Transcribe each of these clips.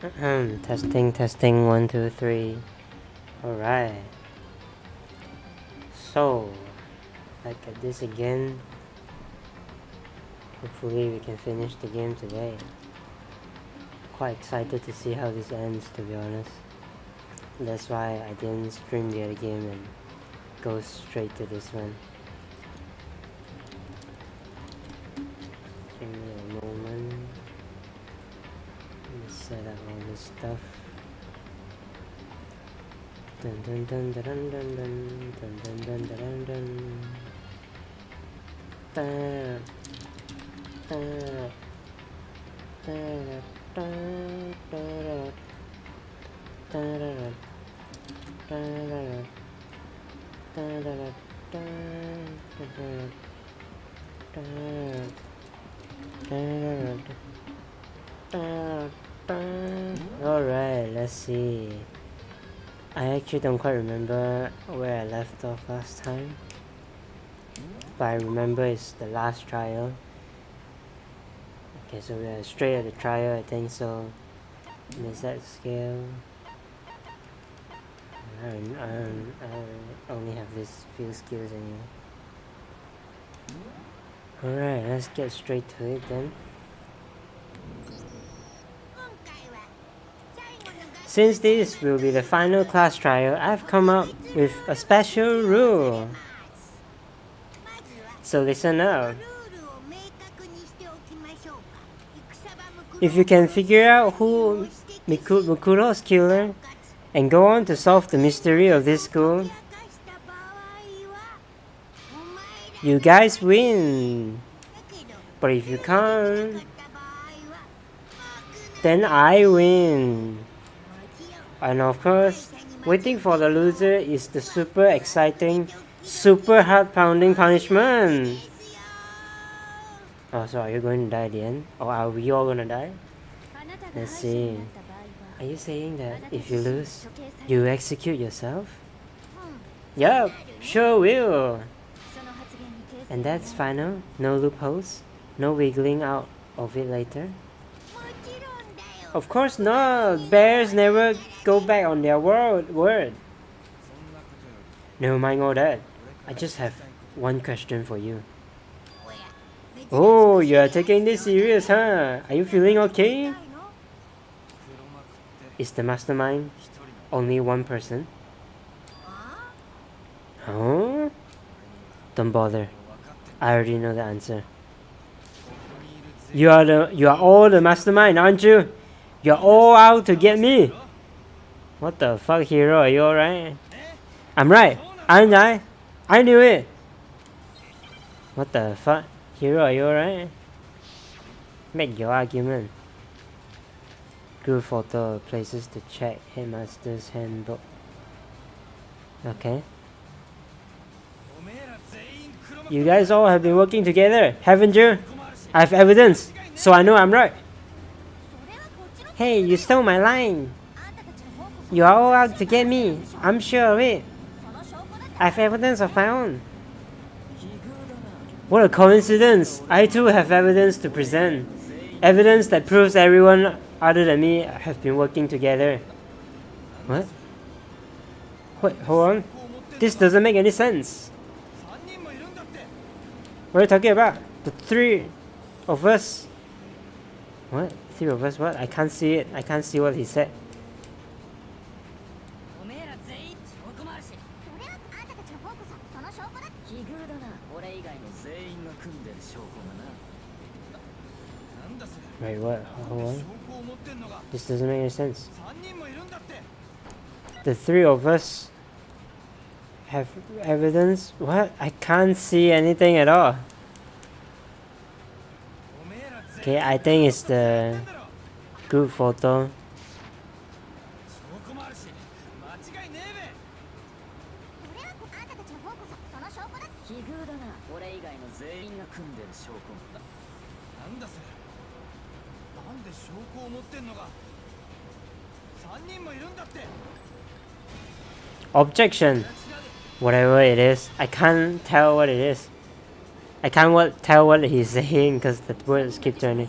Testing, testing, 1, 2, 3. Alright. So, back at this again. Hopefully we can finish the game today. Quite excited to see how this ends, to be honest. That's why I didn't stream the other game and go straight to this one. Give me a moment. Let me set up all this stuff. Dun dun dun dun dun dun dun dun dun dun dun dun. Alright, let's see. I actually don't quite remember where I left off last time, but I remember it's the last trial. Okay, so we're straight at the trial, I think so. Is that scale? I only have this few skills anyway. Alright, let's get straight to it then. Since this will be the final class trial, I've come up with a special rule. So listen up. If you can figure out who Mukuro's killer and go on to solve the mystery of this school, you guys win. But if you can't, then I win. And of course, waiting for the loser is the super exciting, super heart-pounding punishment. Oh, so are you going to die at the end? Or are we all gonna die? Let's see. Are you saying that if you lose, you execute yourself? Yup, sure will. And that's final? No loopholes? No wiggling out of it later? Of course not! Bears never go back on their word. Never mind all that. I just have one question for you. Oh, you are taking this serious, huh? Are you feeling okay? Is the mastermind only one person? Huh? Don't bother. I already know the answer. You are all the mastermind, aren't you? You're all out to get me. What the fuck, hero? Are you alright? I'm right, aren't I? I knew it. What the fuck? Hero, are you alright? Make your argument. Group photo, places to check, Headmaster's handbook. Okay. You guys all have been working together, haven't you? I have evidence, so I know I'm right. Hey, you stole my line. You are all out to get me. I'm sure of it. I have evidence of my own. What a coincidence! I too have evidence to present. Evidence that proves everyone other than me have been working together. What? Wait, hold on. This doesn't make any sense. What are you talking about? The three of us. What? Three of us? What? I can't see it. I can't see what he said. Wait, what? Hold on. This doesn't make any sense. The three of us have evidence? What? I can't see anything at all. Okay, I think it's the group photo. Objection! Whatever it is, I can't tell what it is. I can't tell what he's saying because the words keep turning.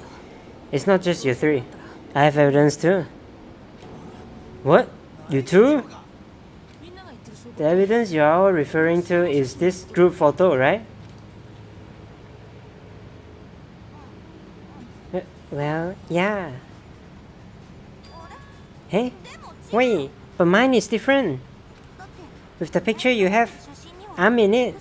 It's not just you three. I have evidence too. What? You too? The evidence you're all referring to is this group photo, right? Well, yeah. Hey? Wait, but mine is different. With the picture you have, I'm in it.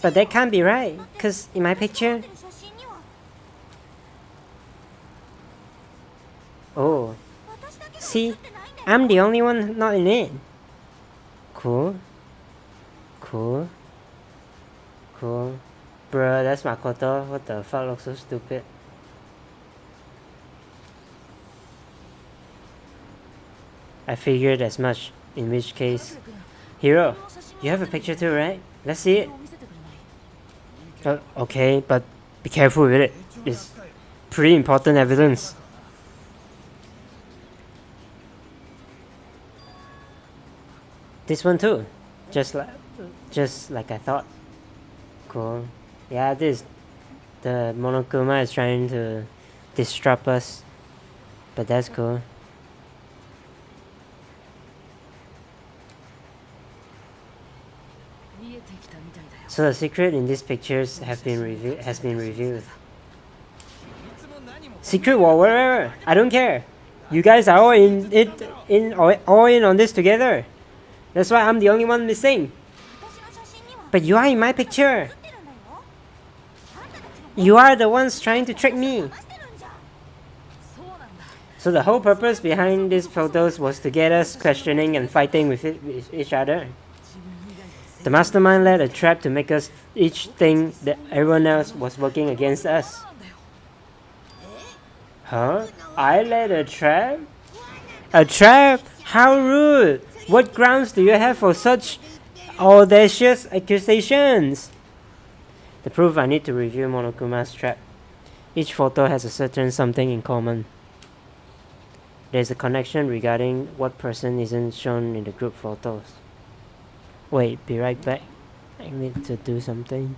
But that can't be right, because in my picture... Oh. See? I'm the only one not in it. Cool. Cool. Cool. Bruh, that's Makoto. What the fuck, looks so stupid. I figured as much, in which case... Hiro, you have a picture too, right? Let's see it. Okay, but be careful with it. It's pretty important evidence. This one too. Just like I thought. Cool. Yeah, the Monokuma is trying to disrupt us. But that's cool. So the secret in these pictures has been revealed. Secret war, whatever. I don't care. You guys are all all in on this together. That's why I'm the only one missing. But you are in my picture. You are the ones trying to trick me. So the whole purpose behind these photos was to get us questioning and fighting with each other. The mastermind led a trap to make us each think that everyone else was working against us. Huh? I led a trap? A trap? How rude! What grounds do you have for such audacious accusations? The proof I need to review Monokuma's trap. Each photo has a certain something in common. There's a connection regarding what person isn't shown in the group photos. Wait, be right back. I need to do something.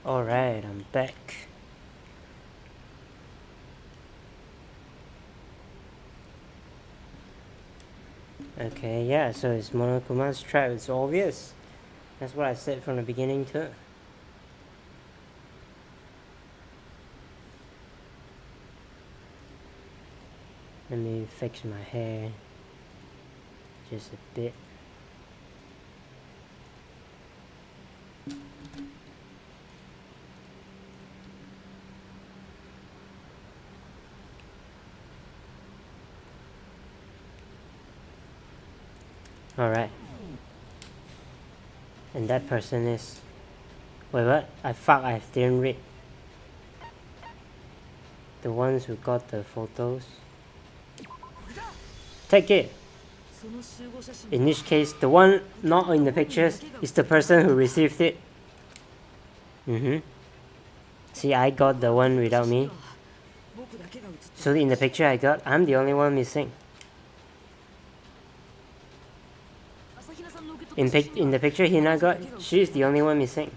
Alright, I'm back. Okay, yeah, so it's Monokuma's trap, it's obvious. That's what I said from the beginning too. Let me fix my hair just a bit. Alright. And that person is... Wait, what? I didn't read. The ones who got the photos. Take it! In each case, the one not in the pictures is the person who received it. See, I got the one without me. So in the picture I got, I'm the only one missing. In the picture Hina got, she's the only one missing.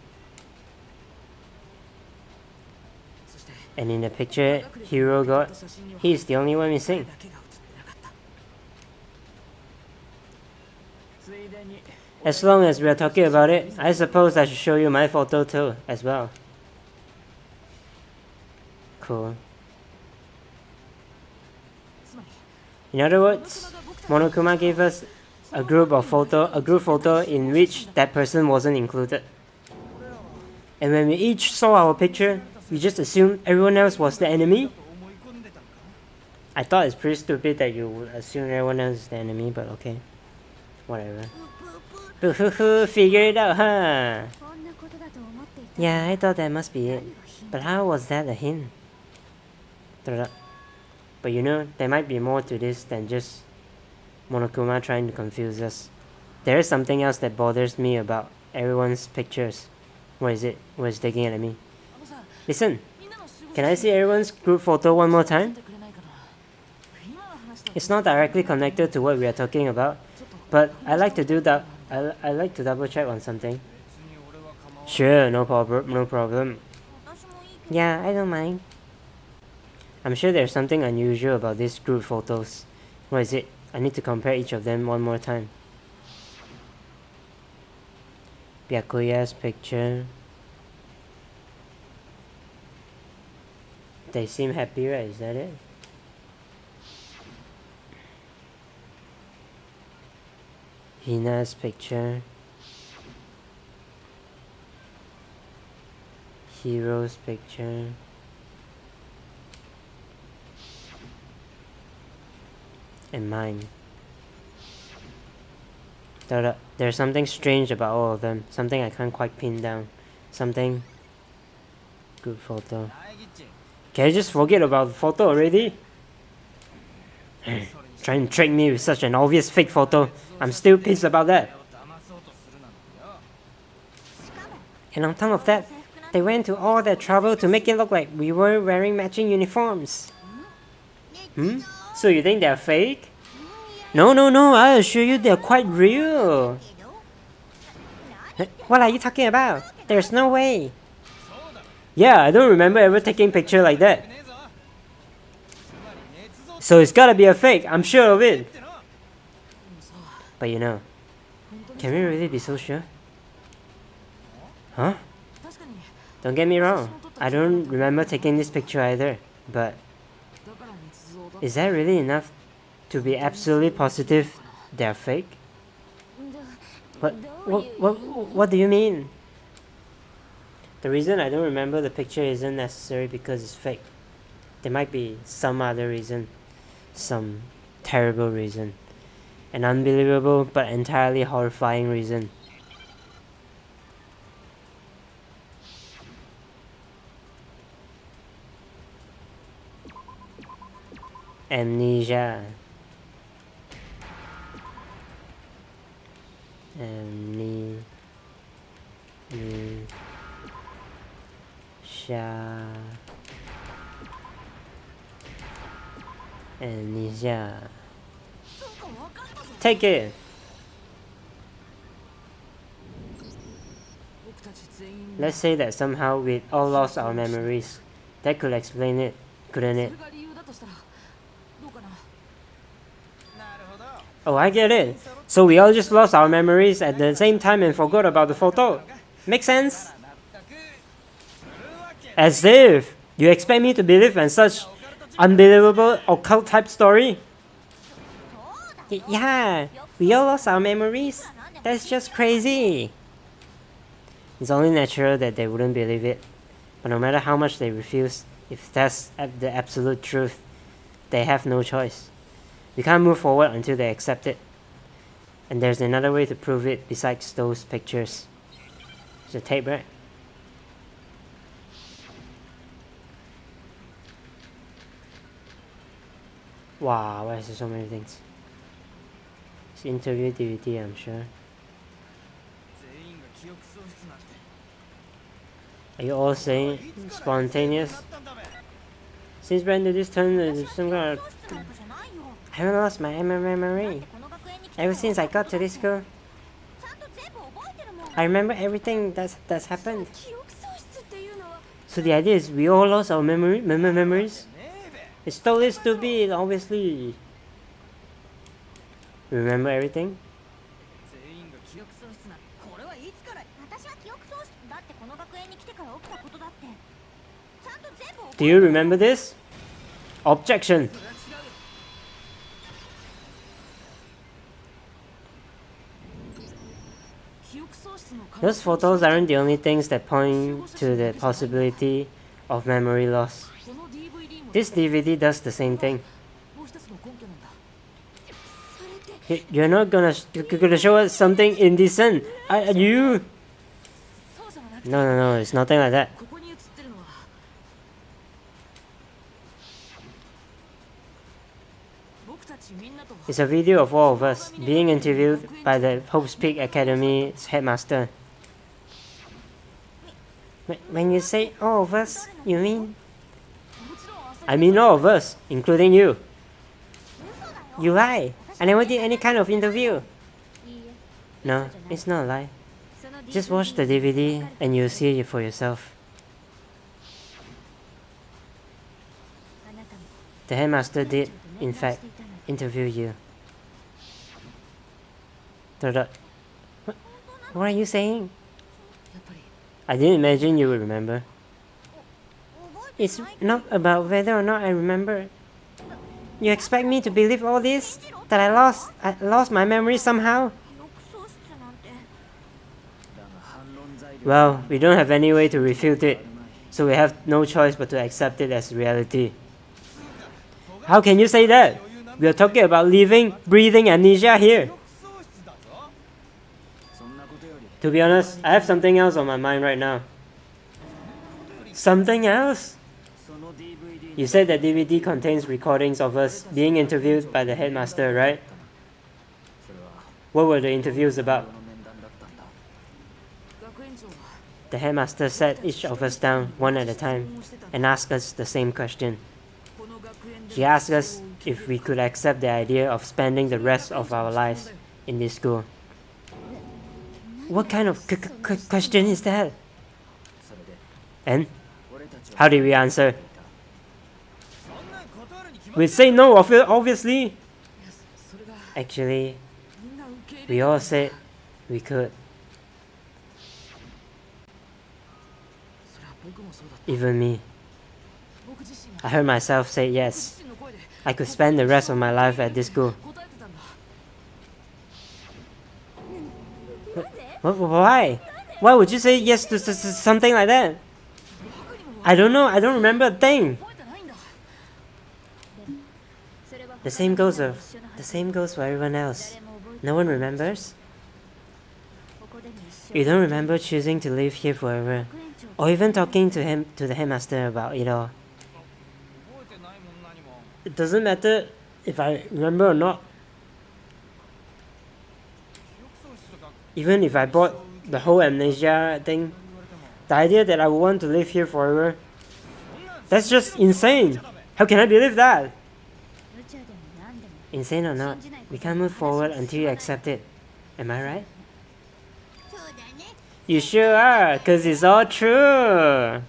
And in the picture Hiro got, he's the only one missing. As long as we are talking about it, I suppose I should show you my photo too, as well. Cool. In other words, Monokuma gave us a group photo in which that person wasn't included. And when we each saw our picture, we just assumed everyone else was the enemy. I thought it's pretty stupid that you would assume everyone else is the enemy, but okay. Whatever. Boo-hoo-hoo, figure it out, huh? Yeah, I thought that must be it. But how was that a hint? But you know, there might be more to this than just Monokuma trying to confuse us. There is something else that bothers me about everyone's pictures. What is it? What is taking it at me? Listen, can I see everyone's group photo one more time? It's not directly connected to what we are talking about, but I like to do that. I like to double check on something. Sure, no problem. Yeah, I don't mind. I'm sure there's something unusual about these group photos. What is it? I need to compare each of them one more time. Byakuya's picture. They seem happy, right? Is that it? Hina's picture. Hiro's picture. And mine. There's something strange about all of them. Something I can't quite pin down. Something. Good photo. Can you just forget about the photo already? Trying to trick me with such an obvious fake photo. I'm still pissed about that. And on top of that, they went to all that trouble to make it look like we were wearing matching uniforms. So you think they're fake? No, I assure you they're quite real. What are you talking about? There's no way. Yeah, I don't remember ever taking a picture like that. So it's gotta be a fake, I'm sure of it. But you know, can we really be so sure? Huh? Don't get me wrong, I don't remember taking this picture either, but is that really enough to be absolutely positive they're fake? What do you mean? The reason I don't remember the picture isn't necessarily because it's fake. There might be some other reason, some terrible reason, an unbelievable but entirely horrifying reason. Amnesia. Amnesia. Take it. Let's say that somehow we all lost our memories. That could explain it, couldn't it? Oh, I get it. So we all just lost our memories at the same time and forgot about the photo. Makes sense? As if you expect me to believe in such unbelievable occult type story? Yeah, we all lost our memories. That's just crazy. It's only natural that they wouldn't believe it. But no matter how much they refuse, if that's the absolute truth, they have no choice. We can't move forward until they accept it. And there's another way to prove it besides those pictures. It's a tape, right? Wow, why is there so many things? It's interview DVD, I'm sure. Are you all saying spontaneous? Since when did this turn into some kind of... I haven't lost my memory. Ever since I got to this school, I remember everything that's happened. So the idea is we all lost our memories? It's totally stupid, obviously. Remember everything? Do you remember this? Objection! Those photos aren't the only things that point to the possibility of memory loss. This DVD does the same thing. You're not gonna show us something indecent, are you? No, it's nothing like that. It's a video of all of us being interviewed by the Hope's Peak Academy's headmaster. When you say all of us, you mean? I mean all of us, including you. You lie. I never did any kind of interview. No, it's not a lie. Just watch the DVD and you'll see it for yourself. The headmaster did, in fact, interview you. What are you saying? I didn't imagine you would remember. It's not about whether or not I remember. You expect me to believe all this? That I lost my memory somehow? Well, we don't have any way to refute it, so we have no choice but to accept it as reality. How can you say that? We are talking about living, breathing amnesia here. To be honest, I have something else on my mind right now. Something else? You said that DVD contains recordings of us being interviewed by the headmaster, right? What were the interviews about? The headmaster sat each of us down one at a time and asked us the same question. He asked us if we could accept the idea of spending the rest of our lives in this school. What kind of question is that? And how did we answer? We say no, obviously. Actually, we all said we could. Even me. I heard myself say yes. I could spend the rest of my life at this school. Why? Why would you say yes to something like that? I don't know. I don't remember a thing. The same goes for everyone else. No one remembers. You don't remember choosing to live here forever, or even talking to the headmaster about it all. It doesn't matter if I remember or not. Even if I bought the whole amnesia thing, the idea that I would want to live here forever, that's just insane. How can I believe that? Insane or not, we can't move forward until you accept it. Am I right? You sure are, cause it's all true.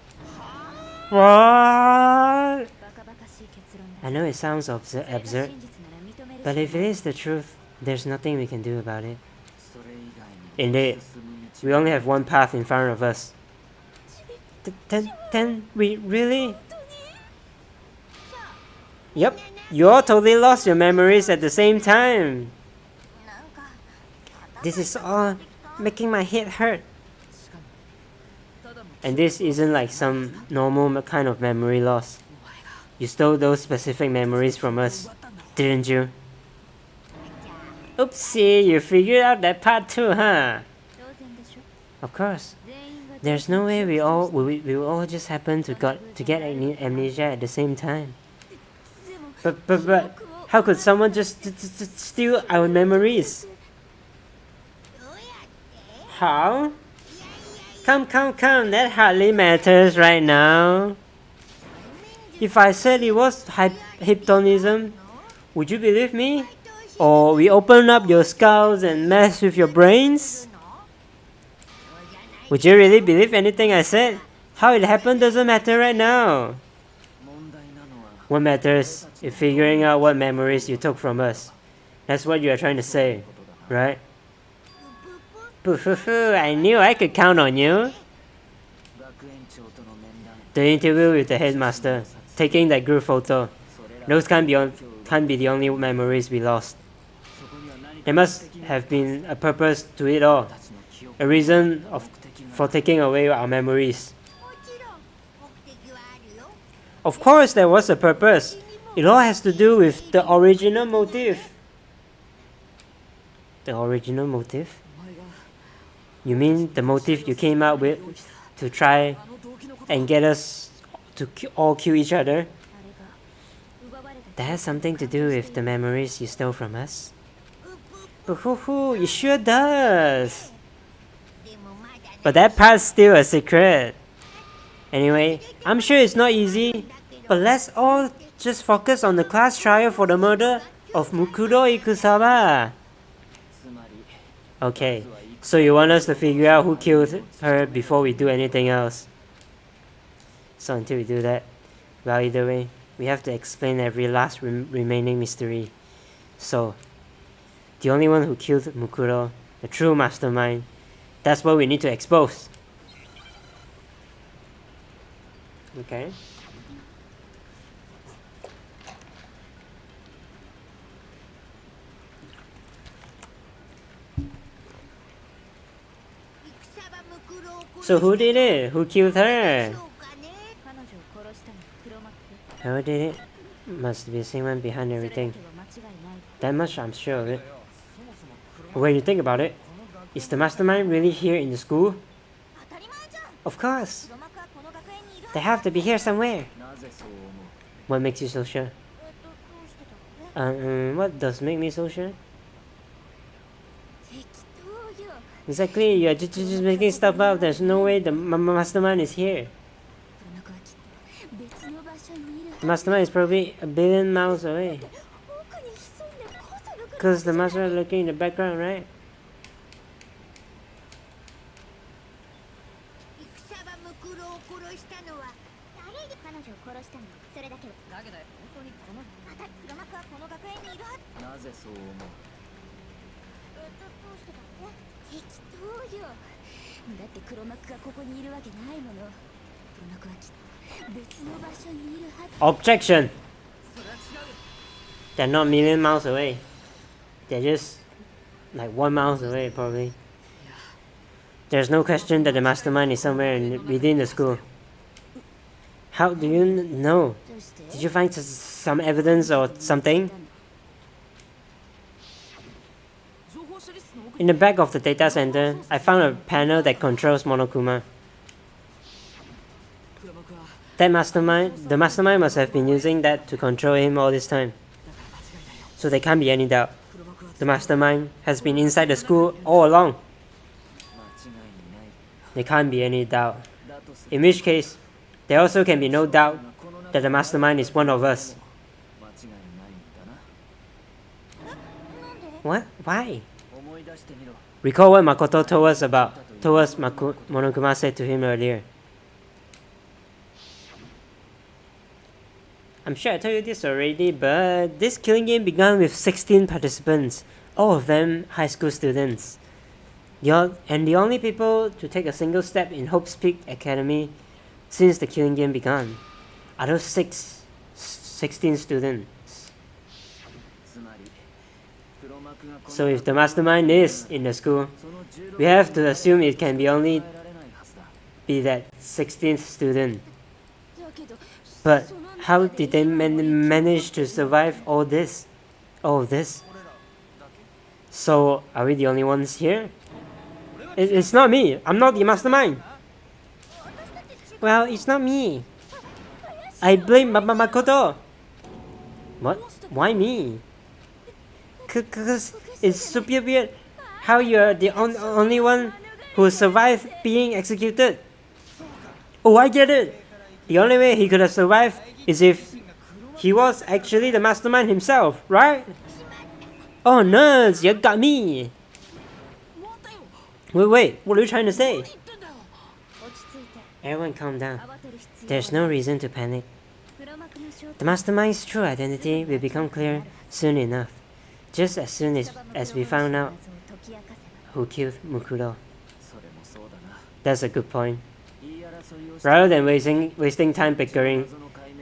What? I know it sounds absurd, but if it is the truth, there's nothing we can do about it. Indeed, we only have one path in front of us. Then we really? Yep, you all totally lost your memories at the same time. This is all making my head hurt. And this isn't like some normal kind of memory loss. You stole those specific memories from us, didn't you? Oopsie, you figured out that part too, huh? Of course. There's no way we will all just happen to get amnesia at the same time. But how could someone just steal our memories? How? Come, that hardly matters right now. If I said it was hypnotism, would you believe me? Or we open up your skulls and mess with your brains? Would you really believe anything I said? How it happened doesn't matter right now. What matters is figuring out what memories you took from us. That's what you are trying to say, right? I knew I could count on you. The interview with the headmaster, taking that group photo. Those can't be the only memories we lost. There must have been a purpose to it all. A reason for taking away our memories. Of course there was a purpose. It all has to do with the original motive. The original motive? You mean the motive you came up with to try and get us to all kill each other? That has something to do with the memories you stole from us? It sure does. But that part's still a secret. Anyway, I'm sure it's not easy, but let's all just focus on the class trial for the murder of Mukuro Ikusaba. Okay, so you want us to figure out who killed her before we do anything else. So until we do that, well, either way, we have to explain every last remaining mystery. So, the only one who killed Mukuro, the true mastermind, that's what we need to expose. Okay. So who did it? Who killed her? Who did it? Must be the same one behind everything. That much I'm sure of it. When you think about it, is the mastermind really here in the school? Of course! They have to be here somewhere. What makes you so sure? What does make me so sure? Exactly, you're just making stuff up. There's no way the mastermind is here. The mastermind is probably a billion miles away. Because the mastermind is looking in the background, right? Objection! They're not a million miles away. They're just like 1 mile away, probably. There's no question that the mastermind is somewhere within the school. How do you know? Did you find some evidence or something? In the back of the data center, I found a panel that controls Monokuma. The mastermind must have been using that to control him all this time. So there can't be any doubt. The mastermind has been inside the school all along. There can't be any doubt. In which case, there also can be no doubt that the mastermind is one of us. What? Why? Recall what Makoto told us Monokuma said to him earlier. I'm sure I told you this already, but this killing game began with 16 participants, all of them high school students. And the only people to take a single step in Hope's Peak Academy since the killing game began are those 16 students. So if the mastermind is in the school, we have to assume it can only be that 16th student. But how did they manage to survive all of this? So, are we the only ones here? It's not me. I'm not the mastermind. Well, it's not me. I blame Makoto. What? Why me? Cause it's super weird how you're the only one who survived being executed. Oh, I get it. The only way he could have survived is if he was actually the mastermind himself, right? Oh, nerds, you got me. Wait, what are you trying to say? Everyone calm down. There's no reason to panic. The mastermind's true identity will become clear soon enough. Just as soon as we found out who killed Mukuro. That's a good point. Rather than wasting time bickering,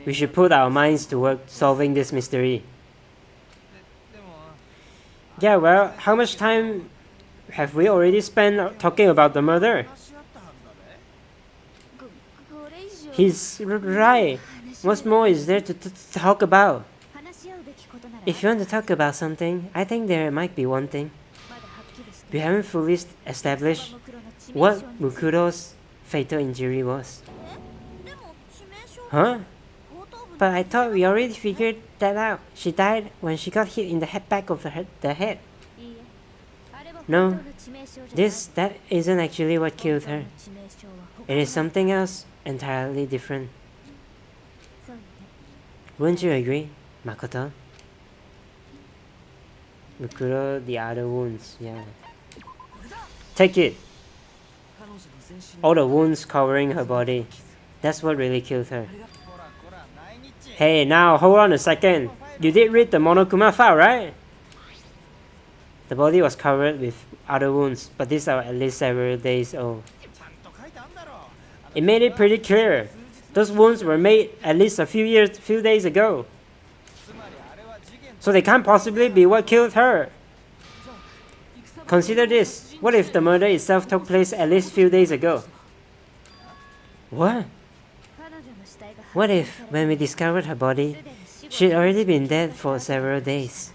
we should put our minds to work solving this mystery. Yeah, well, how much time have we already spent talking about the murder? He's right. What more is there to talk about? If you want to talk about something, I think there might be one thing. We haven't fully established what Mukuro's fatal injury was. Huh? But I thought we already figured that out. She died when she got hit in the back of the head. No, that isn't actually what killed her. It is something else entirely different. Wouldn't you agree, Makoto? Mukuro, the other wounds, yeah. Take it! All the wounds covering her body. That's what really killed her. Hey, now hold on a second. You did read the Monokuma file, right? The body was covered with other wounds, but these are at least several days old. It made it pretty clear. Those wounds were made at least a few days ago. So they can't possibly be what killed her. Consider this. What if the murder itself took place at least few days ago? What? What if, when we discovered her body, she'd already been dead for several days?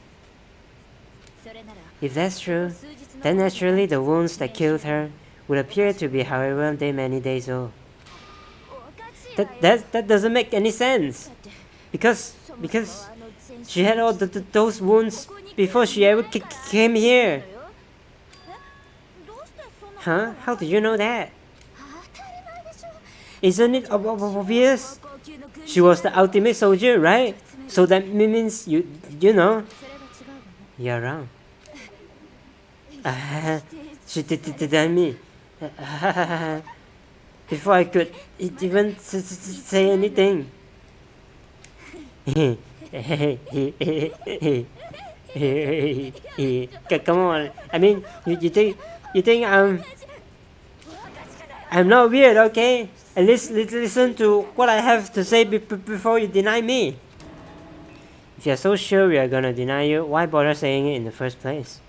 If that's true, then naturally the wounds that killed her would appear to be however many days old. That doesn't make any sense. Because she had all those wounds before she ever came here. Huh? How did you know that? Isn't it obvious? She was the ultimate soldier, right? So that means you know. You're wrong. She did me. Before I could even say anything. Come on. I mean, you think I'm not weird, okay? At least listen to what I have to say before you deny me. If you're so sure we are gonna deny you, why bother saying it in the first place?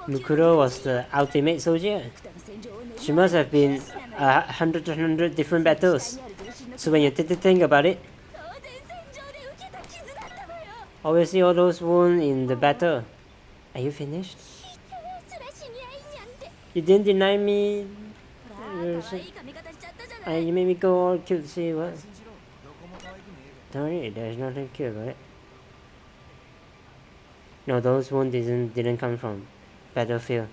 Mukuro was the ultimate soldier. She must have been 100 different battles. So when you think about it, obviously all those wounds in the battle. Are you finished? You didn't deny me. You made me go all cute to see what. Don't worry, there's nothing cute about it. No, those wounds didn't come from battlefield.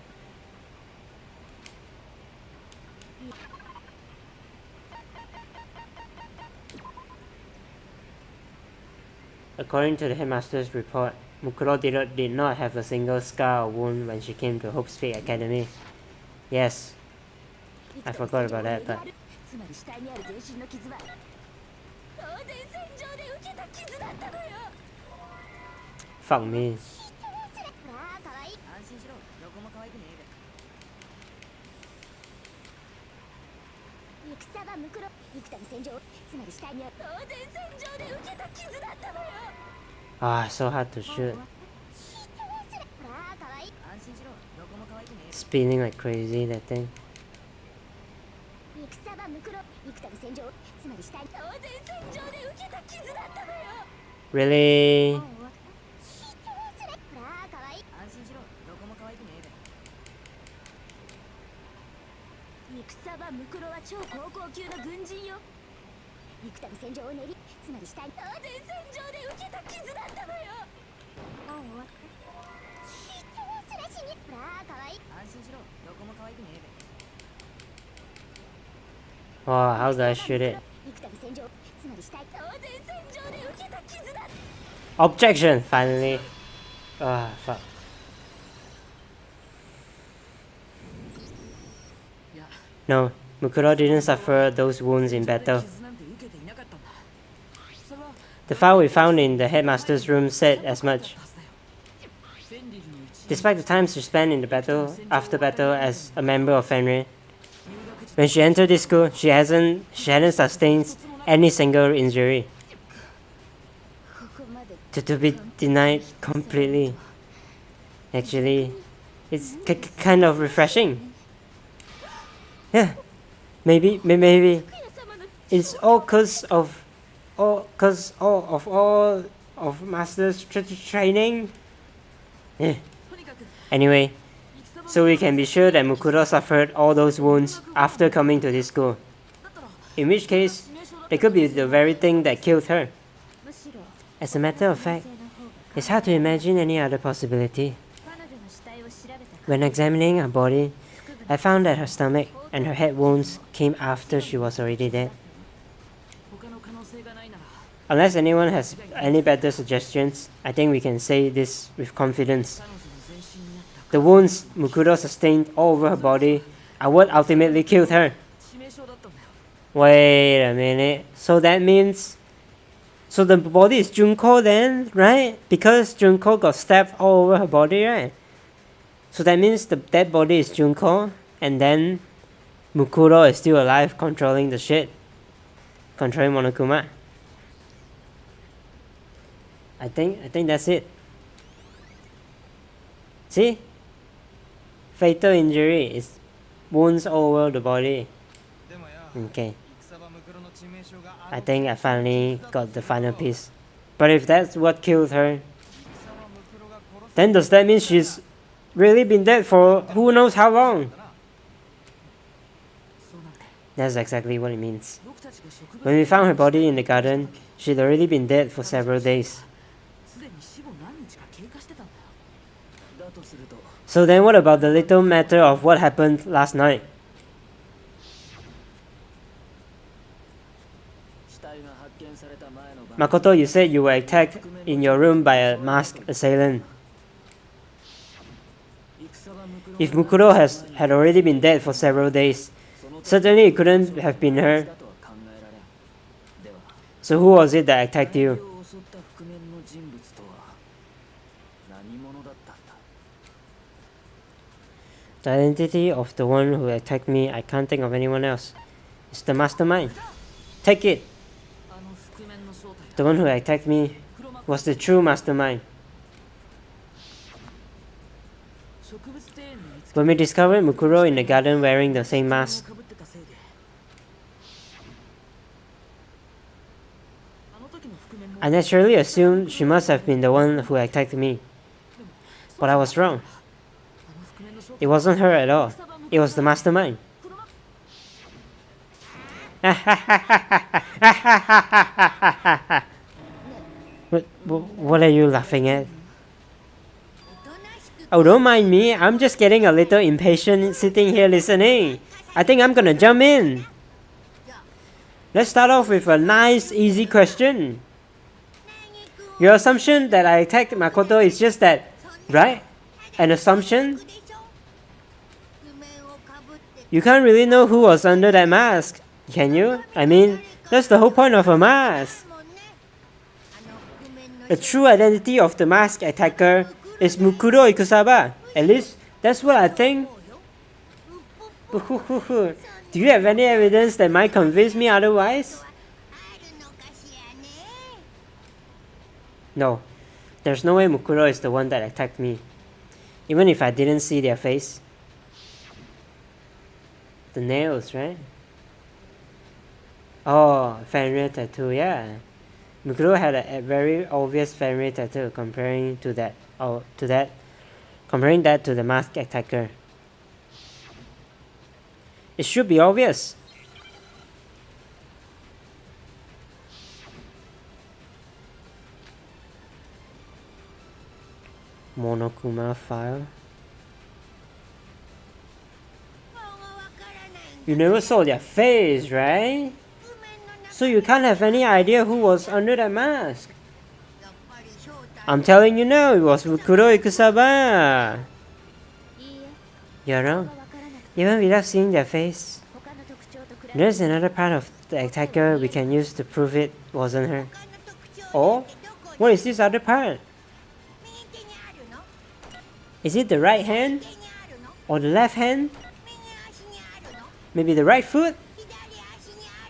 According to the headmaster's report, Mukuro did not have a single scar or wound when she came to Hope's Peak Academy. Yes, I forgot about that, but... Fuck me. So hard to shoot. Spinning like crazy, that thing. Really? Oh, how do I shoot it? Objection! Finally. Fuck. No, Mukuro didn't suffer those wounds in battle. The file we found in the headmaster's room said as much. Despite the time she spent in the battle, after battle as a member of Fenrir, when she entered this school, she hadn't sustained any single injury. To be denied completely. Actually, it's kind of refreshing. Yeah, maybe it's all cause of Master's training. Yeah. Anyway, so we can be sure that Mukuro suffered all those wounds after coming to this school. In which case, it could be the very thing that killed her. As a matter of fact, it's hard to imagine any other possibility. When examining her body, I found that her stomach and her head wounds came after she was already dead. Unless anyone has any better suggestions, I think we can say this with confidence. The wounds Mukuro sustained all over her body are what ultimately killed her. Wait a minute. So that means... So the body is Junko then, right? Because Junko got stabbed all over her body, right? So that means the dead body is Junko, and then Mukuro is still alive, controlling the shit. Controlling Monokuma. I think that's it. See? Fatal injury is wounds all over the body. Okay. I think I finally got the final piece. But if that's what killed her, then does that mean she's really been dead for who knows how long? That's exactly what it means. When we found her body in the garden, she'd already been dead for several days. So then what about the little matter of what happened last night? Makoto, you said you were attacked in your room by a masked assailant. If Mukuro had already been dead for several days, certainly it couldn't have been her. So who was it that attacked you? The identity of the one who attacked me, I can't think of anyone else. It's the mastermind. Take it! The one who attacked me was the true mastermind. When we discovered Mukuro in the garden wearing the same mask, I naturally assumed she must have been the one who attacked me. But I was wrong. It wasn't her at all. It was the mastermind. What are you laughing at? Oh, don't mind me. I'm just getting a little impatient sitting here listening. I think I'm gonna jump in. Let's start off with a nice, easy question. Your assumption that I attacked Makoto is just that, right? An assumption? You can't really know who was under that mask, can you? I mean, that's the whole point of a mask. The true identity of the masked attacker is Mukuro Ikusaba. At least, that's what I think. Do you have any evidence that might convince me otherwise? No. There's no way Mukuro is the one that attacked me. Even if I didn't see their face. The nails, right? Oh, Fenrir tattoo, yeah. Mukuro had a very obvious Fenrir tattoo comparing that to the masked attacker. It should be obvious. Monokuma file. You never saw their face, right? So you can't have any idea who was under that mask. I'm telling you now, it was Mukuro Ikusaba. You're wrong. Even without seeing their face, there's another part of the attacker we can use to prove it wasn't her. Or, what is this other part? Is it the right hand? Or the left hand? Maybe the right foot?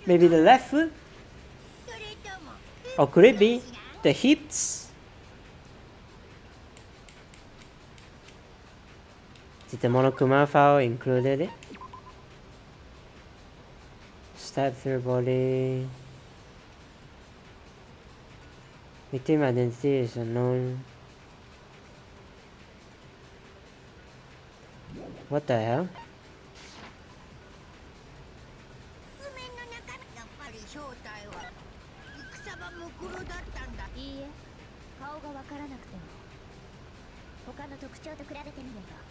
Maybe the left foot? Or could it be the hips? Did the Monokuma file included it? Stab through body. Victim identity is unknown. What the hell?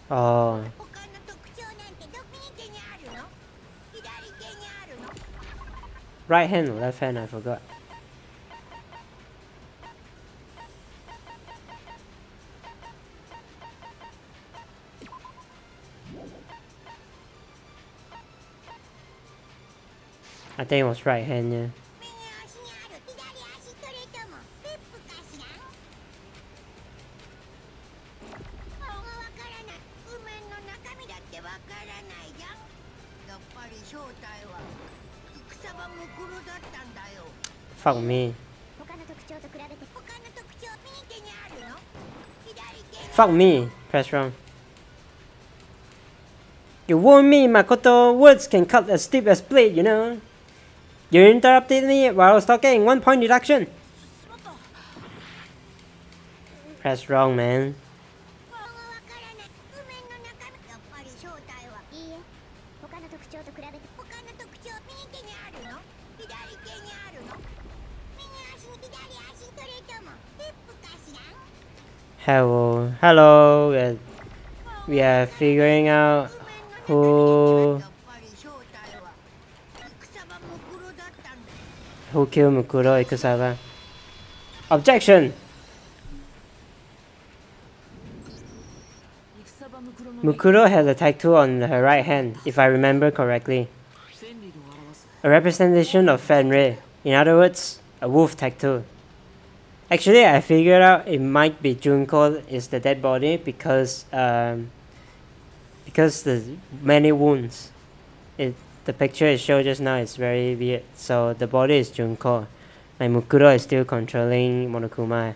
Oh. Right hand or left hand, I forgot. I think it was right hand, yeah. Fuck me. Fuck me. Press wrong. You warned me, Makoto. Words can cut as deep as blade, you know. You interrupted me while I was talking. 1 point deduction. Press wrong, man. Hello. We are figuring out who killed Mukuro Ikusaba. Objection! Mukuro had a tattoo on her right hand, if I remember correctly. A representation of Fenrir. In other words, a wolf tattoo. Actually, I figured out it might be Junko is the dead body because the many wounds. The picture it showed just now is very weird. So the body is Junko. Like Mukuro is still controlling Monokuma.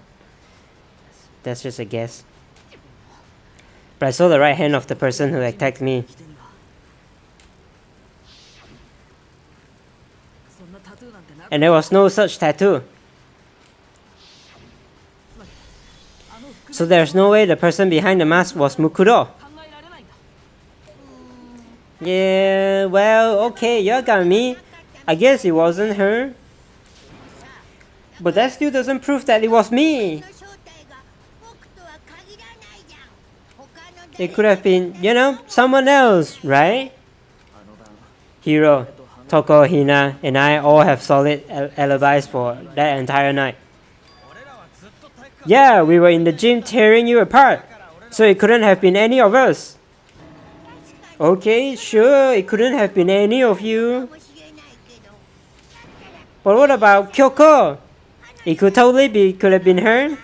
That's just a guess. But I saw the right hand of the person who attacked me. And there was no such tattoo. So there's no way the person behind the mask was Mukuro. Yeah, well, okay, you got me. I guess it wasn't her. But that still doesn't prove that it was me. It could have been, you know, someone else, right? Hiro, Toko, Hina, and I all have solid alibis for that entire night. Yeah, we were in the gym tearing you apart, so it couldn't have been any of us. Okay, sure, it couldn't have been any of you. But what about Kyoko? It could have been her.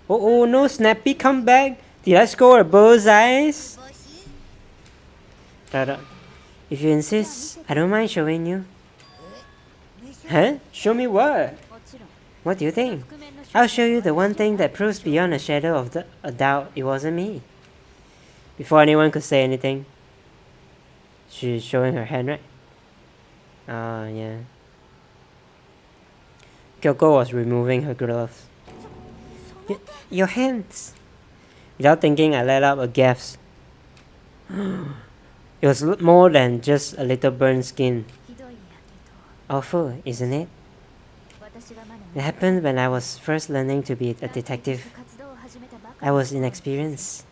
Oh, no snappy comeback. Did I score a bullseyes? If you insist, I don't mind showing you. Huh? Show me what? What do you think? I'll show you the one thing that proves beyond a shadow of a doubt it wasn't me. Before anyone could say anything. She's showing her hand, right? Oh, yeah. Kyoko was removing her gloves. Your hands! Without thinking, I let out a gasp. It was more than just a little burned skin. Awful, isn't it? It happened when I was first learning to be a detective. I was inexperienced.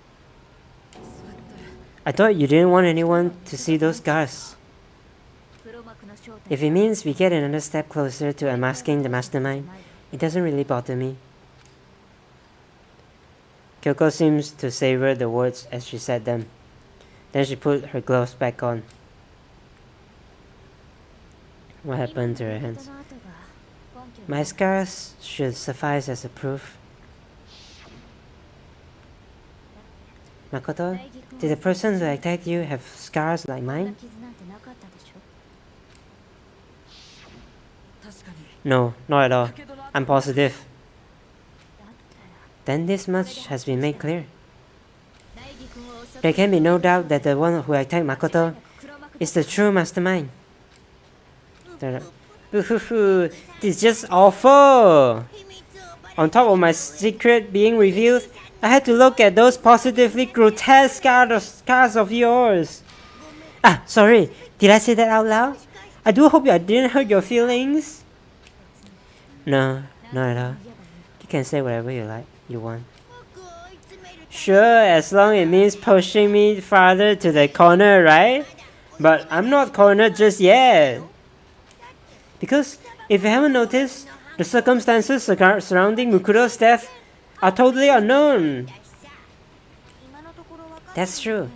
I thought you didn't want anyone to see those scars. If it means we get another step closer to unmasking the mastermind, it doesn't really bother me. Kyoko seems to savor the words as she said them. Then she put her gloves back on. What happened to her hands? My scars should suffice as a proof. Makoto, did the person who attacked you have scars like mine? No, not at all. I'm positive. Then this much has been made clear. There can be no doubt that the one who attacked Makoto is the true mastermind. This is just awful! On top of my secret being revealed, I had to look at those positively grotesque scars of yours. Ah, sorry. Did I say that out loud? I do hope I didn't hurt your feelings. No, not at all. You can say whatever you want. Sure, as long as it means pushing me farther to the corner, right? But I'm not cornered just yet. Because, if you haven't noticed, the circumstances surrounding Mukuro's death are totally unknown. That's true.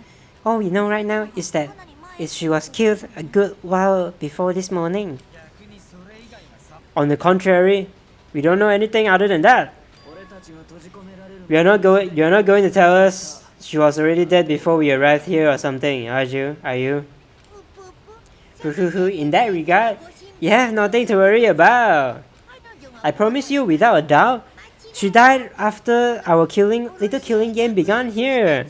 All we know right now is that she was killed a good while before this morning. On the contrary, we don't know anything other than that. You're not going to tell us she was already dead before we arrived here or something, are you? In that regard, you have nothing to worry about. I promise you without a doubt, she died after our little killing game began here.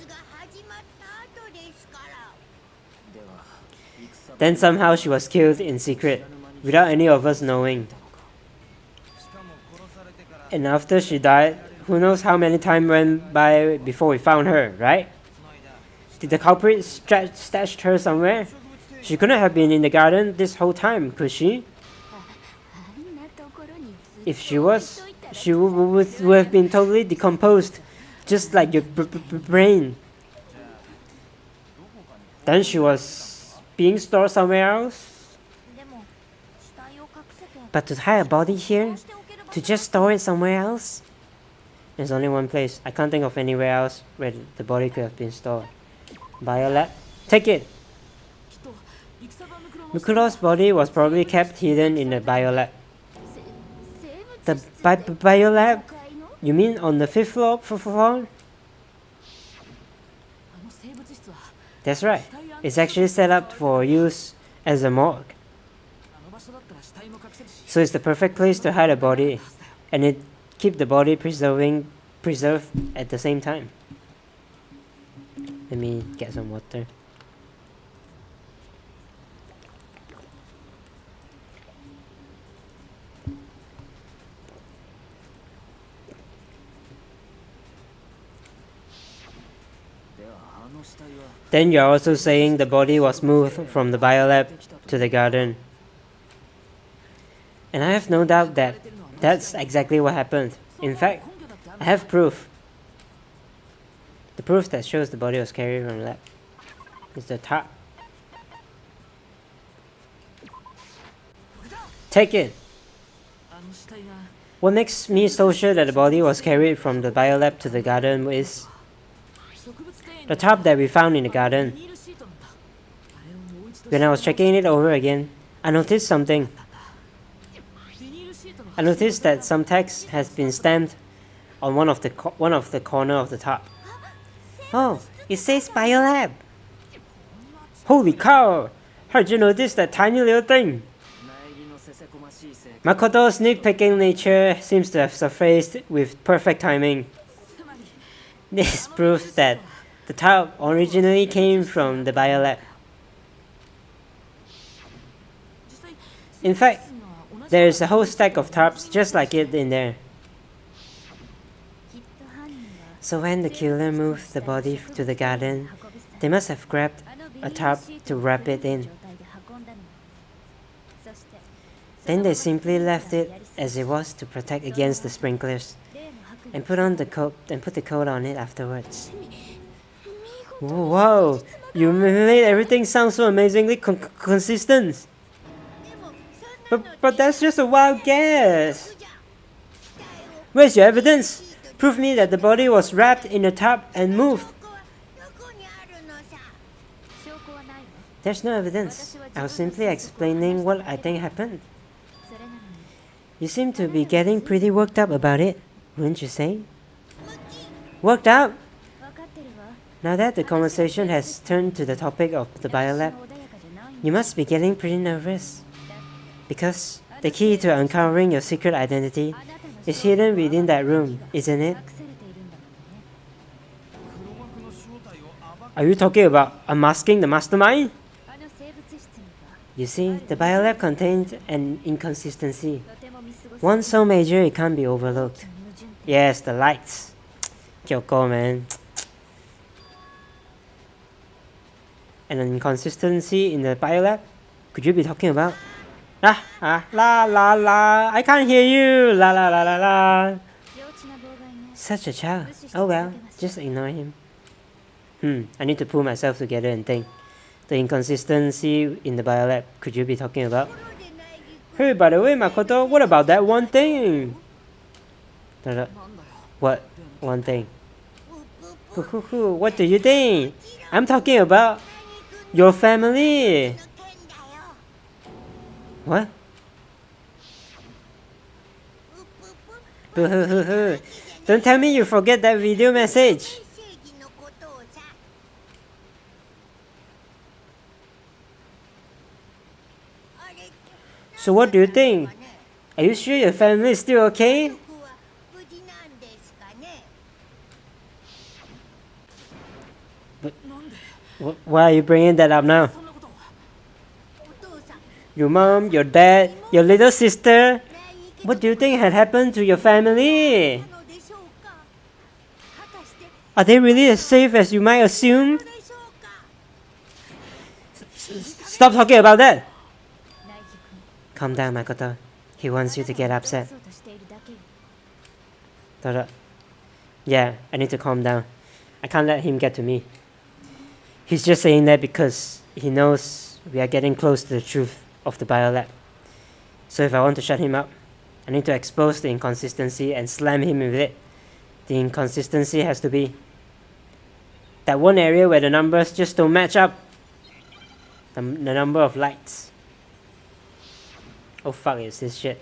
Then somehow she was killed in secret, without any of us knowing. And after she died, who knows how many time went by before we found her, right? Did the culprit stashed her somewhere? She couldn't have been in the garden this whole time, could she? If she was, she would have been totally decomposed, just like your brain. Then she was being stored somewhere else? But to hide a body here? To just store it somewhere else? There's only one place. I can't think of anywhere else where the body could have been stored. Biolab? Take it! Mukuro's body was probably kept hidden in the biolab. The biolab? You mean on the 5th floor? That's right. It's actually set up for use as a morgue. So it's the perfect place to hide a body, and it keep the body preserved at the same time. Let me get some water. Then you're also saying the body was moved from the biolab to the garden. And I have no doubt that that's exactly what happened. In fact, I have proof. The proof that shows the body was carried from the lab is the top. Take it! What makes me so sure that the body was carried from the biolab to the garden is the top that we found in the garden. When I was checking it over again, I noticed something. I noticed that some text has been stamped on one of the corner of the top. Oh, it says Biolab! Holy cow! How'd you notice that tiny little thing? Makoto's nitpicking nature seems to have surfaced with perfect timing. This proves that the top originally came from the biolab. In fact, there is a whole stack of tarps just like it in there. So when the killer moved the body to the garden, they must have grabbed a tarp to wrap it in. Then they simply left it as it was to protect against the sprinklers, and put the coat on it afterwards. Whoa! You made everything sound so amazingly consistent. But that's just a wild guess. Where's your evidence? Prove me that the body was wrapped in a tarp and moved. There's no evidence. I was simply explaining what I think happened. You seem to be getting pretty worked up about it, wouldn't you say? Worked up? Now that the conversation has turned to the topic of the biolab, you must be getting pretty nervous. Because the key to uncovering your secret identity is hidden within that room, isn't it? Are you talking about unmasking the mastermind? You see, the biolab contained an inconsistency. One so major it can't be overlooked. Yes, the lights. Kyoko, man. An inconsistency in the biolab? Could you be talking about? La la la. I can't hear you. La la la la la. Such a child. Oh well, just ignore him. I need to pull myself together and think. The inconsistency in the biolab. Could you be talking about? Hey, by the way, Makoto, what about that one thing? What? One thing? What do you think? I'm talking about your family. What? Don't tell me you forget that video message. So what do you think? Are you sure your family is still okay? But why are you bringing that up now? Your mom, your dad, your little sister. What do you think had happened to your family? Are they really as safe as you might assume? Stop talking about that! Calm down, Makoto. He wants you to get upset. Yeah, I need to calm down. I can't let him get to me. He's just saying that because he knows we are getting close to the truth of the biolab. So if I want to shut him up, I need to expose the inconsistency and slam him with it. The inconsistency has to be that one area where the numbers just don't match up. The number of lights. Oh fuck, it's this shit.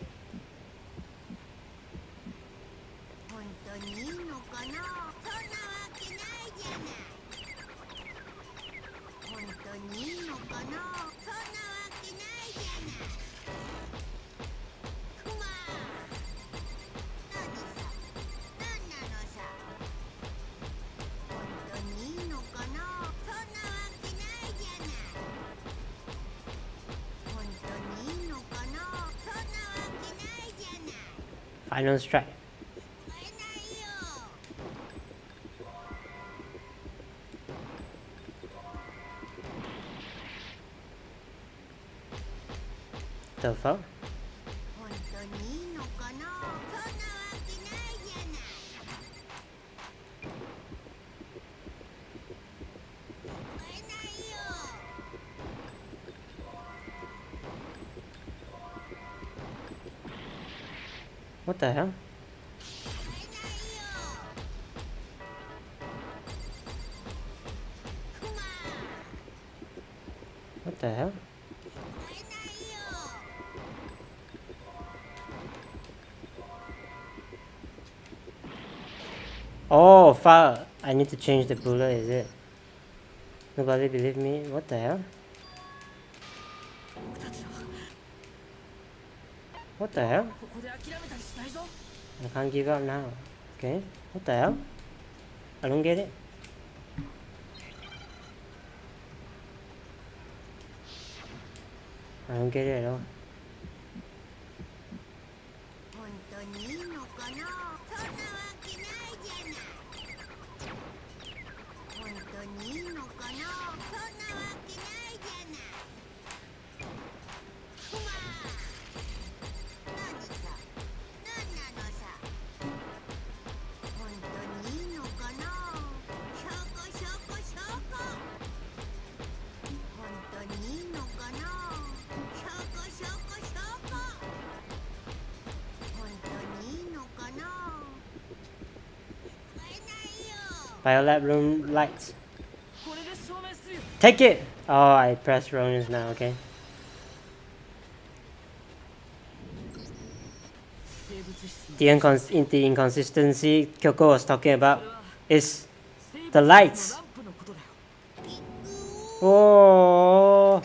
Final strike. The fuck? What the hell? What the hell? Oh fuck! I need to change the bullet, is it? Nobody believe me? What the hell? What the hell? I can't give up now. Okay, what the hell? I don't get it. I don't get it at all. Biolab room lights. Take it! Oh, I pressed wrong just now, okay. The inconsistency Kyoko was talking about is the lights. Oh,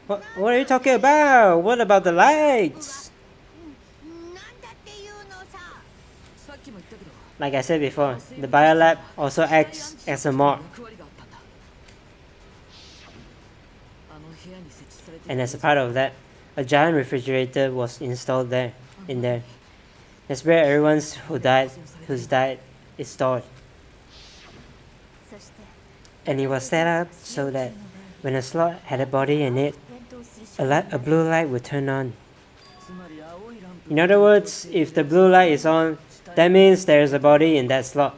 what are you talking about? What about the lights? Like I said before, the biolab also acts as a morgue. And as a part of that, a giant refrigerator was installed in there. That's where everyone's who's died is stored. And it was set up so that when a slot had a body in it, a blue light would turn on. In other words, if the blue light is on, that means there is a body in that slot.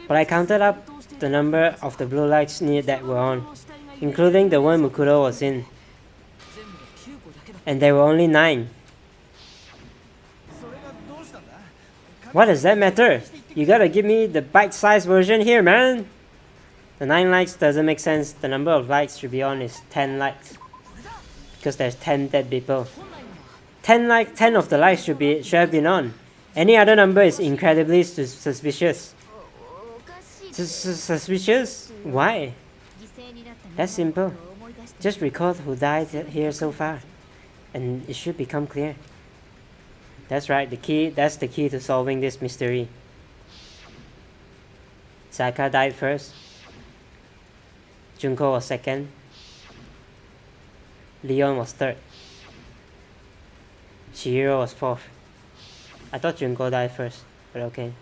But I counted up the number of the blue lights near that were on, including the one Mukuro was in. And there were only 9. What does that matter? You gotta give me the bite-sized version here, man! The 9 lights doesn't make sense. The number of lights should be on is 10 lights. Because there's 10 dead people. 10 of the lights should have been on. Any other number is incredibly suspicious. Suspicious? Why? That's simple. Just record who died here so far, and it should become clear. That's right, that's the key to solving this mystery. Saka died first. Junko was second. Leon was third. Chihiro was fourth. I thought Junko died first, but okay.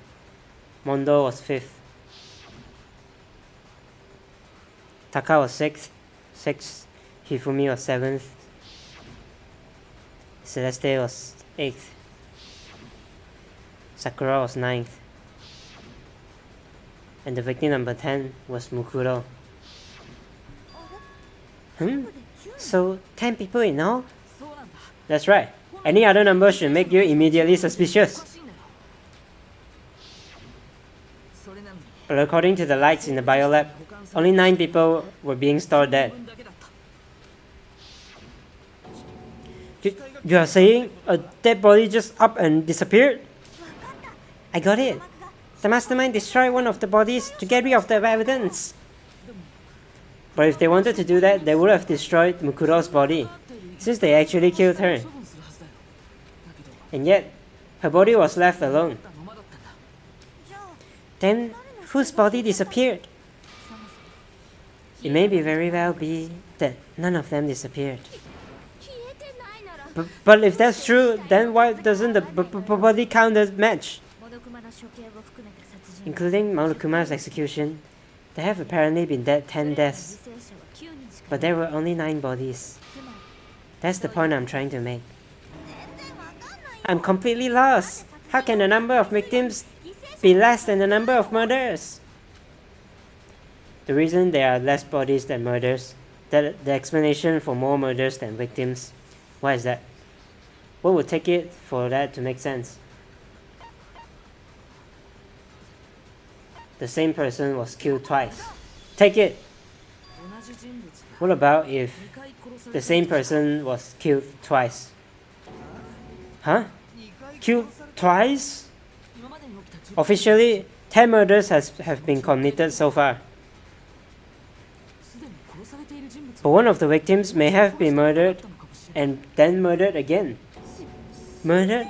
Mondo was fifth. Taka was sixth. Hifumi was seventh. Celeste was eighth. Sakura was ninth. And the victim number 10 was Mukuro. So 10 people in all? That's right. Any other number should make you immediately suspicious. But according to the lights in the biolab, only 9 people were being stored dead. You are saying a dead body just up and disappeared? I got it. The mastermind destroyed one of the bodies to get rid of the evidence. But if they wanted to do that, they would have destroyed Mukuro's body, since they actually killed her. And yet, her body was left alone. Then, whose body disappeared? It may very well be that none of them disappeared. But if that's true, then why doesn't the body count as match? Including Monokuma's execution, there have apparently been 10 deaths. But there were only 9 bodies. That's the point I'm trying to make. I'm completely lost. How can the number of victims be less than the number of murders? The reason there are less bodies than murders, the explanation for more murders than victims. Why is that? What would take it for that to make sense? The same person was killed twice. Take it! What about if the same person was killed twice? Huh? Killed twice? Officially, 10 murders have been committed so far. But one of the victims may have been murdered and then murdered again. Murdered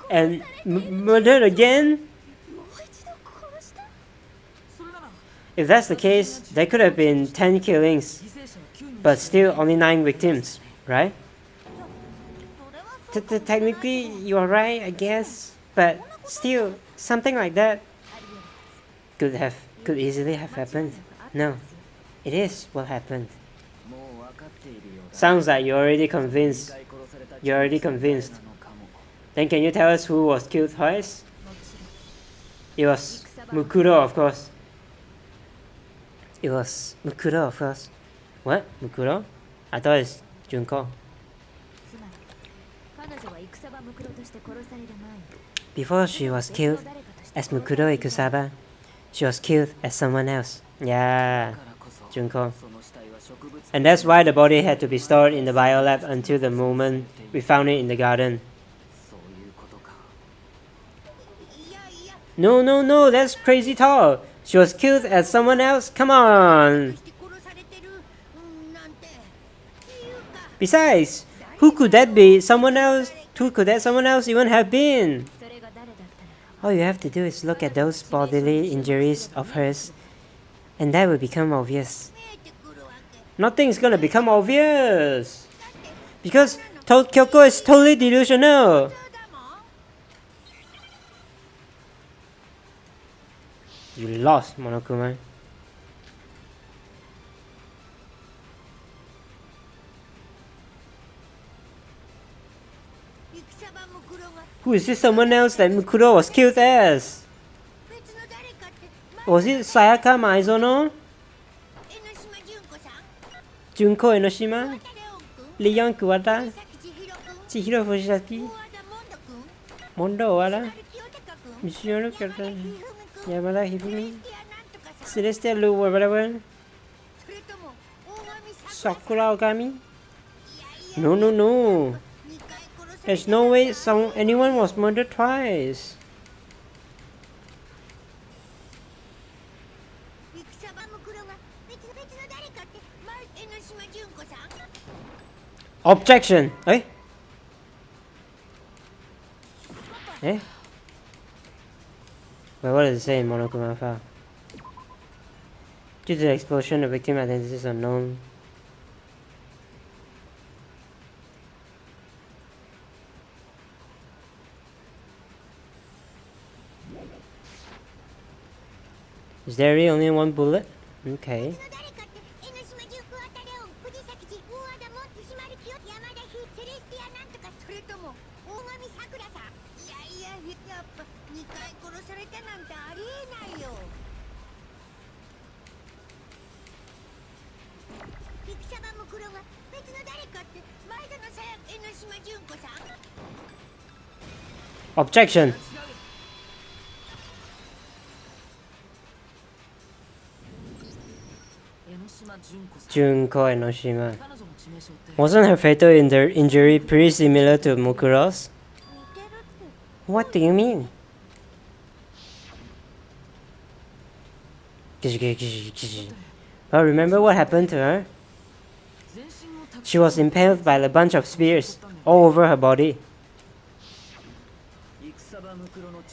and murdered again? If that's the case, there could have been 10 killings, but still only 9 victims, right? Technically, you are right, I guess, but still, something like that could easily have happened. No, it is what happened. Sounds like you're already convinced. Then can you tell us who was killed twice? It was Mukuro, of course. What? Mukuro? I thought it's Junko. Before she was killed as Mukuro Ikusaba, she was killed as someone else. Yeah, Junko. And that's why the body had to be stored in the biolab until the moment we found it in the garden. No, that's crazy talk. She was killed as someone else? Come on! Besides, who could that be? Someone else? Who could that someone else even have been? All you have to do is look at those bodily injuries of hers, and that will become obvious. Nothing's gonna become obvious! Because Kyoko is totally delusional! You lost, Monokuma. Who is this someone else that Mukuro was killed as? Was it Sayaka Maizono? Junko Enoshima? Leon Kuwata? Chihiro Fujisaki? Mondo Owada? Michiro Kyoto? Yamada Hibumi? Celestial Lu whatever? Sakura Ogami? No. There's no way anyone was murdered twice. Objection! Eh? Wait, what does it say in Monokuma file? Due to the explosion, the victim identity is unknown. Is there really only one bullet? Okay. Objection! Junko Enoshima. Wasn't her fatal injury pretty similar to Mukuro's? What do you mean? Well, remember what happened to her? She was impaled by a bunch of spears all over her body.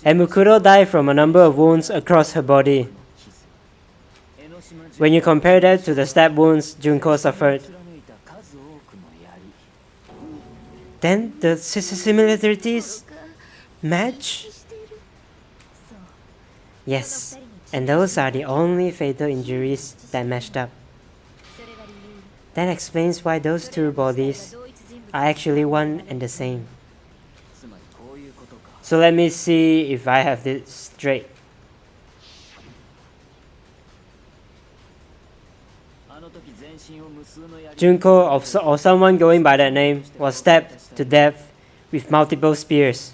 And Mukuro died from a number of wounds across her body. When you compare that to the stab wounds Junko suffered, then the similarities match? Yes, and those are the only fatal injuries that matched up. That explains why those two bodies are actually one and the same. So let me see if I have this straight. Junko, or someone going by that name, was stabbed to death with multiple spears.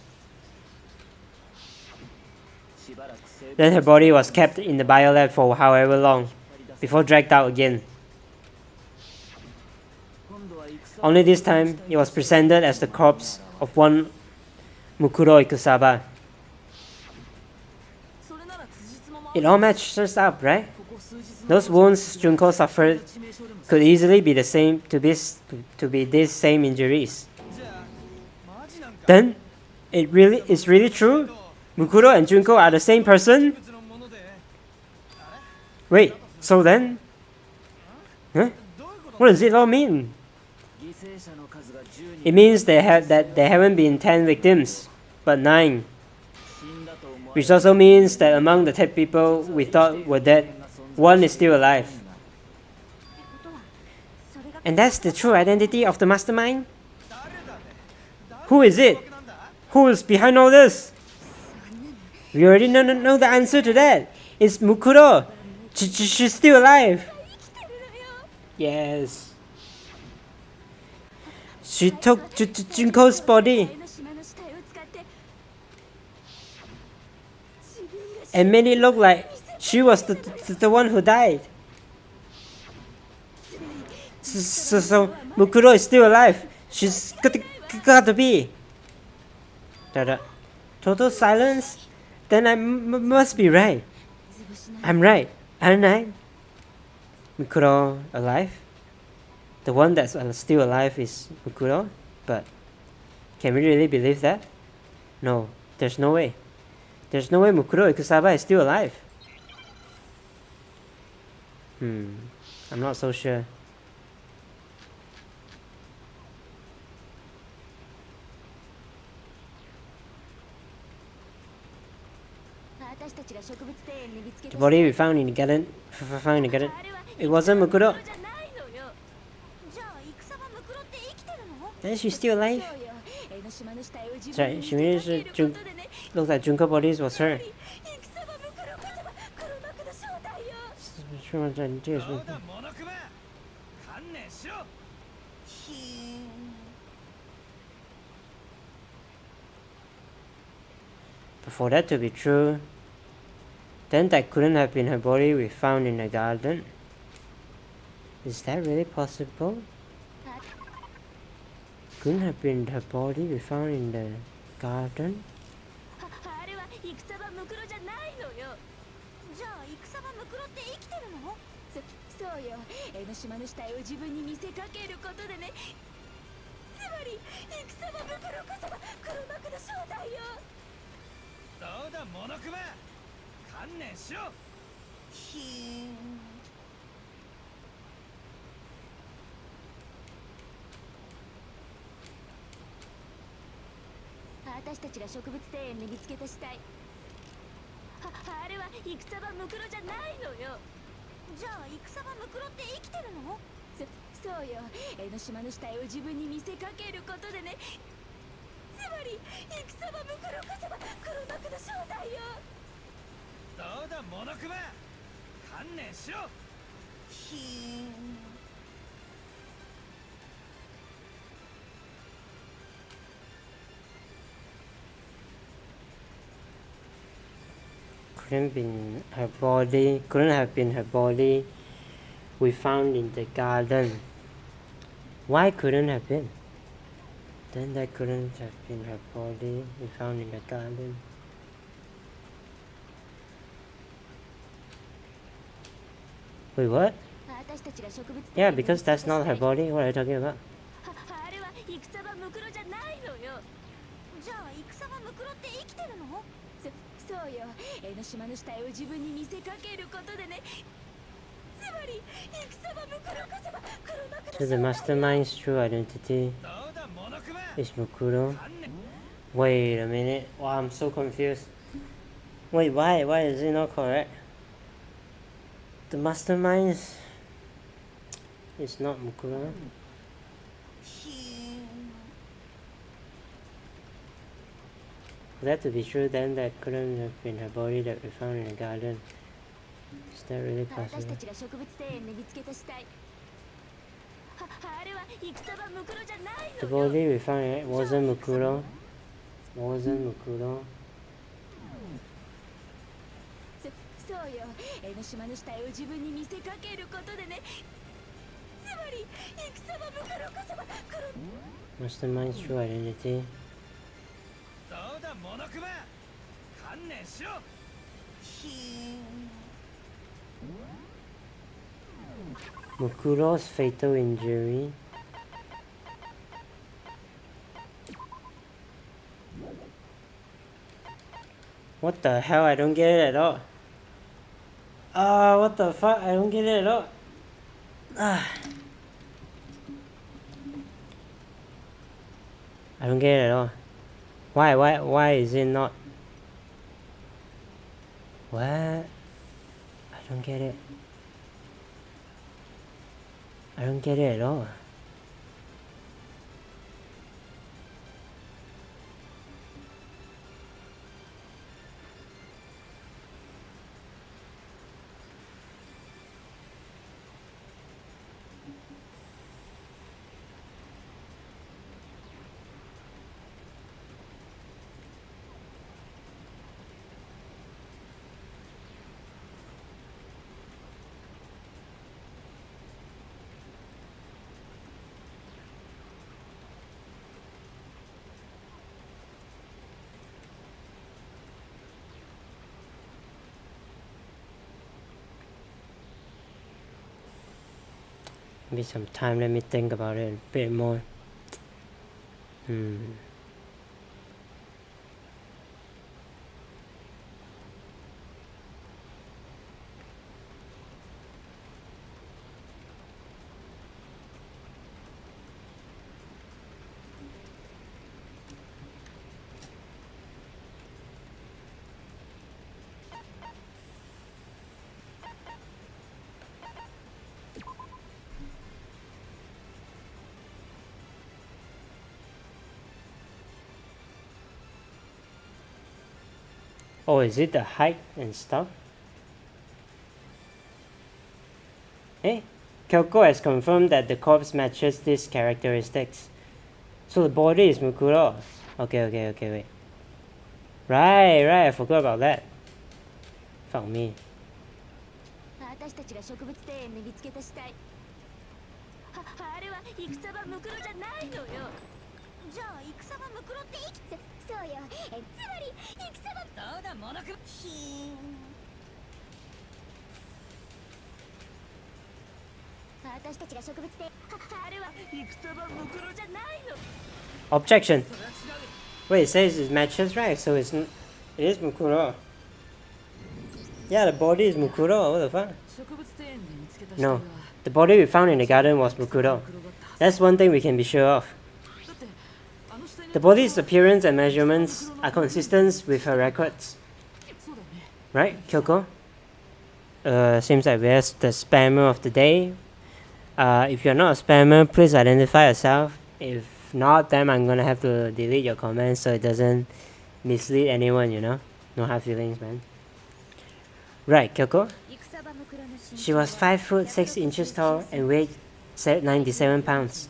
Then her body was kept in the biolab for however long, before dragged out again. Only this time, it was presented as the corpse of one Mukuro Ikusaba. It all matches up, right? Those wounds Junko suffered could easily be the same to be these same injuries. Then, it's really true? Mukuro and Junko are the same person? Wait, so then? Huh? What does it all mean? It means that there haven't been 10 victims, but 9. Which also means that among the 10 people we thought were dead, 1 is still alive. And that's the true identity of the mastermind? Who is it? Who is behind all this? We already know the answer to that. It's Mukuro. She's still alive. Yes. She took Junko's body and made it look like she was the one who died. So Mukuro is still alive. She's got to be. Total silence? Then I must be right. I'm right, aren't I? Mukuro alive? The one that's still alive is Mukuro? But can we really believe that? No, there's no way. There's no way Mukuro Ikusaba is still alive. I'm not so sure. The body we found in the garden. It wasn't Mukuro. Then she's still alive? Sorry, she means looks like Junko bodies was her. But for that to be true, then that couldn't have been her body we found in the garden. Is that really possible? Couldn't have been her body we found in the garden? Couldn't have been her body we found in the garden. Why couldn't have been? Then that couldn't have been her body we found in the garden. Wait, what? Yeah, because that's not her body. What are you talking about? So the mastermind's true identity is Mukuro. Wait a minute. Wow, I'm so confused. Wait, why is it not correct? The mastermind is not Mukuro. For that to be true, then that couldn't have been her body that we found in the garden. Is that really possible? The body we found wasn't Mukuro. Mastermind's true identity. Mukuro's fatal injury. What the hell? I don't get it at all. What the fuck? I don't get it at all. I don't get it at all. Why is it not? What? I don't get it. I don't get it at all. Give me some time, let me think about it a bit more. Oh, is it the height and stuff? Hey, Kyoko has confirmed that the corpse matches these characteristics. So the body is Mukuro. Okay, wait. Right, I forgot about that. Fuck me. 私たちが植物庭園で見つけた死体。あれは戦場ムクロじゃないのよ。じゃあ戦場ムクロってそうよ。つまり戦場どうだモノクロ。私たちが植物庭あれは戦場ムクロじゃないの。Objection. Wait, it says it matches, right? So it is Mukuro. Yeah, the body is Mukuro. What the fuck? No, the body we found in the garden was Mukuro. That's one thing we can be sure of. The body's appearance and measurements are consistent with her records. Right, Kyoko? Seems like we're the spammer of the day. If you're not a spammer, please identify yourself. If not, then I'm gonna have to delete your comments so it doesn't mislead anyone, you know? No hard feelings, man. Right, Kyoko? She was 5 foot 6 inches tall and weighed 97 pounds.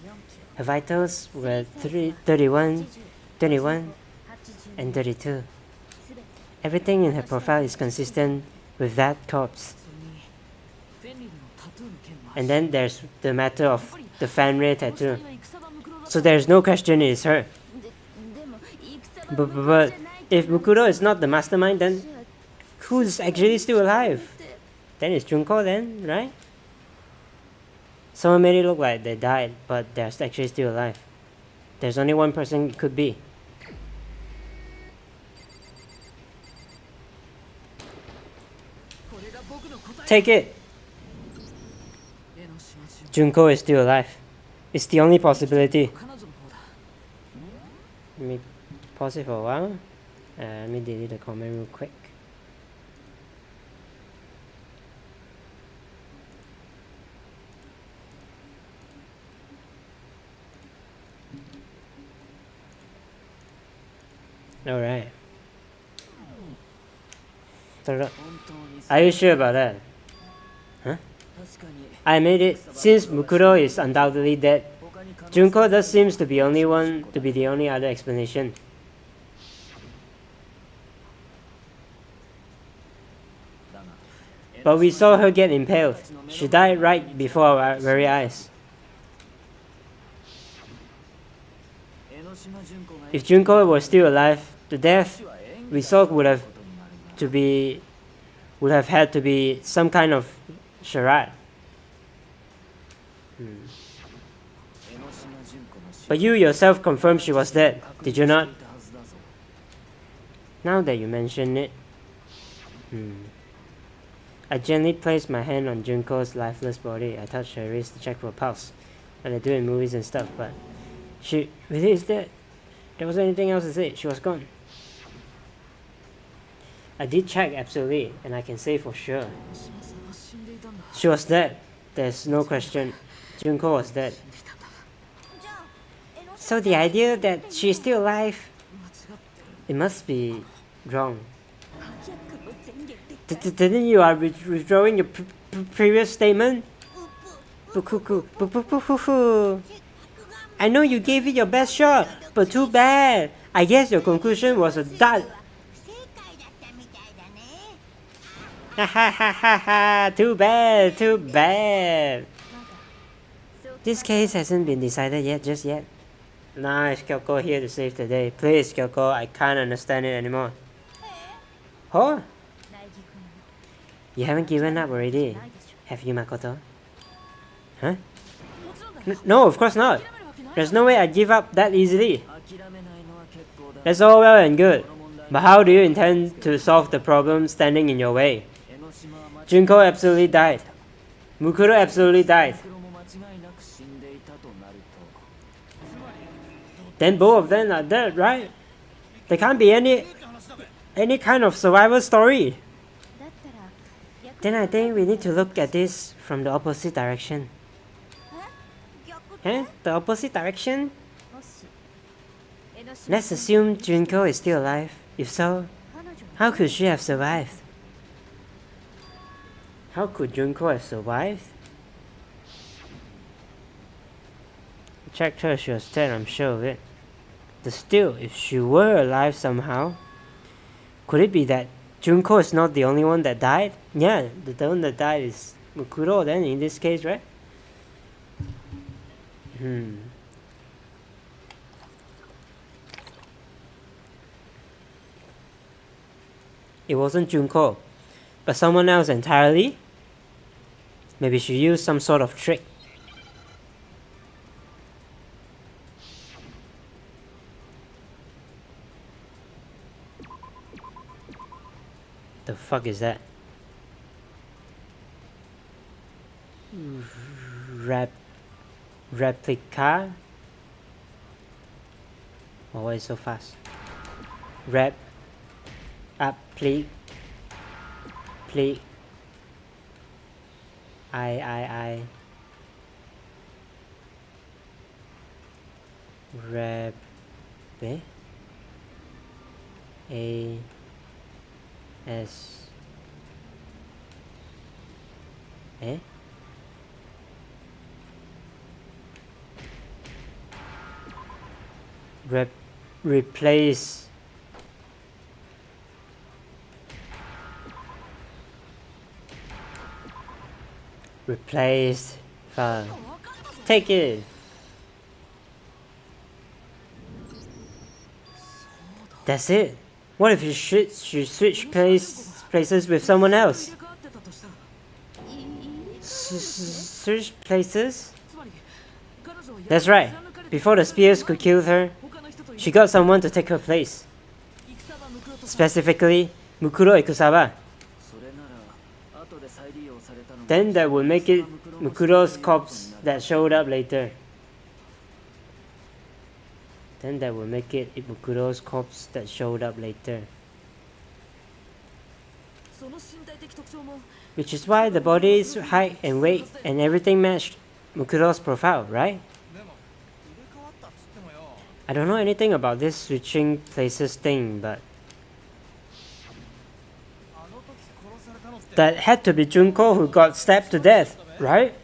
Her vitals were 31, 21, and 32. Everything in her profile is consistent with that corpse. And then there's the matter of the fan-ray tattoo. So there's no question it is her. But if Mukuro is not the mastermind, then who's actually still alive? Then it's Junko then, right? Someone made it look like they died, but they're actually still alive. There's only one person it could be. Take it! Junko is still alive. It's the only possibility. Let me pause it for a while. Let me delete the comment real quick. Alright. Are you sure about that? Huh? I made it. Since Mukuro is undoubtedly dead, Junko thus seems to be the only other explanation. But we saw her get impaled. She died right before our very eyes. If Junko was still alive, the death we saw would have had to be some kind of charade. But you yourself confirmed she was dead, did you not? Now that you mention it. I gently placed my hand on Junko's lifeless body. I touched her wrist to check for a pulse, like they do in movies and stuff, but she really is dead. There wasn't anything else to say. She was gone. I did check, absolutely, and I can say for sure. She was dead. There's no question. Junko was dead. So the idea that she's still alive, it must be wrong. Didn't you are withdrawing your previous statement? I know you gave it your best shot, but too bad. I guess your conclusion was a dud. Ha ha ha ha ha, too bad. This case hasn't been decided just yet. Nice, Kyoko here to save the day. Please, Kyoko, I can't understand it anymore. Huh? You haven't given up already, have you, Makoto? Huh? No, of course not. There's no way I'd give up that easily. That's all well and good, but how do you intend to solve the problem standing in your way? Junko absolutely died. Mukuro absolutely died. Then both of them are dead, right? There can't be any kind of survival story. Then I think we need to look at this from the opposite direction. Huh? The opposite direction? Let's assume Junko is still alive. If so, How could she have survived? How could Junko have survived? I checked her, she was dead, I'm sure of it. But still, if she were alive somehow, could it be that Junko is not the only one that died? Yeah, the one that died is Mukuro then in this case, right? It wasn't Junko, but someone else entirely? Maybe she used some sort of trick. The fuck is that? Replica? Oh, why is it so fast? Replace replaced. Take it. That's it. What if she switched places with someone else? Switch places? That's right. Before the spears could kill her, she got someone to take her place. Specifically, Mukuro Ikusaba. Then that would make it Mukuro's corpse that showed up later. Which is why the body's height and weight and everything matched Mukuro's profile, right? I don't know anything about this switching places thing, but that had to be Junko who got stabbed to death, right?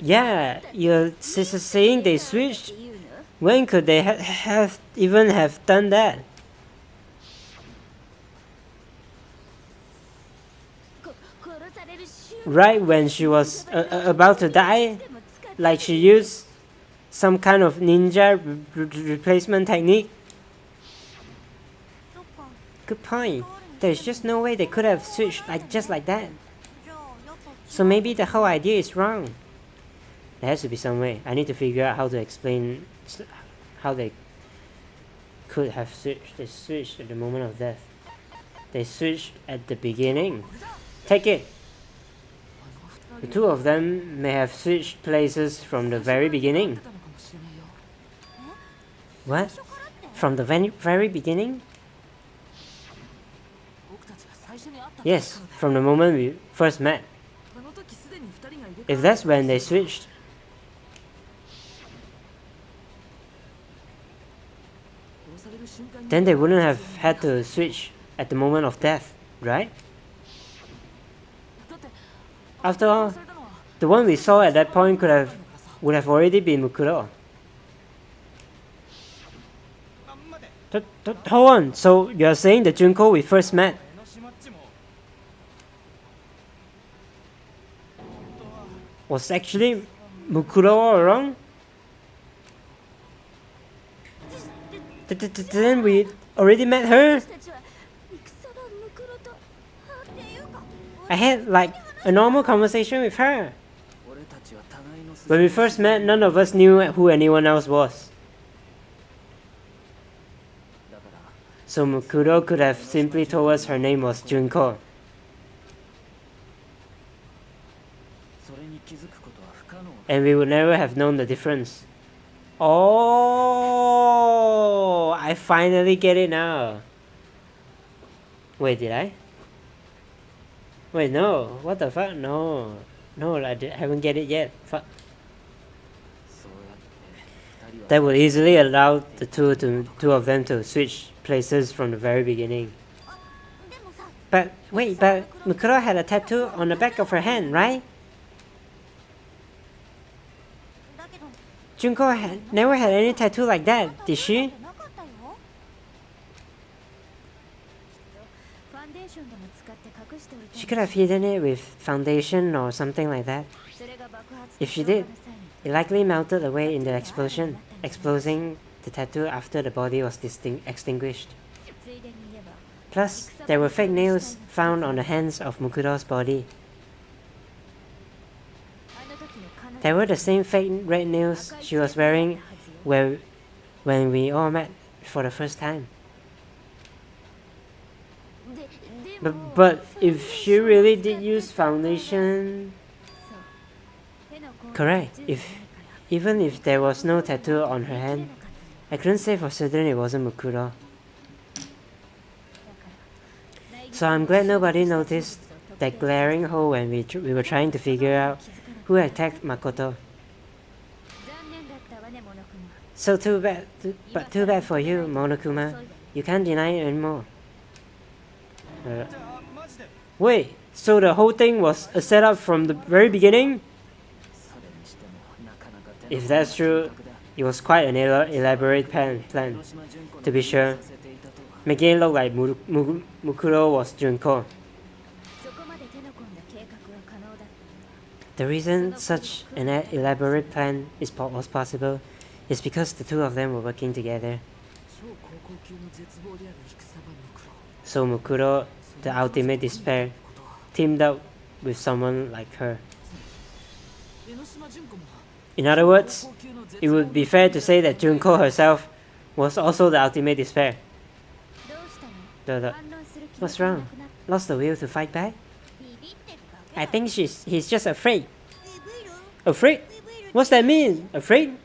Yeah, you're saying they switched? When could they even have done that? Right when she was about to die? Like she used some kind of ninja replacement technique? Good point. There's just no way they could have switched just like that. So maybe the whole idea is wrong. There has to be some way. I need to figure out how to explain how they could have switched. They switched at the moment of death. They switched at the beginning. Take it. The two of them may have switched places from the very beginning. What? From the very beginning? Yes, from the moment we first met. If that's when they switched, then they wouldn't have had to switch at the moment of death, right? After all, the one we saw at that point would have already been Mukuro. Hold on, so you're saying the Junko we first met was actually Mukuro all along? Then we already met her? I had like a normal conversation with her. When we first met, none of us knew who anyone else was. So Mukuro could have simply told us her name was Junko. And we would never have known the difference. Oh, I finally get it now. Wait, did I? Wait, no. What the fuck? No, I haven't get it yet. Fuck. that would easily allow the two of them to switch places from the very beginning. But wait, but Mukuro had a tattoo on the back of her hand, right? Junko never had any tattoo like that, did she? She could have hidden it with foundation or something like that. If she did, it likely melted away in the explosion, exposing the tattoo after the body was extinguished. Plus, there were fake nails found on the hands of Mukuro's body. They were the same fake red nails she was wearing when we all met for the first time. But if she really did use foundation... Correct, even if there was no tattoo on her hand, I couldn't say for certain it wasn't Mukuro. So I'm glad nobody noticed that glaring hole when we were trying to figure out who attacked Makoto. So too bad for you, Monokuma. You can't deny it anymore. Wait, so the whole thing was a setup from the very beginning? If that's true, it was quite an elaborate plan, to be sure, making it look like Mukuro was Junko. The reason such an elaborate plan was possible is because the two of them were working together. So Mukuro, the ultimate despair, teamed up with someone like her. In other words, it would be fair to say that Junko herself was also the ultimate despair. What's wrong? Lost the will to fight back? I think he's just afraid. Afraid? What's that mean? Afraid?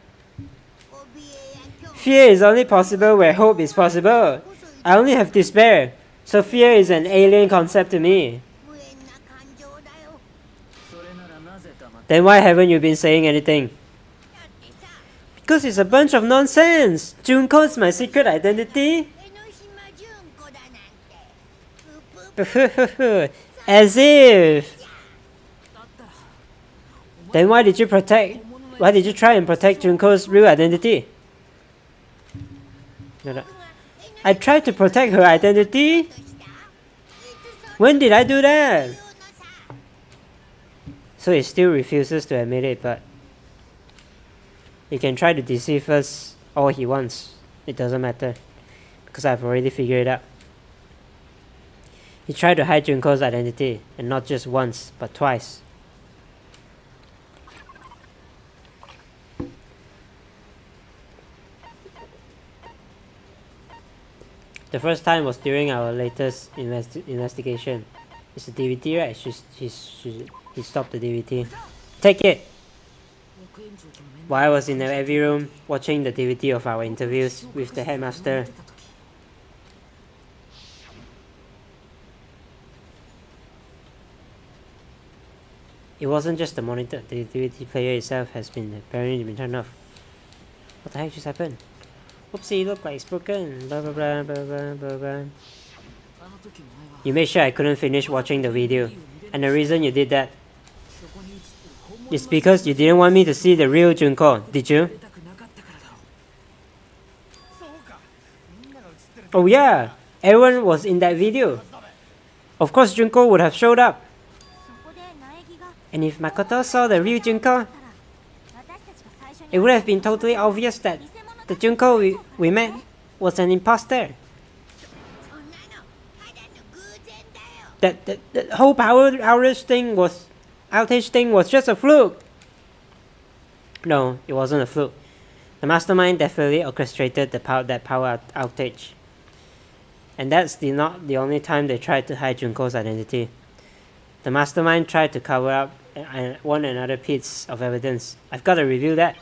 Fear is only possible where hope is possible. I only have despair, so fear is an alien concept to me. Then why haven't you been saying anything? Because it's a bunch of nonsense! Junko's my secret identity? As if! Then why did you try and protect Junko's real identity? I tried to protect her identity? When did I do that? So he still refuses to admit it, but he can try to deceive us all he wants. It doesn't matter, because I've already figured it out. He tried to hide Junko's identity, and not just once, but twice. The first time was during our latest investigation. It's a DVD, right? He stopped the DVD. Take it! While I was in the AV room watching the DVD of our interviews with the headmaster. It wasn't just the monitor, the DVD player itself has apparently been turned off. What the heck just happened? Oopsie, look like it's broken. Blah blah blah blah blah blah blah. You made sure I couldn't finish watching the video, and the reason you did that is because you didn't want me to see the real Junko, did you? Oh yeah, everyone was in that video. Of course Junko would have showed up. And if Makoto saw the real Junko, it would have been totally obvious that the Junko we met was an imposter. That the whole power outage thing was just a fluke. No, it wasn't a fluke. The mastermind definitely orchestrated that power outage. And that's not the only time they tried to hide Junko's identity. The mastermind tried to cover up one another piece of evidence. I've got to review that.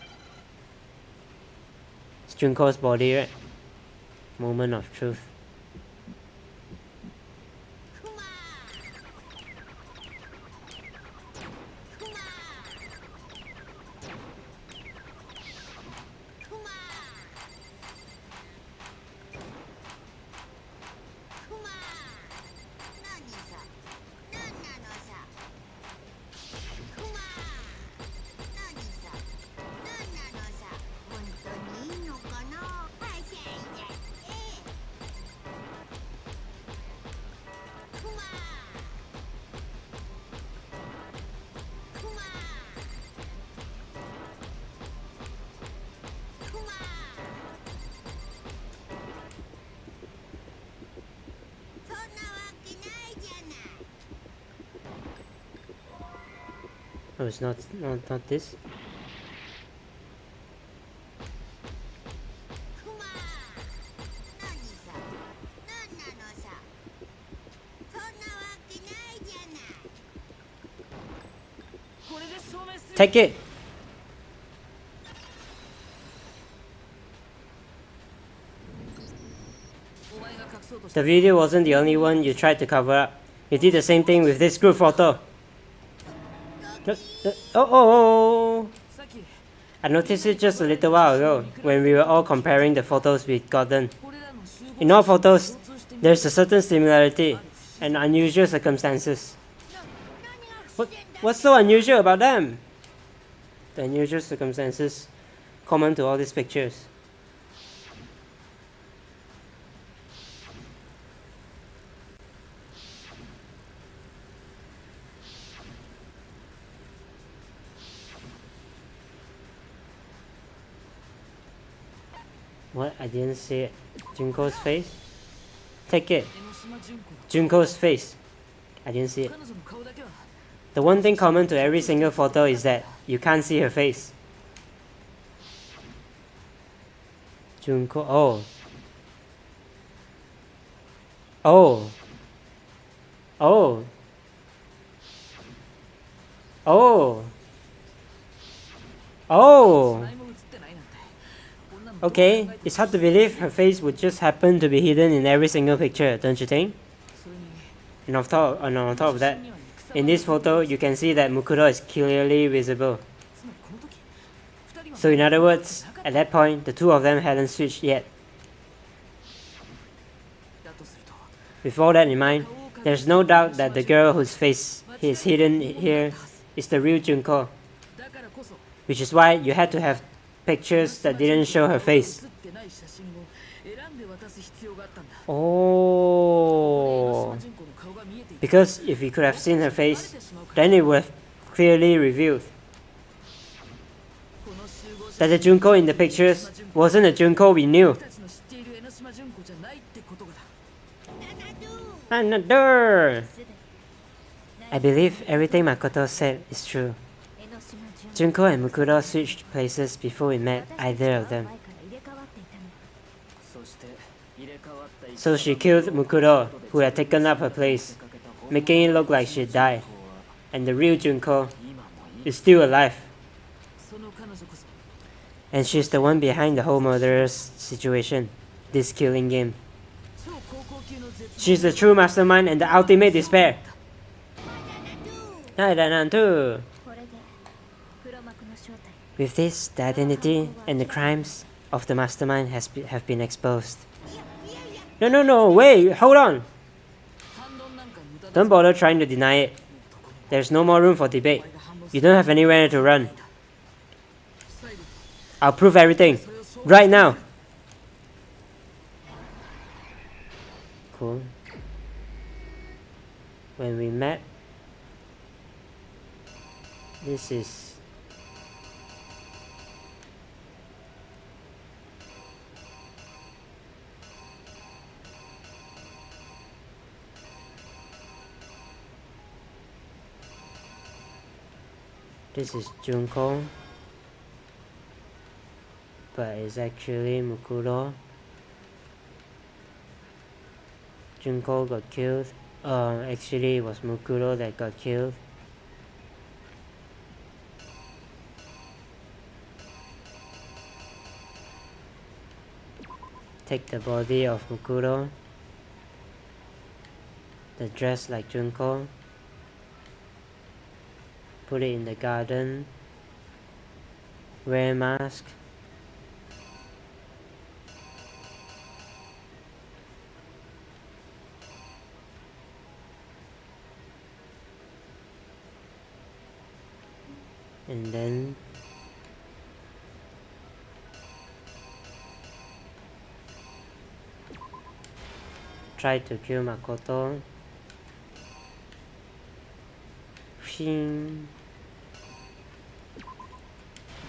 It's Junko's body, right? Moment of truth. Oh, it's not this. Take it! The video wasn't the only one you tried to cover up. You did the same thing with this group photo. Oh! I noticed it just a little while ago, when we were all comparing the photos we'd gotten. In all photos, there's a certain similarity and unusual circumstances. What's so unusual about them? The unusual circumstances common to all these pictures. What? I didn't see it. Junko's face? Take it. Junko's face. I didn't see it. The one thing common to every single photo is that you can't see her face. Junko. Oh. Oh. Oh. Oh. Oh. Okay, it's hard to believe her face would just happen to be hidden in every single picture, don't you think? And on top of that, in this photo, you can see that Mukuro is clearly visible. So in other words, at that point, the two of them hadn't switched yet. With all that in mind, there's no doubt that the girl whose face is hidden here is the real Junko. Which is why you had to have pictures that didn't show her face. Oh. Because if we could have seen her face, then it would have clearly revealed that the Junko in the pictures wasn't the Junko we knew. Another! I believe everything Makoto said is true. Junko and Mukuro switched places before we met either of them. So she killed Mukuro, who had taken up her place, making it look like she died. And the real Junko is still alive. And she's the one behind the whole murderous situation, this killing game. She's the true mastermind and the ultimate despair. With this, the identity and the crimes of the mastermind have been exposed. No, wait, hold on! Don't bother trying to deny it. There's no more room for debate. You don't have anywhere to run. I'll prove everything, right now! Cool. When we met, this is Junko, but it's actually Mukuro. Junko got killed. Actually it was Mukuro that got killed. Take the body of Mukuro, the dress like Junko, put it in the garden, wear a mask, and then try to kill Makoto.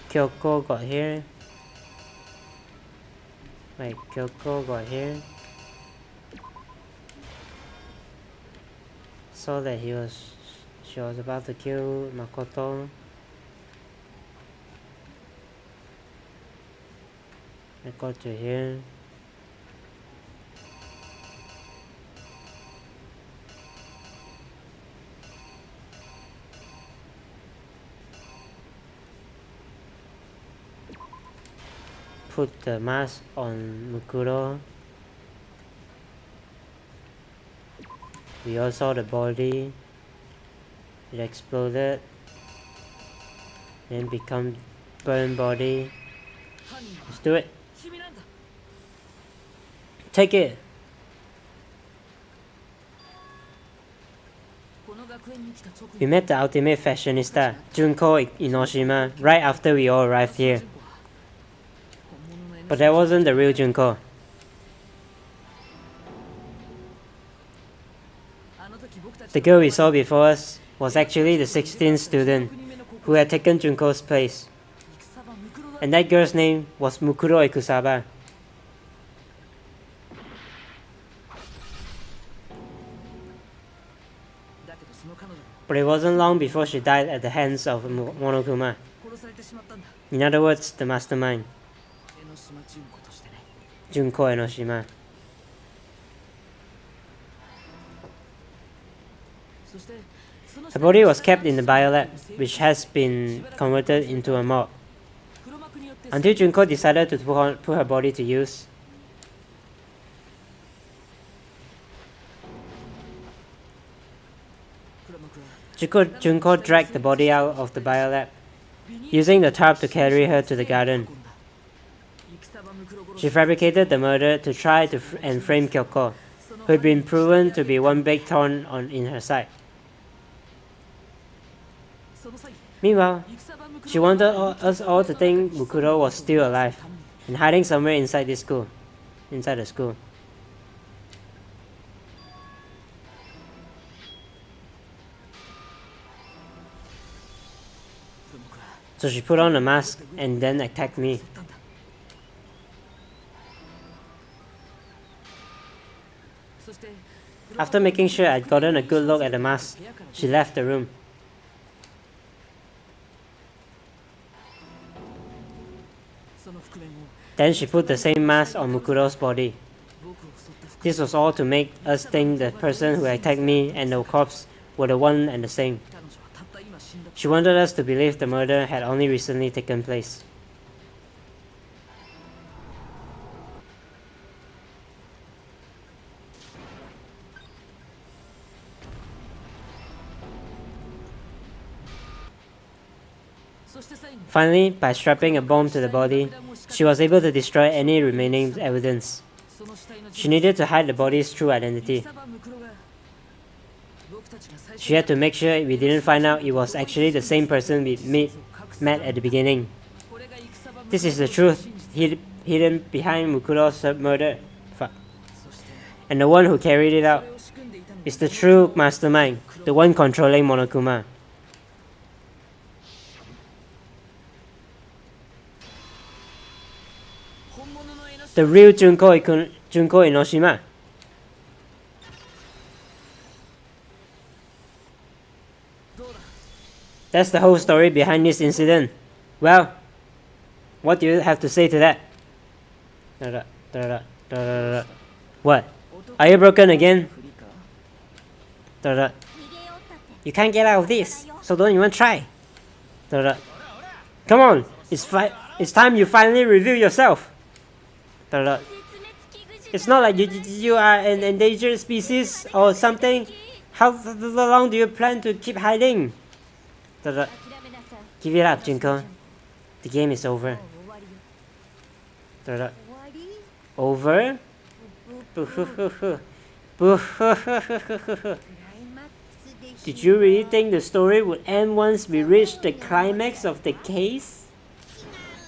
Kyoko got here. Wait, Kyoko got here. Saw that she she was about to kill Makoto. I got to here. Put the mask on Mukuro. We all saw the body. It exploded. Then become burned body. Let's do it. Take it. We met the ultimate fashionista, Junko Inoshima, right after we all arrived here. But that wasn't the real Junko. The girl we saw before us was actually the 16th student who had taken Junko's place. And that girl's name was Mukuro Ikusaba. But it wasn't long before she died at the hands of Monokuma. In other words, the mastermind. Junko Enoshima. Her body was kept in the biolab, which has been converted into a morgue. Until Junko decided to put her body to use. Junko dragged the body out of the biolab, using the tarp to carry her to the garden. She fabricated the murder to try to frame Kyoko, who had been proven to be one big thorn in her side. Meanwhile, she wanted us all to think Mukuro was still alive and hiding somewhere inside the school. So she put on a mask and then attacked me. After making sure I'd gotten a good look at the mask, she left the room. Then she put the same mask on Mukuro's body. This was all to make us think the person who attacked me and the corpse were the one and the same. She wanted us to believe the murder had only recently taken place. Finally, by strapping a bomb to the body, she was able to destroy any remaining evidence. She needed to hide the body's true identity. She had to make sure we didn't find out it was actually the same person we met at the beginning. This is the truth hidden behind Mukuro's murder. And the one who carried it out is the true mastermind, the one controlling Monokuma. The real Junko Enoshima. That's the whole story behind this incident. Well, what do you have to say to that? What? Are you broken again? You can't get out of this, so don't even try. Come on, it's time you finally reveal yourself. It's not like you are an endangered species or something. How long do you plan to keep hiding? Give it up, Junko. The game is over. Over? Did you really think the story would end once we reached the climax of the case?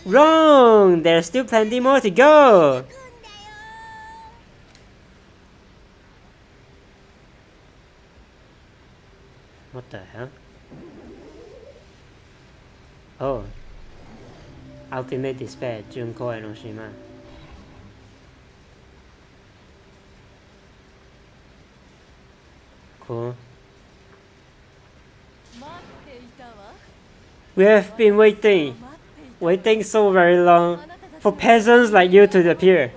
Wrong! There's still plenty more to go! What the hell? Oh. Ultimate Despair, Junko Enoshima. Cool. We have been waiting so very long for peasants like you to appear.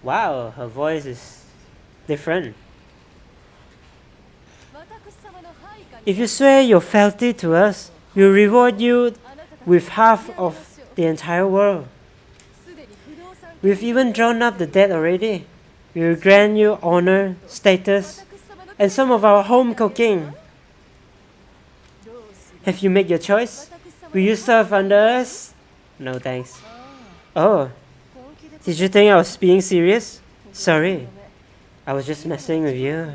Wow, her voice is different. If you swear your fealty to us, we'll reward you with half of the entire world. We've even drawn up the debt already. We will grant you honor, status, and some of our home cooking. Have you made your choice? Will you serve under us? No thanks. Oh, did you think I was being serious? Sorry, I was just messing with you.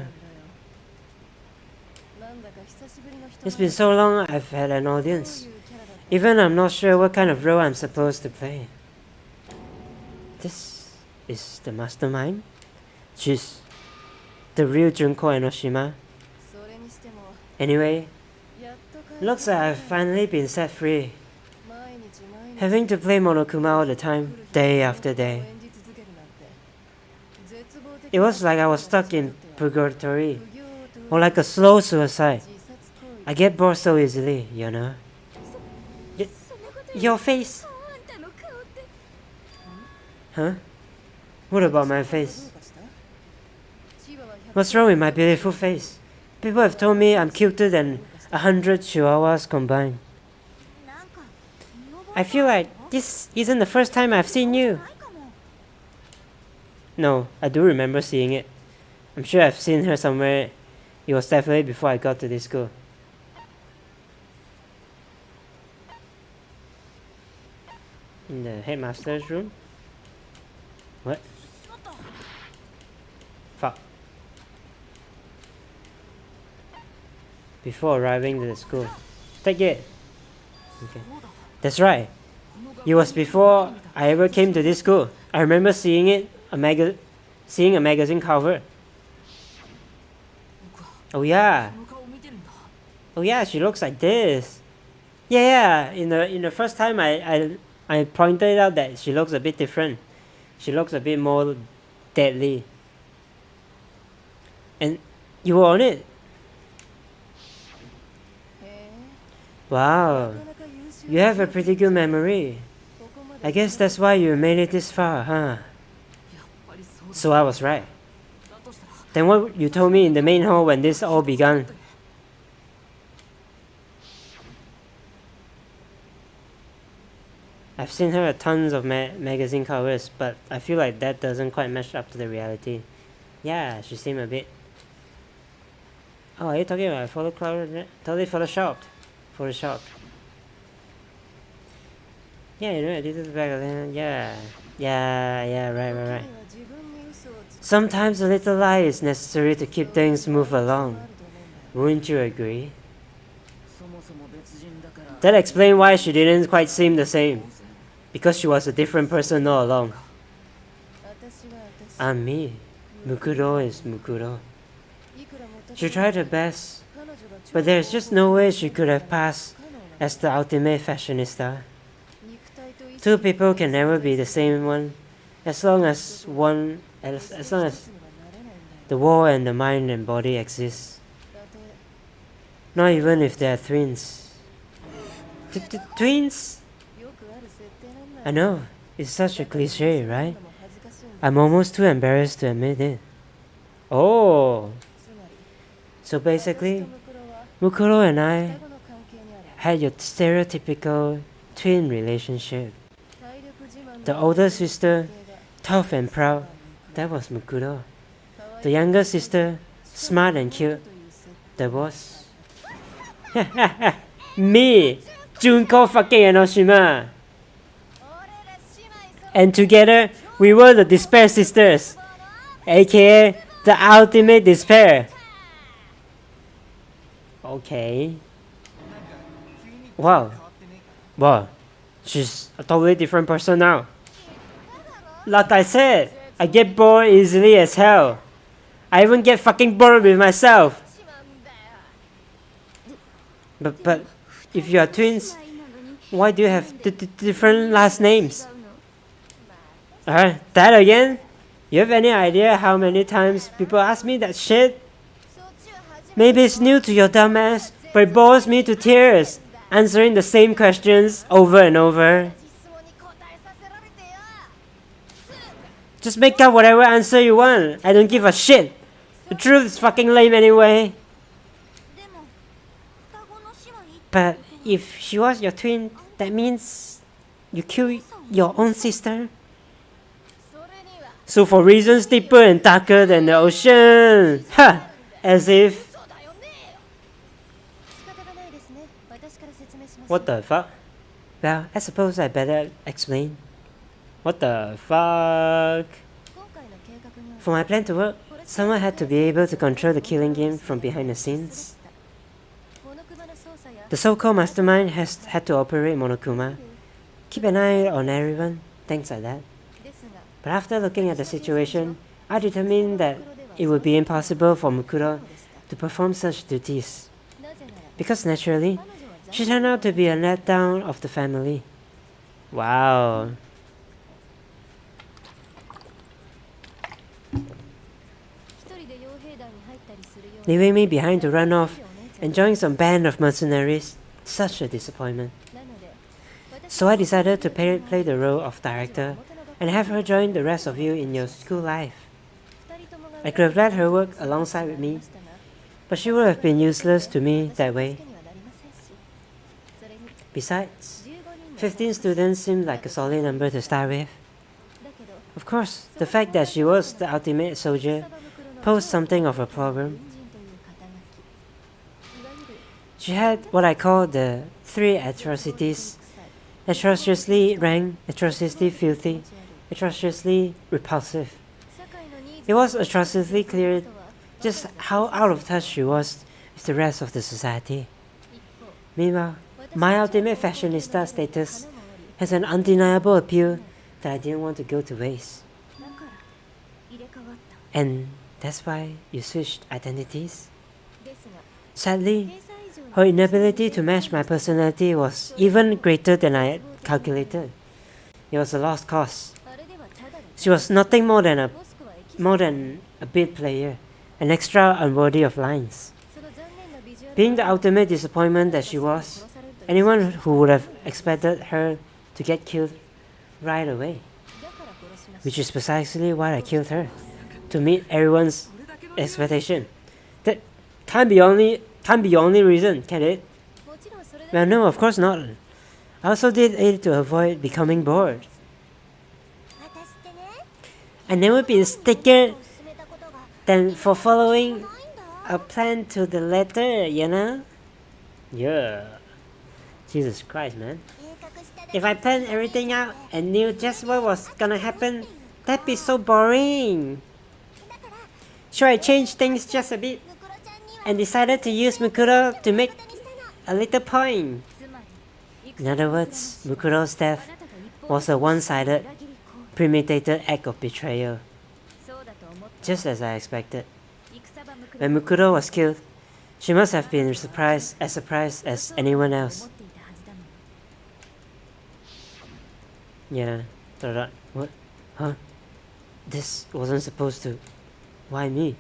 It's been so long I've had an audience. Even I'm not sure what kind of role I'm supposed to play. This is the mastermind? She's the real Junko Enoshima. Anyway, looks like I've finally been set free. Having to play Monokuma all the time, day after day. It was like I was stuck in purgatory, or like a slow suicide. I get bored so easily, you know. Your face! Huh? What about my face? What's wrong with my beautiful face? People have told me I'm cuter than 100 chihuahuas combined. I feel like this isn't the first time I've seen you. No, I do remember seeing it. I'm sure I've seen her somewhere. It was definitely before I got to this school. In the headmaster's room? What? Fuck. Before arriving to the school. Take it! Okay. That's right. It was before I ever came to this school. I remember seeing a magazine cover. Oh yeah. Oh yeah, she looks like this. Yeah. In the first time I pointed out that she looks a bit different. She looks a bit more deadly. And you were on it. Wow. You have a pretty good memory. I guess that's why you made it this far, huh? So I was right. Then what you told me in the main hall when this all began? I've seen her at tons of magazine covers, but I feel like that doesn't quite match up to the reality. Yeah, she seemed a bit... Oh, are you talking about totally photoshopped? Photoshopped. Yeah, you know, I did it back then. Yeah, right. Sometimes a little lie is necessary to keep things move along. Wouldn't you agree? That explains why she didn't quite seem the same. Because she was a different person all along. I'm me. Mukuro is Mukuro. She tried her best, but there's just no way she could have passed as the ultimate fashionista. Two people can never be the same one, as long as the war and the mind and body exist. Not even if they're twins. Twins? I know, it's such a cliche, right? I'm almost too embarrassed to admit it. Oh! So basically, Mukuro and I had your stereotypical twin relationship. The older sister, tough and proud, that was Mukuro. The younger sister, smart and cute, that was... me! Junko fucking Enoshima! And together, we were the Despair Sisters, aka the Ultimate Despair. Okay. Wow, she's a totally different person now. Like I said, I get bored easily as hell. I even get fucking bored with myself. But if you are twins, why do you have different last names? That again? You have any idea how many times people ask me that shit? Maybe it's new to your dumbass, but it bores me to tears, answering the same questions over and over. Just make up whatever answer you want. I don't give a shit. The truth is fucking lame anyway. But if she was your twin, that means you killed your own sister? So for reasons deeper and darker than the ocean. Ha! As if... What the fuck? Well, I suppose I better explain. What the fuck? For my plan to work, someone had to be able to control the killing game from behind the scenes. The so-called mastermind had to operate Monokuma, keep an eye on everyone, things like that. But after looking at the situation, I determined that it would be impossible for Mukuro to perform such duties. Because naturally, she turned out to be a letdown of the family. Wow. Leaving me behind to run off and join some band of mercenaries, such a disappointment. So I decided to play the role of director and have her join the rest of you in your school life. I could have let her work alongside with me, but she would have been useless to me that way. Besides, 15 students seemed like a solid number to start with. Of course, the fact that she was the ultimate soldier posed something of a problem. She had what I call the 3 atrocities: atrociously rank, atrociously filthy, atrociously repulsive. It was atrociously clear just how out of touch she was with the rest of the society. Meanwhile, my ultimate fashionista status has an undeniable appeal that I didn't want to go to waste. And that's why you switched identities? Sadly, her inability to match my personality was even greater than I had calculated. It was a lost cause. She was nothing more than a bit player, an extra unworthy of lines. Being the ultimate disappointment that she was, anyone who would have expected her to get killed right away. Which is precisely why I killed her, to meet everyone's expectation. That can't be the only reason, can it? Well, no, of course not. I also did it to avoid becoming bored. I never been stickier than for following a plan to the letter, you know? Yeah. Jesus Christ, man. If I planned everything out and knew just what was gonna happen, that'd be so boring. So I changed things just a bit and decided to use Mukuro to make a little point. In other words, Mukuro's death was a one-sided, premeditated act of betrayal. Just as I expected. When Mukuro was killed, she must have been as surprised as anyone else. Yeah, what? Huh? This wasn't supposed to... Why me?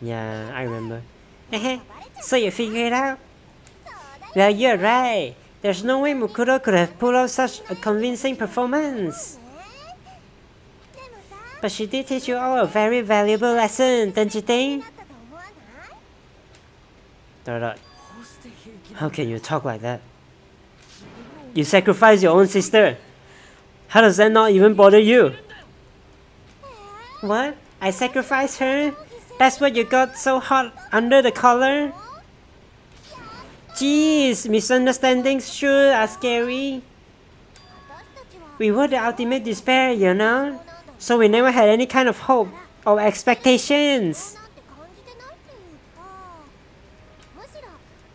Yeah, I remember. So you figured it out? Well, you're right. There's no way Mukuro could have pulled off such a convincing performance. But she did teach you all a very valuable lesson, don't you think? How can you talk like that? You sacrificed your own sister. How does that not even bother you? What? I sacrificed her? That's what you got so hot under the collar? Jeez, misunderstandings sure are scary. We were the ultimate despair, you know? So we never had any kind of hope or expectations.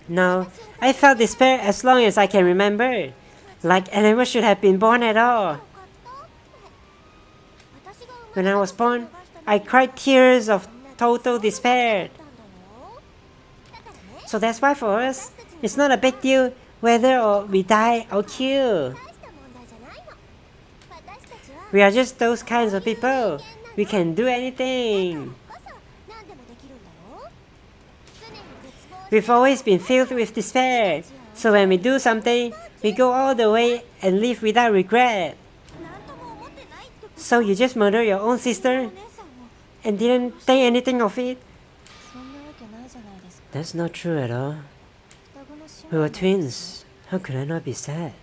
No, I felt despair as long as I can remember. Like I never should have been born at all. When I was born, I cried tears of total despair. So that's why for us, it's not a big deal whether we die or kill. We are just those kinds of people. We can do anything. We've always been filled with despair. So when we do something, we go all the way and live without regret. So you just murdered your own sister and didn't think anything of it? That's not true at all. We were twins. How could I not be sad?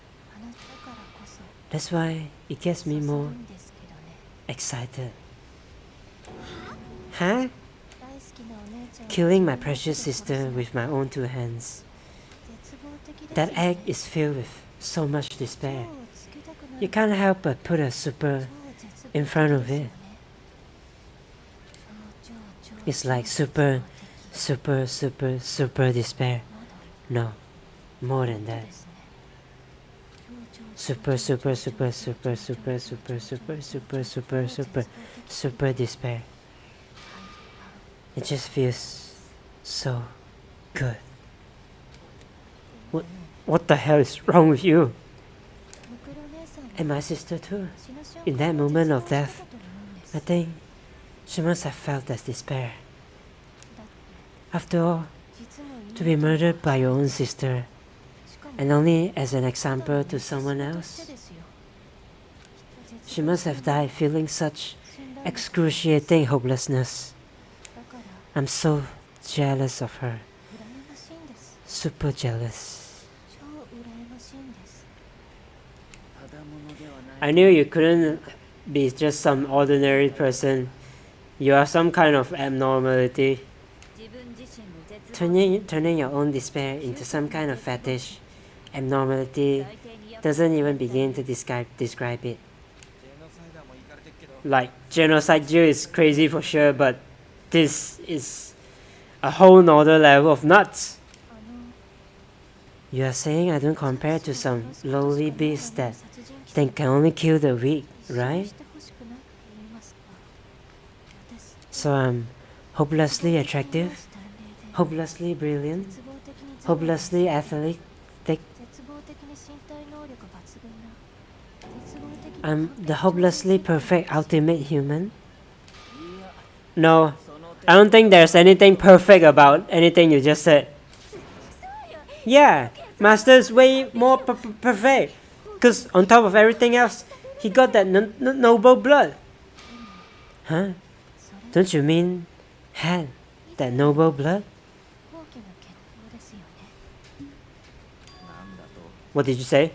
That's why it gets me more excited. Huh? Killing my precious sister with my own two hands. That act is filled with so much despair. You can't help but put a super in front of it. It's like super despair. No, more than that. Super despair. It just feels so good. What the hell is wrong with you? And my sister too. In that moment of death, I think she must have felt that despair. After all, to be murdered by your own sister, and only as an example to someone else, she must have died feeling such excruciating hopelessness. I'm so jealous of her. Super jealous. I knew you couldn't be just some ordinary person. You are some kind of abnormality. Turning your own despair into some kind of fetish, abnormality, doesn't even begin to describe it. Like, genocide Jew is crazy for sure, but this is a whole nother level of nuts. You are saying I don't compare to some lowly beast that can only kill the weak, right? So I'm hopelessly attractive, hopelessly brilliant, hopelessly athletic. I'm the hopelessly perfect ultimate human. No, I don't think there's anything perfect about anything you just said. Yeah, Master's way more perfect. Because on top of everything else, he got that noble blood. Huh? Don't you mean had that noble blood? What did you say?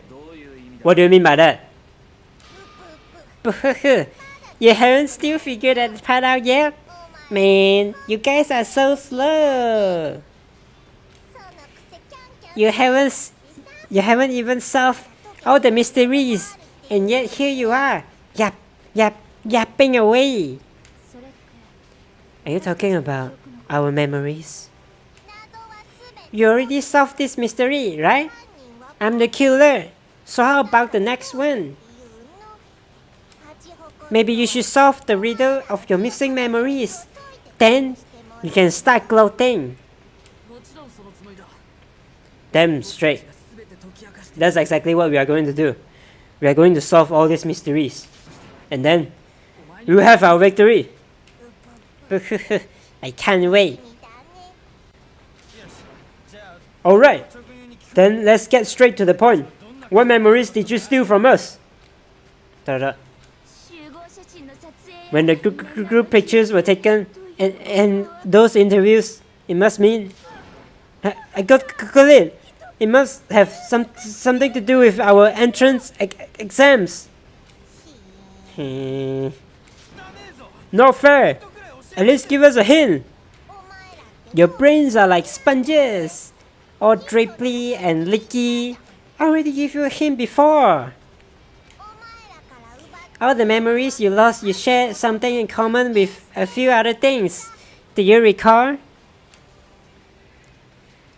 What do you mean by that? You haven't still figured that part out yet? Man, you guys are so slow. You haven't even solved all the mysteries, and yet here you are, yapping away. Are you talking about our memories? You already solved this mystery, right? I'm the killer. So how about the next one? Maybe you should solve the riddle of your missing memories. Then you can start gloating. Damn straight. That's exactly what we are going to do. We are going to solve all these mysteries. And then we will have our victory. I can't wait. Alright. Then let's get straight to the point. What memories did you steal from us? When the group pictures were taken and those interviews, it must mean I got it. It must have something to do with our entrance exams. Not fair. At least give us a hint. Your brains are like sponges, all drapely and leaky. I already gave you a hint before. All the memories you lost, you shared something in common with a few other things. Do you recall?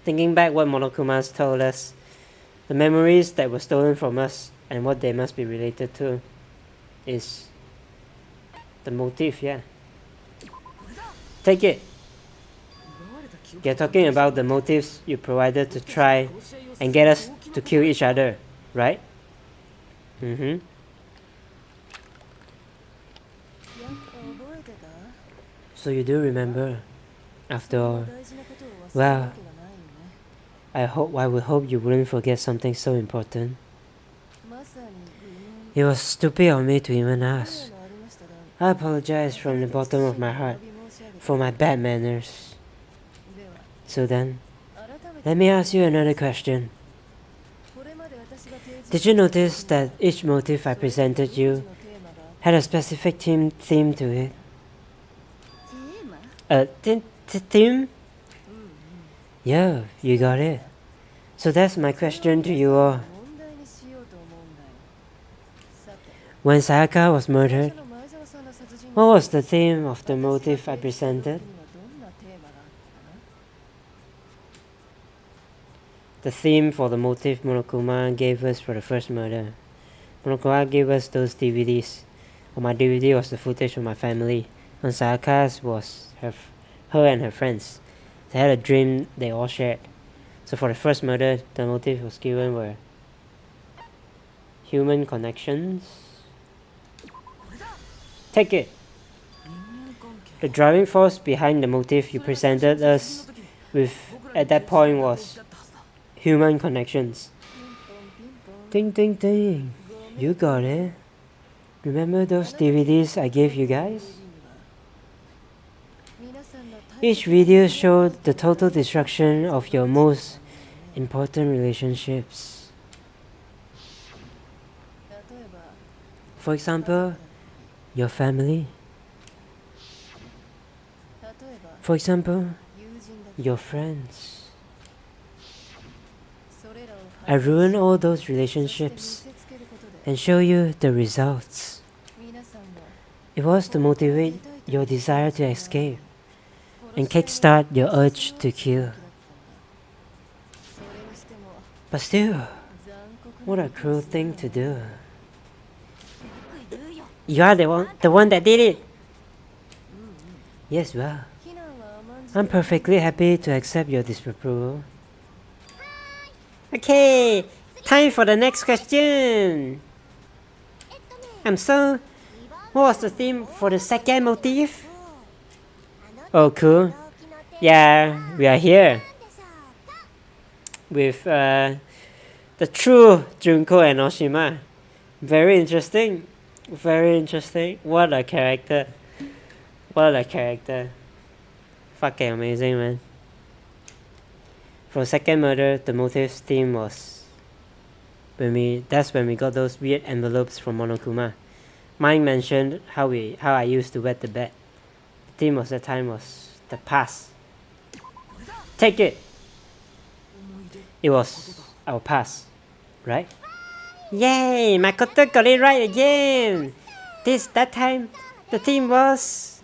Thinking back what Monokuma's told us, the memories that were stolen from us and what they must be related to is the motif, yeah. Take it. You're talking about the motives you provided to try and get us to kill each other, right? So you do remember, after all. Well, I would hope you wouldn't forget something so important. It was stupid of me to even ask. I apologize from the bottom of my heart for my bad manners. So then, let me ask you another question. Did you notice that each motif I presented you had a specific theme to it? Theme? Yeah, you got it. So that's my question to you all. When Sayaka was murdered, what was the theme of the motif I presented? The theme for the motif Monokuma gave us for the first murder. Monokuma gave us those DVDs. On my DVD was the footage of my family. On Sayaka's was her and her friends. They had a dream they all shared. So for the first murder, the motif was given were human connections. Take it! The driving force behind the motif you presented us with at that point was human connections. Ding ding ding. You got it. Remember those DVDs I gave you guys? Each video showed the total destruction of your most important relationships. For example, your family. For example, your friends. I ruined all those relationships and show you the results. It was to motivate your desire to escape and kickstart your urge to kill. But still, what a cruel thing to do. You are the one that did it. Yes, well, I'm perfectly happy to accept your disapproval. Okay, time for the next question. So, what was the theme for the second motif? Oh, cool. Yeah, we are here with the true Junko and Oshima. Very interesting. Very interesting. What a character. What a character. Fucking amazing, man. For second murder, the motif's theme was that's when we got those weird envelopes from Monokuma. Mine mentioned how I used to wet the bed. The theme of that time was the past. Take it! It was our past, right? Yay! Makoto got it right again! That time, the theme was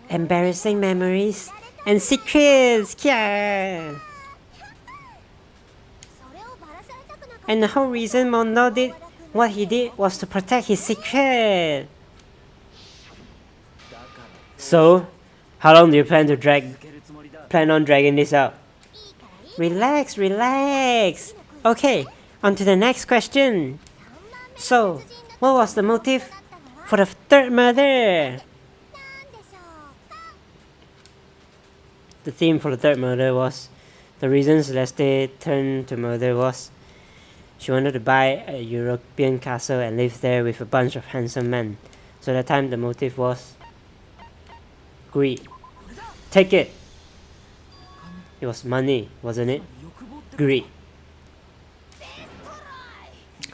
embarrassing memories and secrets! Yeah! And the whole reason Mono did what he did was to protect his secret. So, how long do you plan on dragging this out? Relax, relax. Okay, on to the next question. So, what was the motive for the third murder? The theme for the third murder was the reason Celeste turned to murder was she wanted to buy a European castle and live there with a bunch of handsome men. So at that time the motive was greed. Take it! It was money, wasn't it? Greed.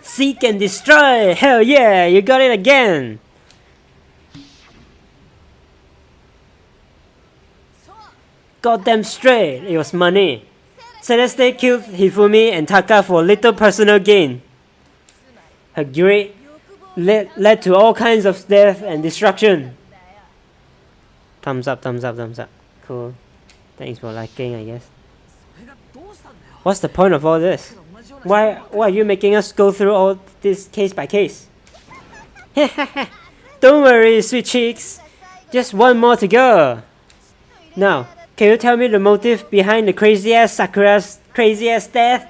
Seek and destroy! Hell yeah! You got it again! Goddamn straight! It was money. Celeste killed Hifumi and Taka for little personal gain. Her greed led to all kinds of death and destruction. Thumbs up, thumbs up, thumbs up. Cool. Thanks for liking, I guess. What's the point of all this? Why are you making us go through all this case by case? Don't worry, sweet cheeks. Just one more to go. Now, can you tell me the motive behind the crazy-ass Sakura's crazy-ass death?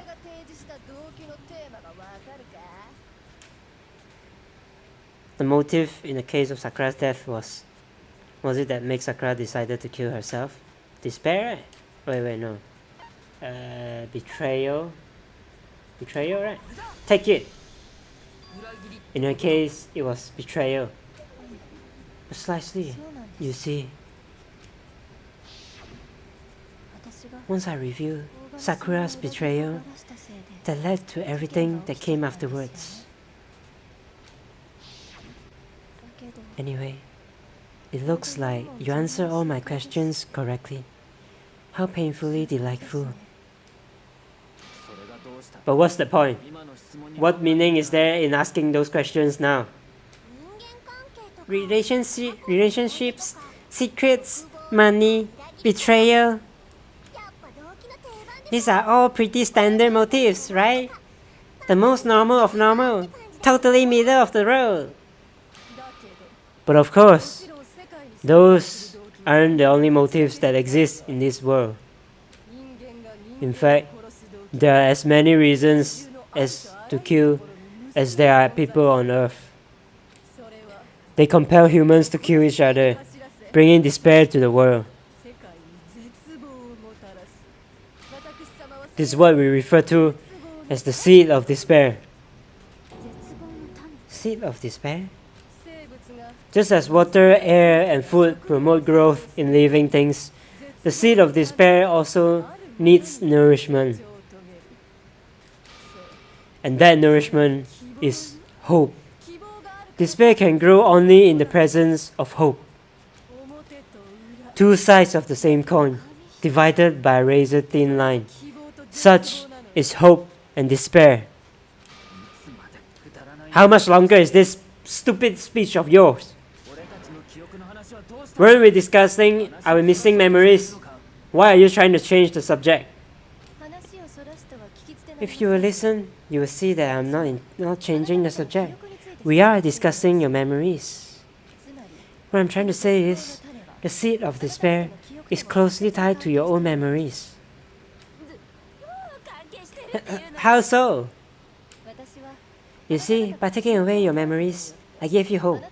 The motive in the case of Sakura's death was it that makes Sakura decided to kill herself? despair, right? Wait, no. Betrayal. Betrayal, right? Take it. In her case, it was betrayal. Precisely, you see. Once I reviewed Sakura's betrayal, that led to everything that came afterwards. Anyway, it looks like you answered all my questions correctly. How painfully delightful. But what's the point? What meaning is there in asking those questions now? Relationships, secrets, money, betrayal. These are all pretty standard motifs, right? The most normal of normal. Totally middle of the road. But of course, those aren't the only motives that exist in this world. In fact, there are as many reasons as to kill as there are people on Earth. They compel humans to kill each other, bringing despair to the world. This is what we refer to as the seed of despair. Seed of despair? Just as water, air, and food promote growth in living things, the seed of despair also needs nourishment. And that nourishment is hope. Despair can grow only in the presence of hope. Two sides of the same coin, divided by a razor-thin line. Such is hope and despair. How much longer is this stupid speech of yours? Weren't we discussing our missing memories? Why are you trying to change the subject? If you will listen, you will see that I'm not changing the subject. We are discussing your memories. What I'm trying to say is, the seed of despair is closely tied to your own memories. How so? You see, by taking away your memories, I gave you hope.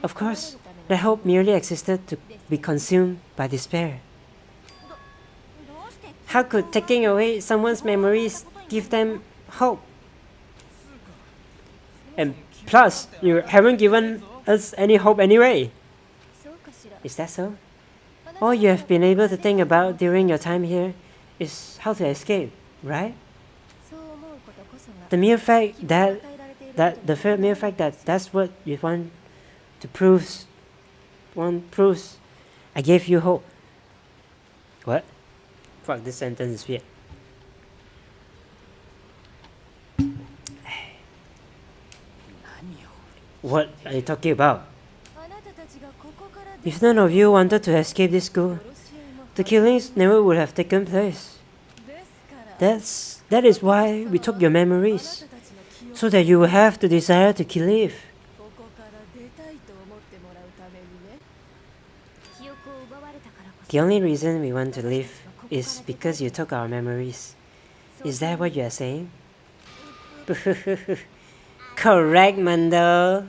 Of course, that hope merely existed to be consumed by despair. How could taking away someone's memories give them hope? And plus, you haven't given us any hope anyway. Is that so? All you have been able to think about during your time here is how to escape, right? The mere fact that that's what you want to prove, proves I gave you hope. What? Fuck, this sentence is weird. What are you talking about? If none of you wanted to escape this school, the killings never would have taken place. That is why we took your memories, so that you will have the desire to live. The only reason we want to live is because you took our memories. Is that what you are saying? Correct, Mando.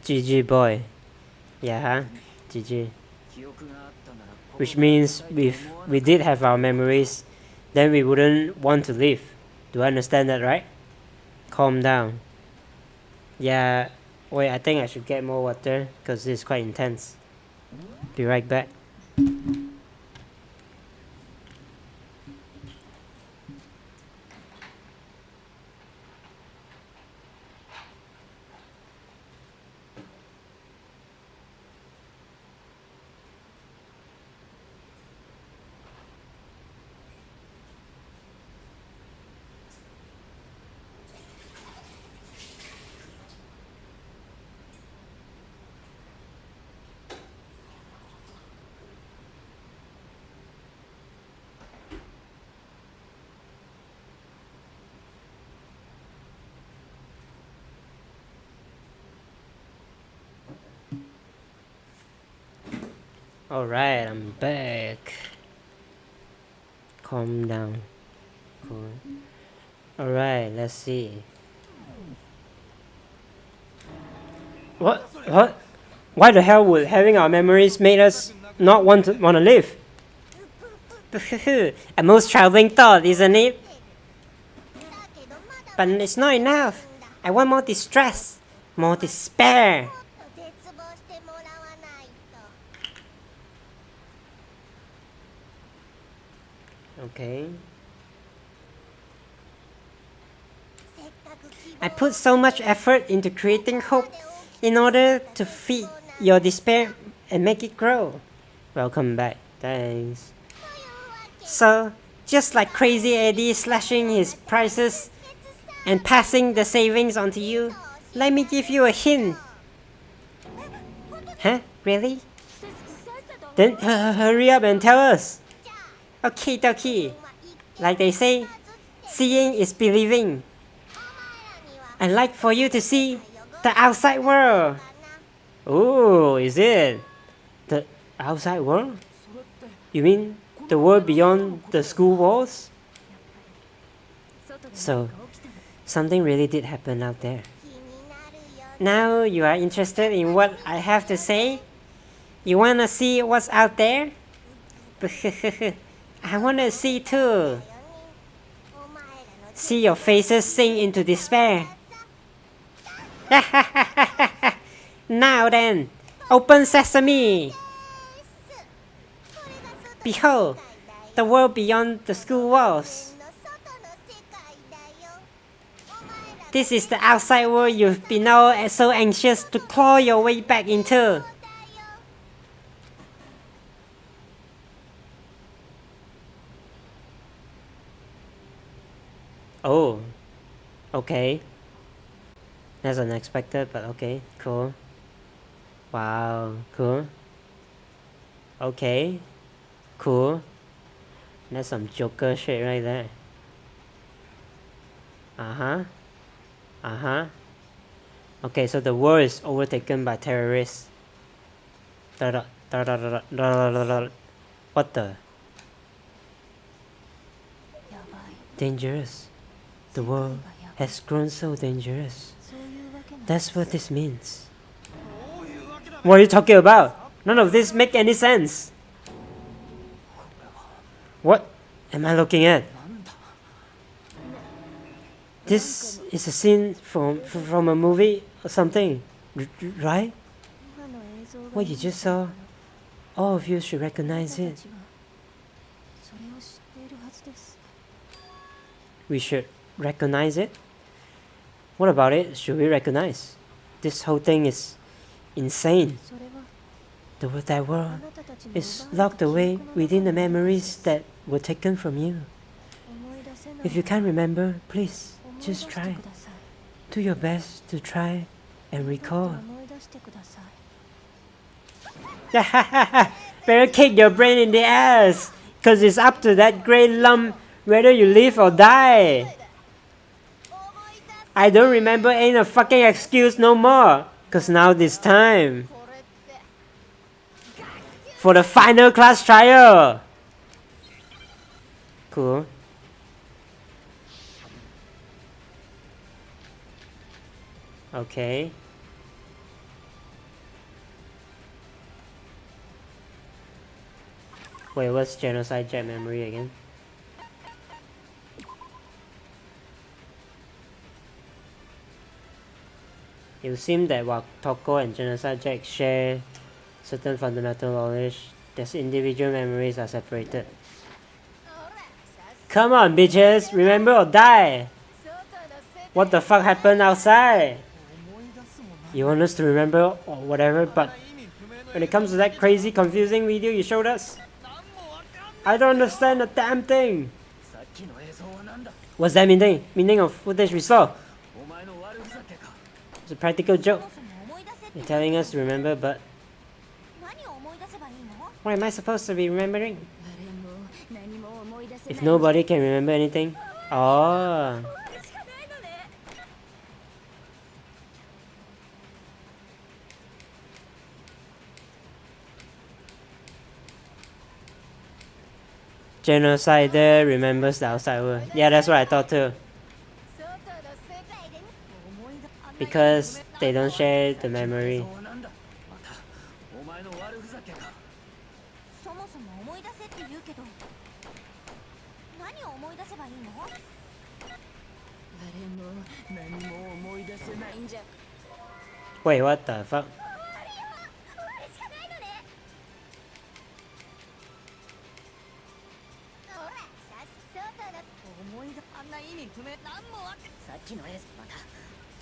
GG boy. Yeah, GG. Which means if we did have our memories, then we wouldn't want to live. Do I understand that right? Calm down. Yeah, wait, I think I should get more water because this is quite intense. Be right back. Alright, I'm back. Calm down. Cool. Alright, let's see. What? Why the hell would having our memories make us not want to live? A most troubling thought, isn't it? But it's not enough. I want more distress, more despair. Okay. I put so much effort into creating hope in order to feed your despair and make it grow. Welcome back. Thanks. So, just like Crazy Eddie slashing his prices and passing the savings on to you, let me give you a hint. Huh? Really? Then hurry up and tell us. Okay, dokie. Like they say, seeing is believing. I'd like for you to see the outside world. Oh, is it? The outside world? You mean the world beyond the school walls? So, something really did happen out there. Now you are interested in what I have to say? You wanna see what's out there? I wanna see too. See your faces sink into despair. Now then, open sesame! Behold, the world beyond the school walls. This is the outside world you've been all so anxious to claw your way back into. Oh, okay. That's unexpected, but okay, cool. Wow, cool. Okay, cool. That's some Joker shit right there. Uh-huh. Uh-huh. Okay, so the world is overtaken by terrorists. What the? Dangerous. The world has grown so dangerous. That's what this means. What are you talking about? None of this make any sense. What am I looking at? This is a scene from a movie or something, right? What you just saw, all of you should recognize it. We should recognize it? What about it should we recognize? This whole thing is insane. That world is locked away within the memories that were taken from you. If you can't remember, please, just try. Do your best to try and recall. Better kick your brain in the ass, cause it's up to that grey lump whether you live or die. I don't remember ain't a fucking excuse no more, cause now this time for the final class trial. Cool. Okay. Wait, what's genocide jet memory again? It would seem that while Toko and Genocide Jack share certain fundamental knowledge, their individual memories are separated. Come on, bitches! Remember or die! What the fuck happened outside? You want us to remember or whatever, but when it comes to that crazy, confusing video you showed us, I don't understand a damn thing! What's that meaning of footage we saw? It's a practical joke. You're telling us to remember, but what am I supposed to be remembering? If nobody can remember anything? Oh. Genocider remembers the outside world. Yeah, that's what I thought too. Because they don't share the memory. そもそも思い出せって言うけど何を思い出せばいいの？誰も何も思い出せないんじゃ。 Wait, what the fuck? 終わりしかないのね。ほら、さっそうだな。思い出あんな意味不明。何もわけ。さっきのエースまた。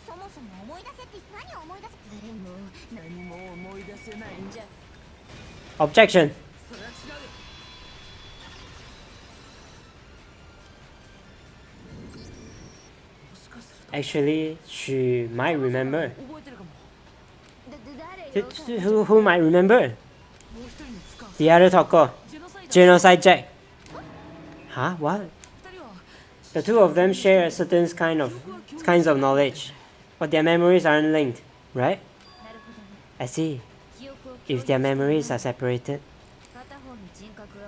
そもそも思い出せって何を思い出す？誰も何も思い出せないんじゃ。 Objection. Actually, she might remember. Who might remember? The other talker. Genocide Jack. Huh? What? The two of them share a certain kinds of knowledge, but their memories aren't linked, right? I see. If their memories are separated,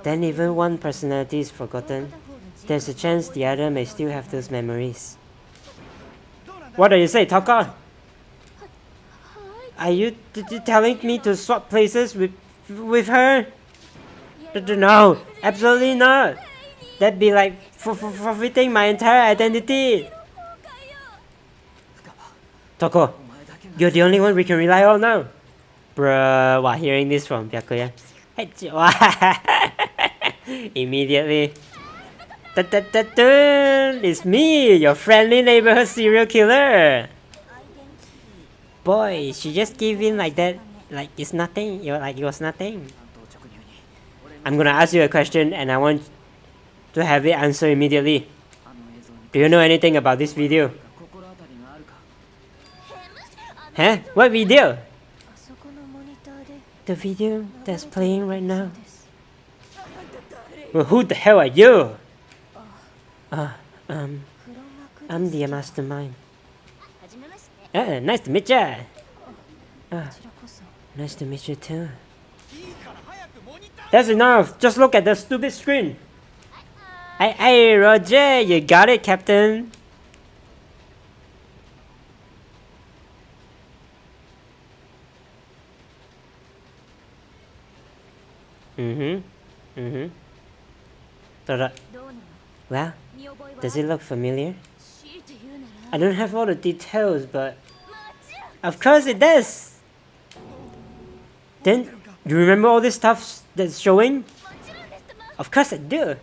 then even one personality is forgotten, there's a chance the other may still have those memories. What do you say, Talker? Are you telling me to swap places with her? No, absolutely not. That'd be like forfeiting my entire identity. Toko, you're the only one we can rely on now. Bruh, wow, hearing this from Byakuya. Immediately. It's me, your friendly neighborhood serial killer. Boy, she just gave in like that. Like it's nothing. You're like it was nothing. I'm gonna ask you a question and I want to have it answer immediately. Do you know anything about this video? Huh? What video? The video that's playing right now. Well, who the hell are you? I'm the mastermind. Nice to meet ya. Nice to meet you too. That's enough. Just look at the stupid screen. Hey, Roger, you got it, Captain. Well, does it look familiar? I don't have all the details, but of course it does. Then, you remember all this stuff that's showing? Of course I do.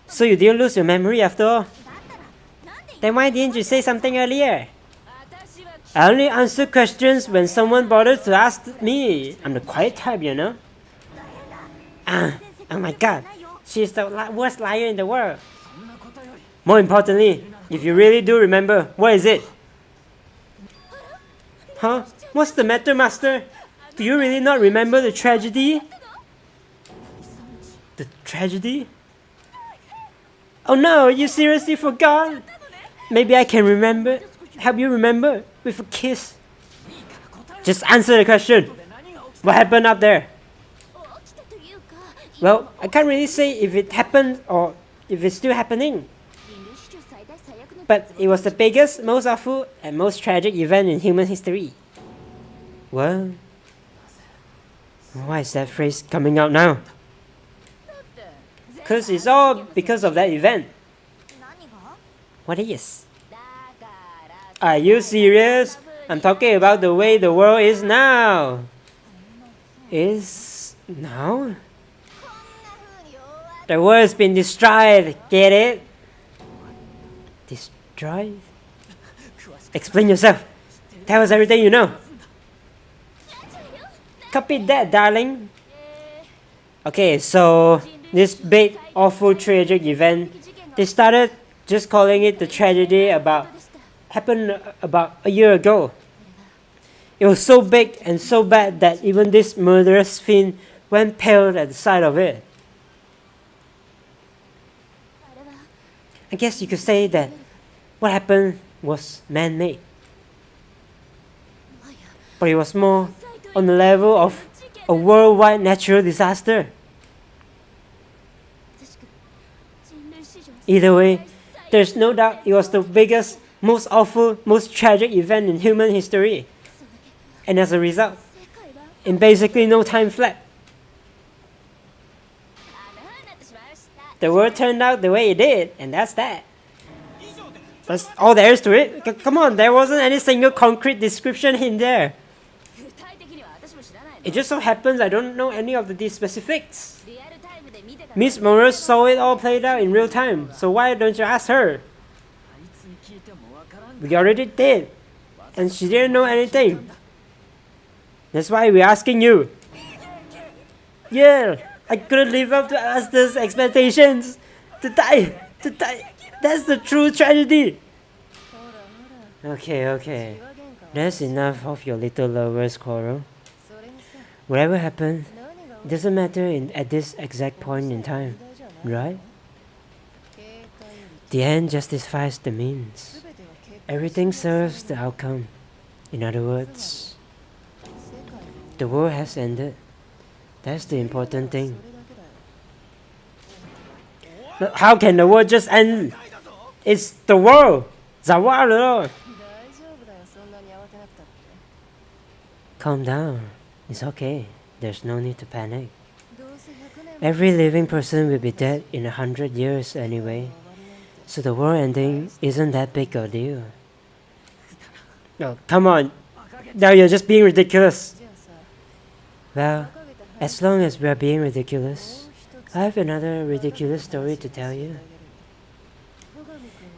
So you didn't lose your memory after all? Then why didn't you say something earlier? I only answer questions when someone bothers to ask me. I'm the quiet type, you know? Oh my god, she's the worst liar in the world. More importantly, if you really do remember, what is it? Huh? What's the matter, Master? Do you really not remember the tragedy? The tragedy? Oh no, you seriously forgot? Maybe I can help you remember with a kiss. Just answer the question. What happened up there? Well, I can't really say if it happened or if it's still happening. But it was the biggest, most awful, and most tragic event in human history. What? Why is that phrase coming out now? Because it's all because of that event. What is? Are you serious? I'm talking about the way the world is now. Is now? The world's been destroyed, get it? Destroyed? Explain yourself. Tell us everything you know. Copy that, darling. Okay, so this big, awful, tragic event, they started just calling it the tragedy happened about a year ago. It was so big and so bad that even this murderous fiend went pale at the sight of it. I guess you could say that what happened was man-made. But it was more on the level of a worldwide natural disaster. Either way, there's no doubt it was the biggest, most awful, most tragic event in human history. And as a result, in basically no time flat. The world turned out the way it did, and that's that. That's all there is to it. Come on, there wasn't any single concrete description in there. It just so happens I don't know any of these specifics. Miss Morris saw it all played out in real time, so why don't you ask her? We already did, and she didn't know anything. That's why we're asking you. Yeah, I couldn't live up to Asta's expectations. To die. That's the true tragedy. Okay. That's enough of your little lovers' quarrel. Whatever happened, it doesn't matter at this exact point in time, right? The end justifies the means. Everything serves the outcome. In other words, the war has ended. That's the important thing. But how can the war just end? It's the world. Zawar. Calm down. It's okay. There's no need to panic. Every living person will be dead in 100 years anyway. So the war ending isn't that big a deal. No, come on. Now you're just being ridiculous. Well, as long as we're being ridiculous, I have another ridiculous story to tell you.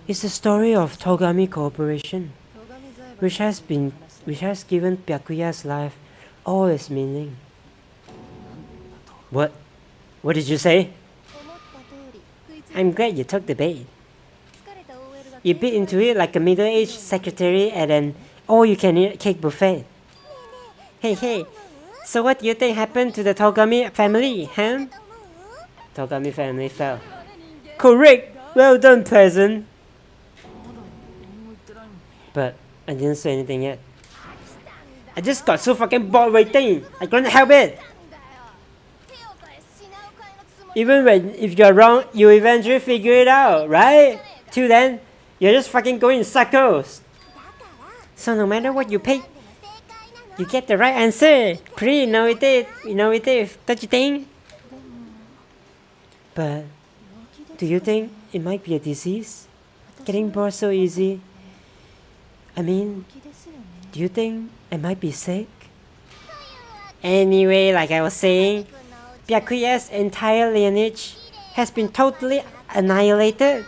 It's the story of Togami Corporation, which has given Byakuya's life all its meaning. What? What did you say? I'm glad you took the bait. You bit into it like a middle-aged secretary at an all-you-can-eat cake buffet. Hey, so what do you think happened to the Togami family, huh? Togami family fell. Correct! Well done, peasant! But I didn't say anything yet. I just got so fucking bored waiting. I couldn't help it. Even if you're wrong, you eventually figure it out, right? Till then, you're just fucking going in circles. So no matter what you pick, you get the right answer. Pretty innovative, don't you think? But do you think it might be a disease? Getting bored so easy? I mean, do you think I might be sick? Anyway, like I was saying, Byakuya's entire lineage has been totally annihilated.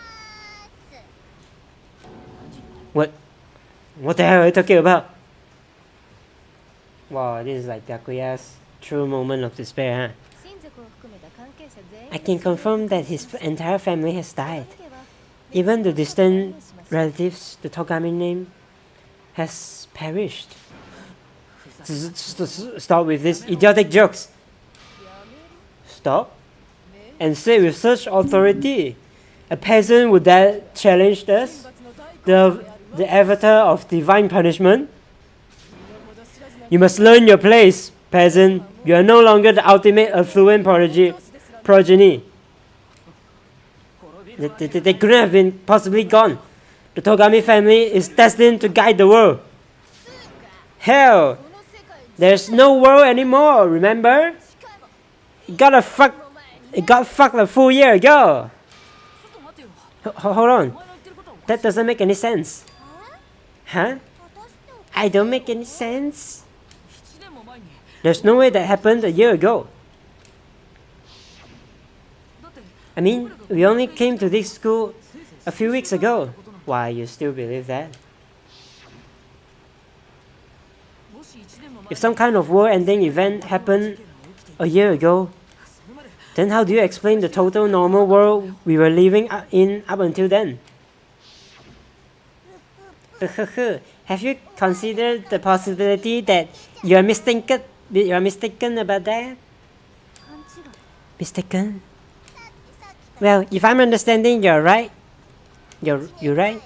What the hell are you talking about? Wow, this is like Byakuya's true moment of despair, huh? I can confirm that his entire family has died. Even the distant relatives the Togami name has perished. Stop with these idiotic jokes. Stop and say with such authority, a peasant would dare challenge us, the avatar of divine punishment. You must learn your place, peasant. You are no longer the ultimate affluent progeny. They couldn't have been possibly gone. The Togami family is destined to guide the world. Hell, there's no world anymore, remember? It got fucked a full year ago. Hold on. That doesn't make any sense. Huh? I don't make any sense? There's no way that happened a year ago. I mean, we only came to this school a few weeks ago. Why, you still believe that? If some kind of world-ending event happened a year ago, then how do you explain the total normal world we were living in up until then? Have you considered the possibility that you are mistaken about that? Mistaken? Well, if I'm understanding, you're right. You're right.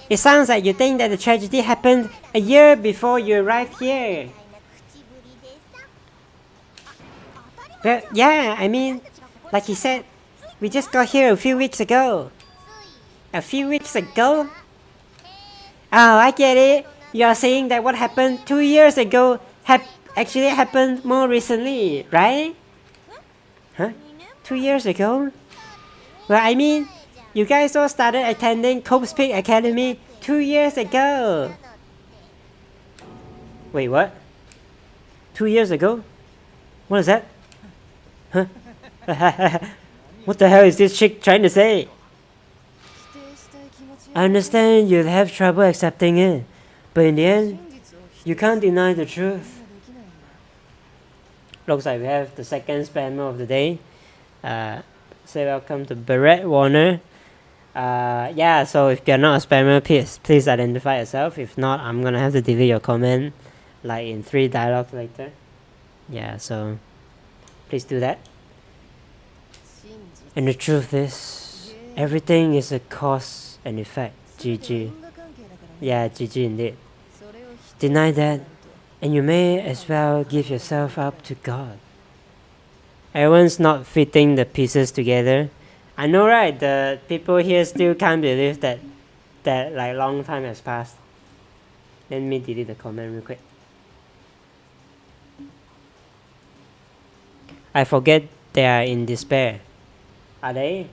It sounds like you think that the tragedy happened a year before you arrived here. Well, yeah, I mean, like he said, we just got here a few weeks ago. A few weeks ago? Oh, I get it. You are saying that what happened 2 years ago actually happened more recently, right? Huh? 2 years ago? Well, I mean, you guys all started attending Cope's Peak Academy 2 years ago. Wait, what? 2 years ago? What is that? Huh? What the hell is this chick trying to say? I understand you'll have trouble accepting it, but in the end, you can't deny the truth. Looks like we have the second spammer of the day. Say welcome to Barrett Warner. Yeah, so if you're not a spammer, please identify yourself. If not, I'm gonna have to delete your comment like in 3 dialogues later. Yeah, so please do that. And the truth is, everything is a cause and effect. GG. Yeah, GG indeed. Deny that, and you may as well give yourself up to God. Everyone's not fitting the pieces together. I know, right? The people here still can't believe that like long time has passed. Let me delete the comment real quick. I forget they are in despair. Are they?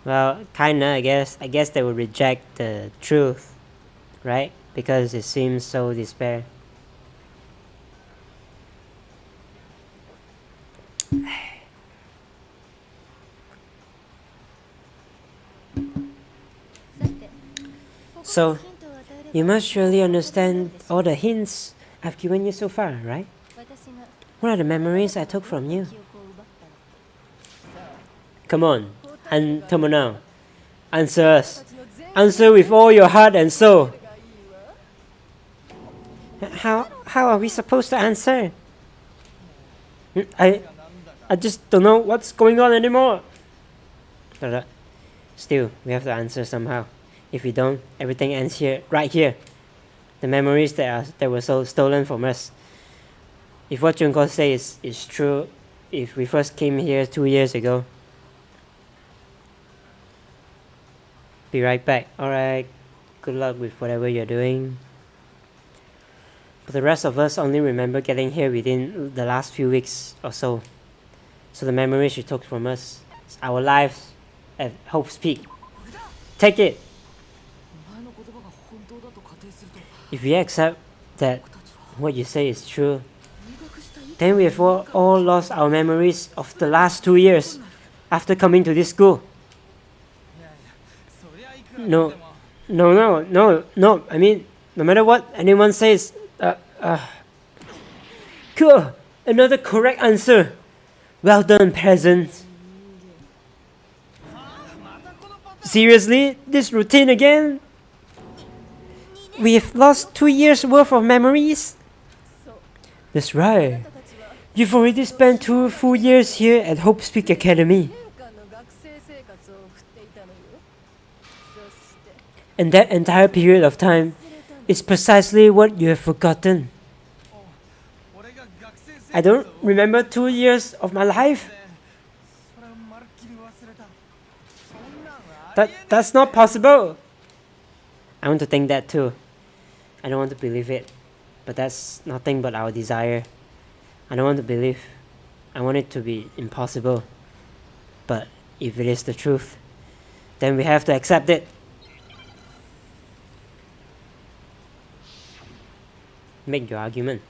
Well, kinda, I guess. I guess they will reject the truth, right? Because it seems so despair. So, you must surely understand all the hints I've given you so far, right? What are the memories I took from you? Come on, come on now. Answer us. Answer with all your heart and soul. How are we supposed to answer? I just don't know what's going on anymore. Still, we have to answer somehow. If we don't, everything ends here, right here. The memories that were so stolen from us. If what Junko says is true, if we first came here 2 years ago. Be right back. Alright, good luck with whatever you're doing. But the rest of us only remember getting here within the last few weeks or so. So the memories she took from us, our lives at Hope's Peak. Take it! If we accept that what you say is true, then we have all lost our memories of the last 2 years after coming to this school. No. I mean, no matter what anyone says, cool. Another correct answer. Well done, peasant. Seriously? This routine again? We've lost 2 years worth of memories? That's right. You've already spent 2 full years here at Hope's Peak Academy. And that entire period of time is precisely what you have forgotten. I don't remember 2 years of my life. That's not possible. I want to think that too. I don't want to believe it. But that's nothing but our desire. I don't want to believe. I want it to be impossible. But if it is the truth, then we have to accept it. Make your argument.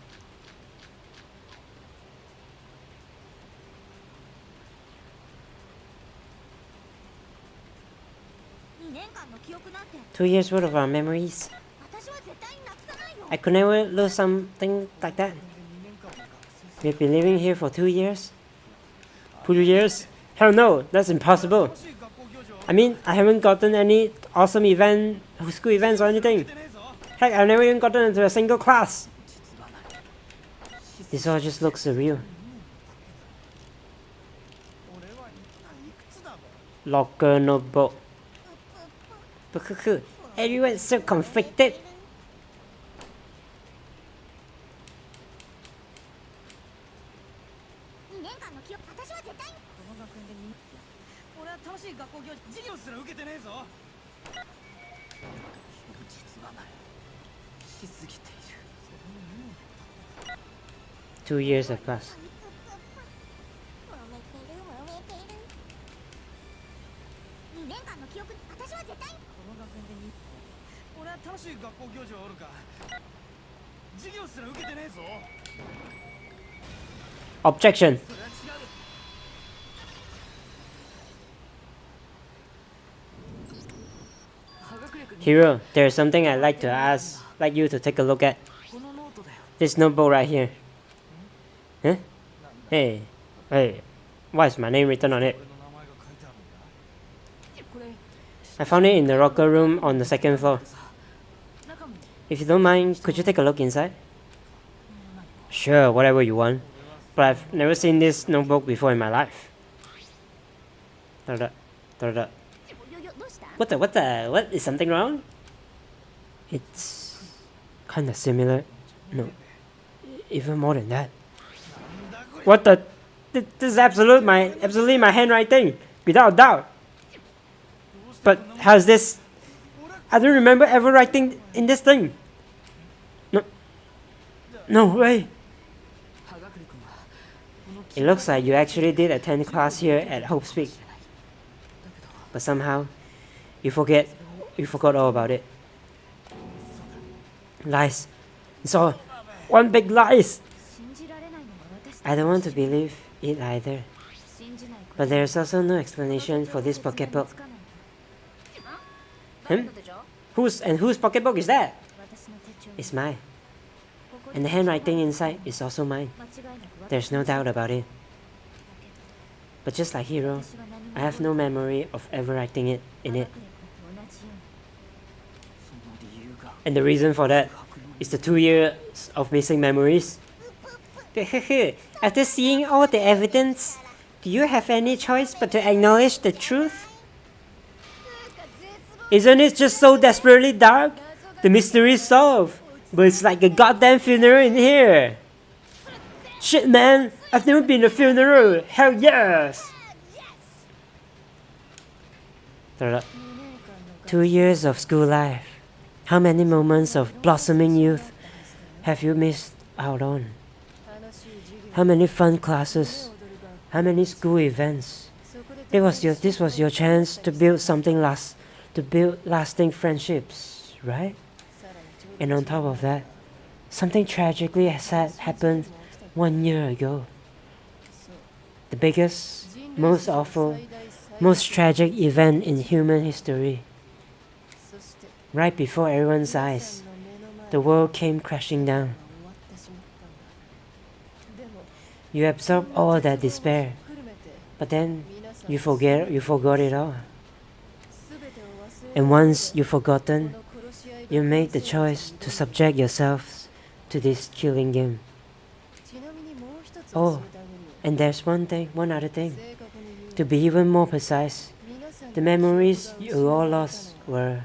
Two years worth of our memories. I could never lose something like that. We've been living here for 2 years. 2 years? Hell no, that's impossible. I mean, I haven't gotten any awesome school events or anything. Heck, I've never even gotten into a single class. This all just looks surreal. Locker notebook. Everyone's so conflicted. 2 years have passed. 2年間の記憶、私は絶対この学園で俺は楽しい学校行事はおるか授業すら受けてねえぞ Objection. Hero, there's something I'd like to ask, like you to take a look at. This notebook right here. Huh? Hey, why is my name written on it? I found it in the locker room on the 2nd floor. If you don't mind, could you take a look inside? Sure, whatever you want. But I've never seen this notebook before in my life. What? Is something wrong? It's kinda similar. No, even more than that. What the? This is absolutely my handwriting, without a doubt. But how's this? I don't remember ever writing in this thing. No way. It looks like you actually did attend class here at Hope Speak. But somehow, you forgot all about it. Lies. It's all one big lies. I don't want to believe it either. But there's also no explanation for this pocketbook. Whose pocketbook is that? It's mine. And the handwriting inside is also mine. There's no doubt about it. But just like Hero, I have no memory of ever writing it in it. And the reason for that is the 2 years of missing memories. After seeing all the evidence, do you have any choice but to acknowledge the truth? Isn't it just so desperately dark? The mystery is solved, but it's like a goddamn funeral in here. Shit, man, I've never been to a funeral. Hell yes! 2 years of school life. How many moments of blossoming youth have you missed out on? How many fun classes? How many school events? This was your chance to build lasting friendships, right? And on top of that, something tragically sad happened 1 year ago. The biggest, most awful, most tragic event in human history. Right before everyone's eyes, the world came crashing down. You absorb all that despair, but then you forgot it all. And once you've forgotten, you made the choice to subject yourselves to this killing game. Oh, and there's one other thing. To be even more precise, the memories you all lost were...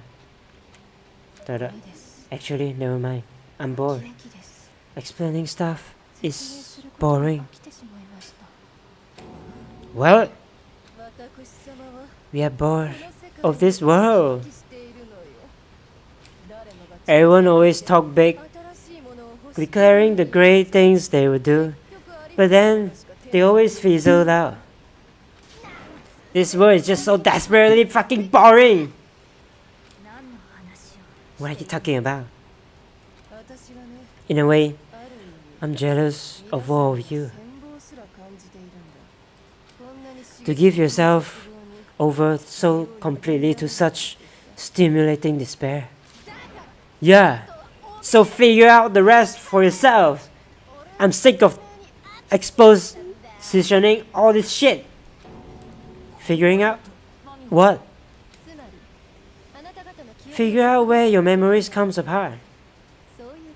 Actually, never mind. I'm bored. Explaining stuff is boring. Well, we are bored of this world. Everyone always talk big, declaring the great things they would do, but then they always fizzled out. This world is just so desperately fucking boring. What are you talking about? In a way, I'm jealous of all of you. To give yourself over so completely to such stimulating despair. Yeah, so figure out the rest for yourself. I'm sick of expositioning all this shit. Figuring out what? Figure out where your memories comes apart.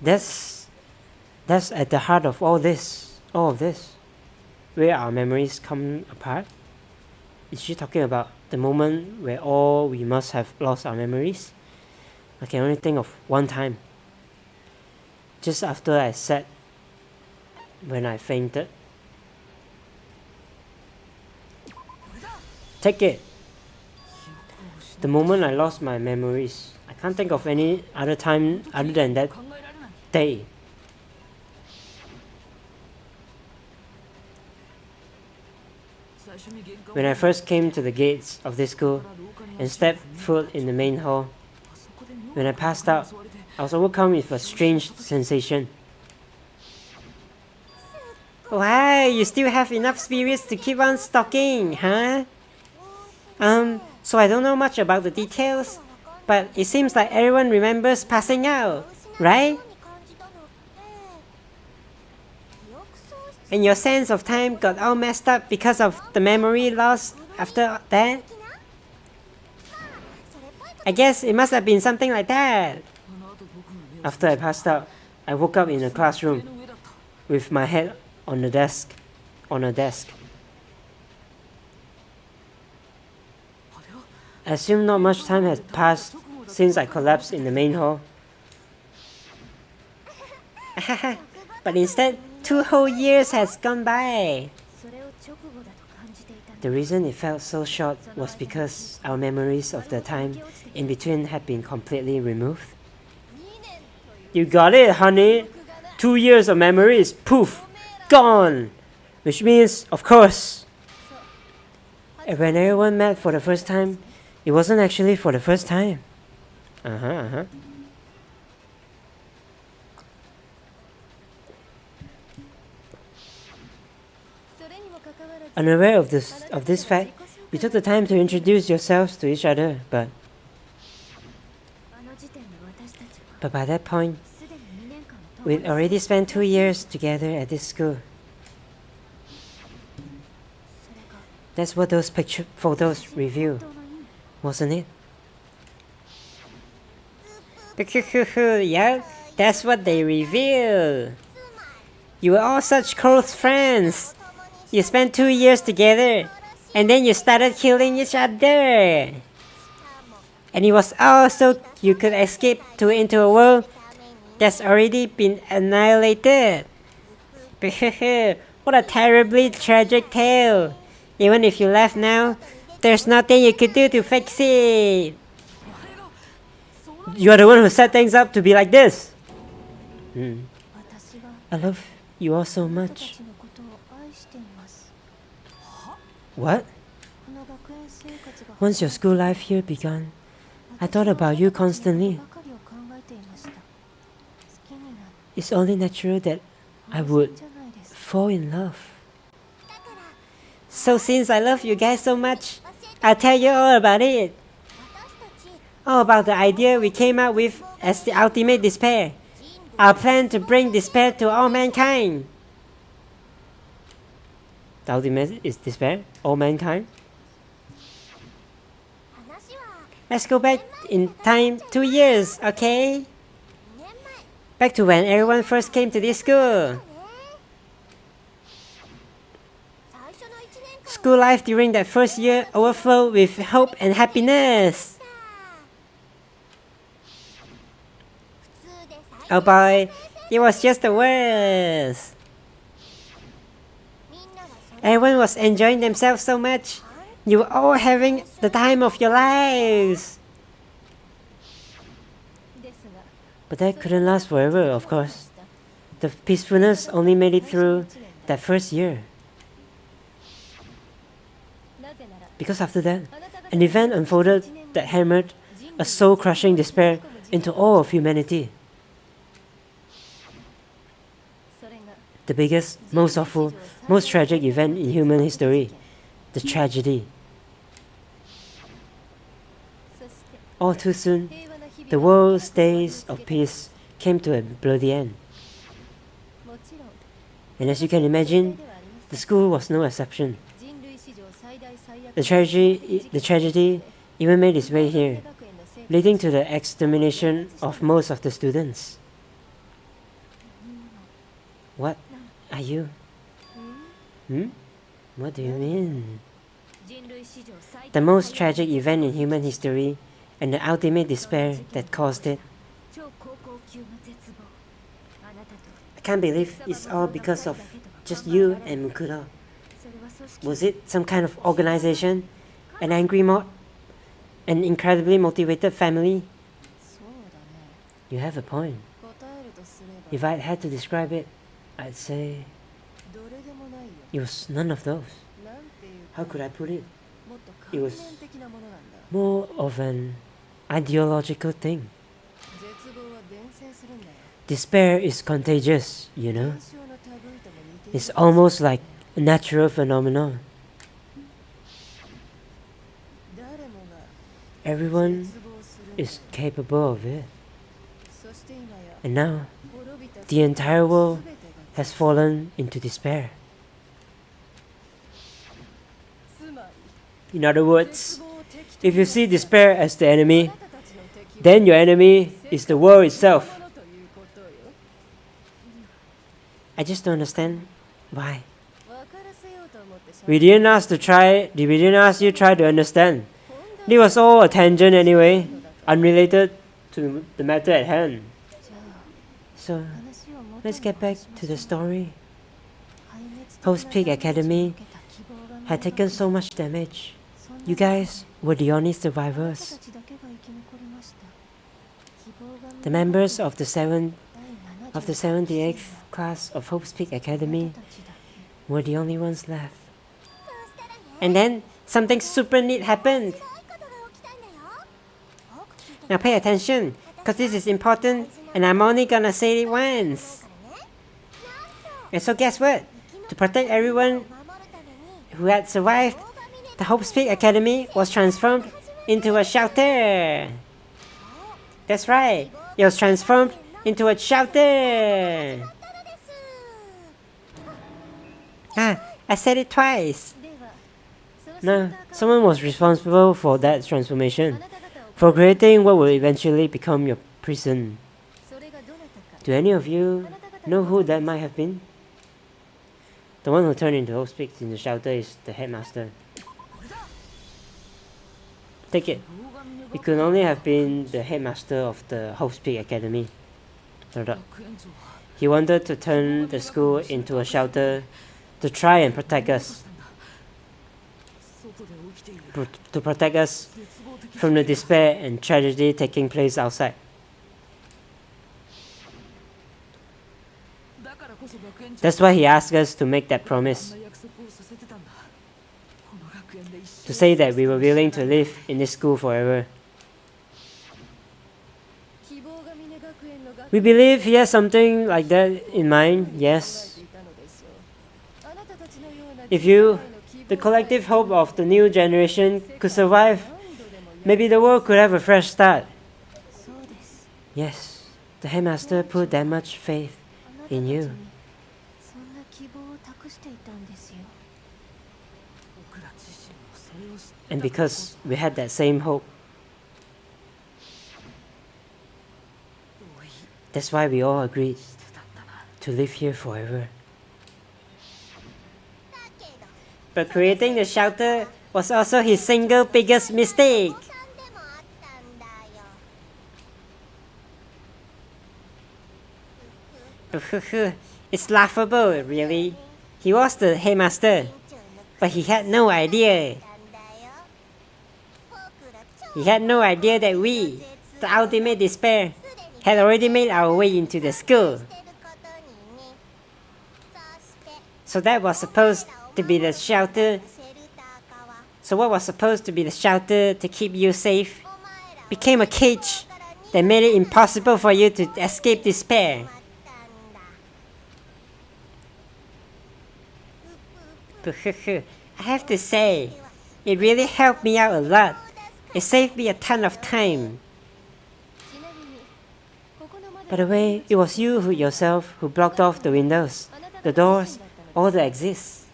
That's at the heart of all of this. Where our memories come apart. Is she talking about the moment where all we must have lost our memories? I can only think of one time. Just after I said when I fainted. Take it. The moment I lost my memories. I can't think of any other time other than that day. When I first came to the gates of this school and stepped foot in the main hall, when I passed out, I was overcome with a strange sensation. Why, you still have enough spirits to keep on stalking, huh? So I don't know much about the details, but it seems like everyone remembers passing out, right? And your sense of time got all messed up because of the memory loss after that? I guess it must have been something like that. After I passed out, I woke up in a classroom with my head on a desk. I assume not much time has passed since I collapsed in the main hall. But instead, 2 whole years has gone by. The reason it felt so short was because our memories of the time in between had been completely removed. You got it, honey. 2 years of memories, poof, gone. Which means, of course, when everyone met for the first time, it wasn't actually for the first time. Unaware of this fact, you took the time to introduce yourselves to each other, but by that point, we'd already spent 2 years together at this school. That's what those photos reveal, wasn't it? Yeah, that's what they reveal. You were all such close friends. You spent 2 years together, and then you started killing each other. And it was all so you could escape into a world that's already been annihilated. What a terribly tragic tale. Even if you left now, there's nothing you could do to fix it. You're the one who set things up to be like this. I love you all so much. What? Once your school life here began, I thought about you constantly. It's only natural that I would fall in love. So since I love you guys so much, I'll tell you all about it. All about the idea we came up with as the ultimate despair. Our plan to bring despair to all mankind. The ultimate is despair? All mankind? Let's go back in time 2 years, okay? Back to when everyone first came to this school. School life during that first year overflowed with hope and happiness. Oh boy, it was just the worst. Everyone was enjoying themselves so much. You were all having the time of your lives. But that couldn't last forever, of course. The peacefulness only made it through that first year. Because after that, an event unfolded that hammered a soul-crushing despair into all of humanity. The biggest, most awful, most tragic event in human history. The tragedy. All too soon, the world's days of peace came to a bloody end. And as you can imagine, the school was no exception. The tragedy even made its way here, leading to the extermination of most of the students. What are you? What do you mean? The most tragic event in human history and the ultimate despair that caused it. I can't believe it's all because of just you and Mukuro. Was it some kind of organization? An angry mob? An incredibly motivated family? You have a point. If I had to describe it, I'd say it was none of those. how could I put it? It was more of an ideological thing. Despair is contagious, you know. It's almost like a natural phenomenon. Everyone is capable of it. And now, the entire world has fallen into despair. In other words, if you see despair as the enemy, then your enemy is the world itself. I just don't understand why. We didn't ask you try to understand. It was all a tangent anyway, unrelated to the matter at hand. So, let's get back to the story. Hope's Peak Academy had taken so much damage. You guys were the only survivors. The members of the 78th class of Hope's Peak Academy were the only ones left. And then something super neat happened. Now pay attention, because this is important and I'm only gonna say it once. And so guess what? To protect everyone who had survived, the Hope's Peak Academy was transformed into a shelter. That's right, it was transformed into a shelter. I said it twice. No, someone was responsible for that transformation, for creating what will eventually become your prison. Do any of you know who that might have been? The one who turned into Hope's Peak in the shelter is the headmaster. Take it. It could only have been the headmaster of the Hope's Peak Academy. He wanted to turn the school into a shelter to try and protect us. To protect us from the despair and tragedy taking place outside. That's why he asked us to make that promise. To say that we were willing to live in this school forever. We believe he has something like that in mind, yes. If you, the collective hope of the new generation, could survive, maybe the world could have a fresh start. Yes, the headmaster put that much faith in you. And because we had that same hope, that's why we all agreed to live here forever. But creating the shelter was also his single biggest mistake. It's laughable, really. He was the headmaster, but he had no idea. He had no idea that we, the ultimate despair, had already made our way into the school. So that was supposed to be the shelter. So what was supposed to be the shelter to keep you safe became a cage that made it impossible for you to escape despair. I have to say, it really helped me out a lot. It saved me a ton of time. By the way, it was you yourself who blocked off the windows, the doors, all the exits.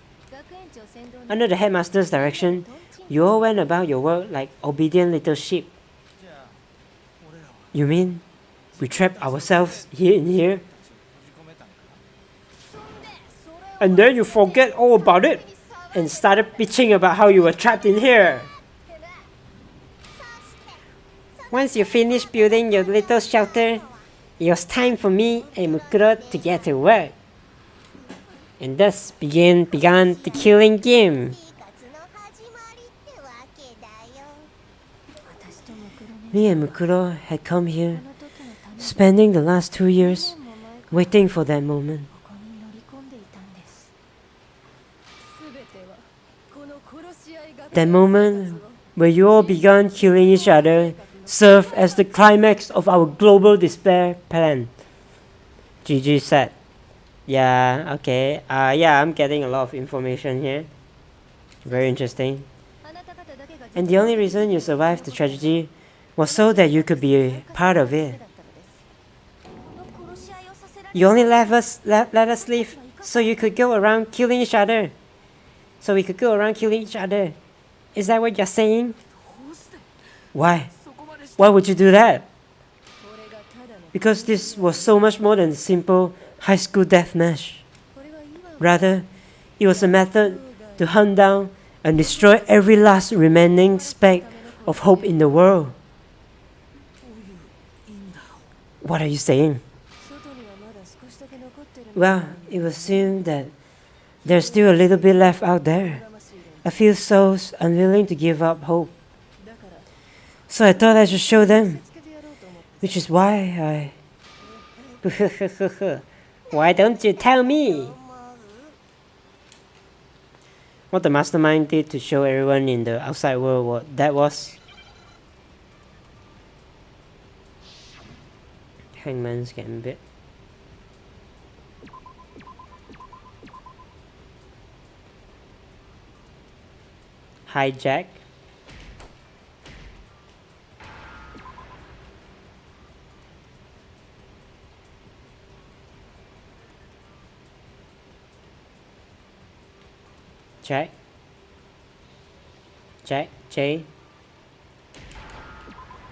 Under the headmaster's direction, you all went about your work like obedient little sheep. You mean we trapped ourselves here in here? And then you forget all about it and started bitching about how you were trapped in here. Once you finished building your little shelter, it was time for me and Mukuro to get to work. And thus began the killing game. Me and Mukuro had come here, spending the last 2 years waiting for that That moment where you all began killing each other served as the climax of our global despair plan. Gigi said. Yeah, okay. Yeah, I'm getting a lot of information here. Very interesting. And the only reason you survived the tragedy was so that you could be a part of it. You only let us live so you could go around killing each other. So we could go around killing each other. Is that what you're saying? Why? Why would you do that? Because this was so much more than a simple high school deathmatch. Rather, it was a method to hunt down and destroy every last remaining speck of hope in the world. What are you saying? Well, it would seem that there's still a little bit left out there. A few souls unwilling to give up hope. So I thought I should show them. Which is why Why don't you tell me? What the mastermind did to show everyone in the outside world what that was. Hangman's Gambit. Hijack. Jack, J.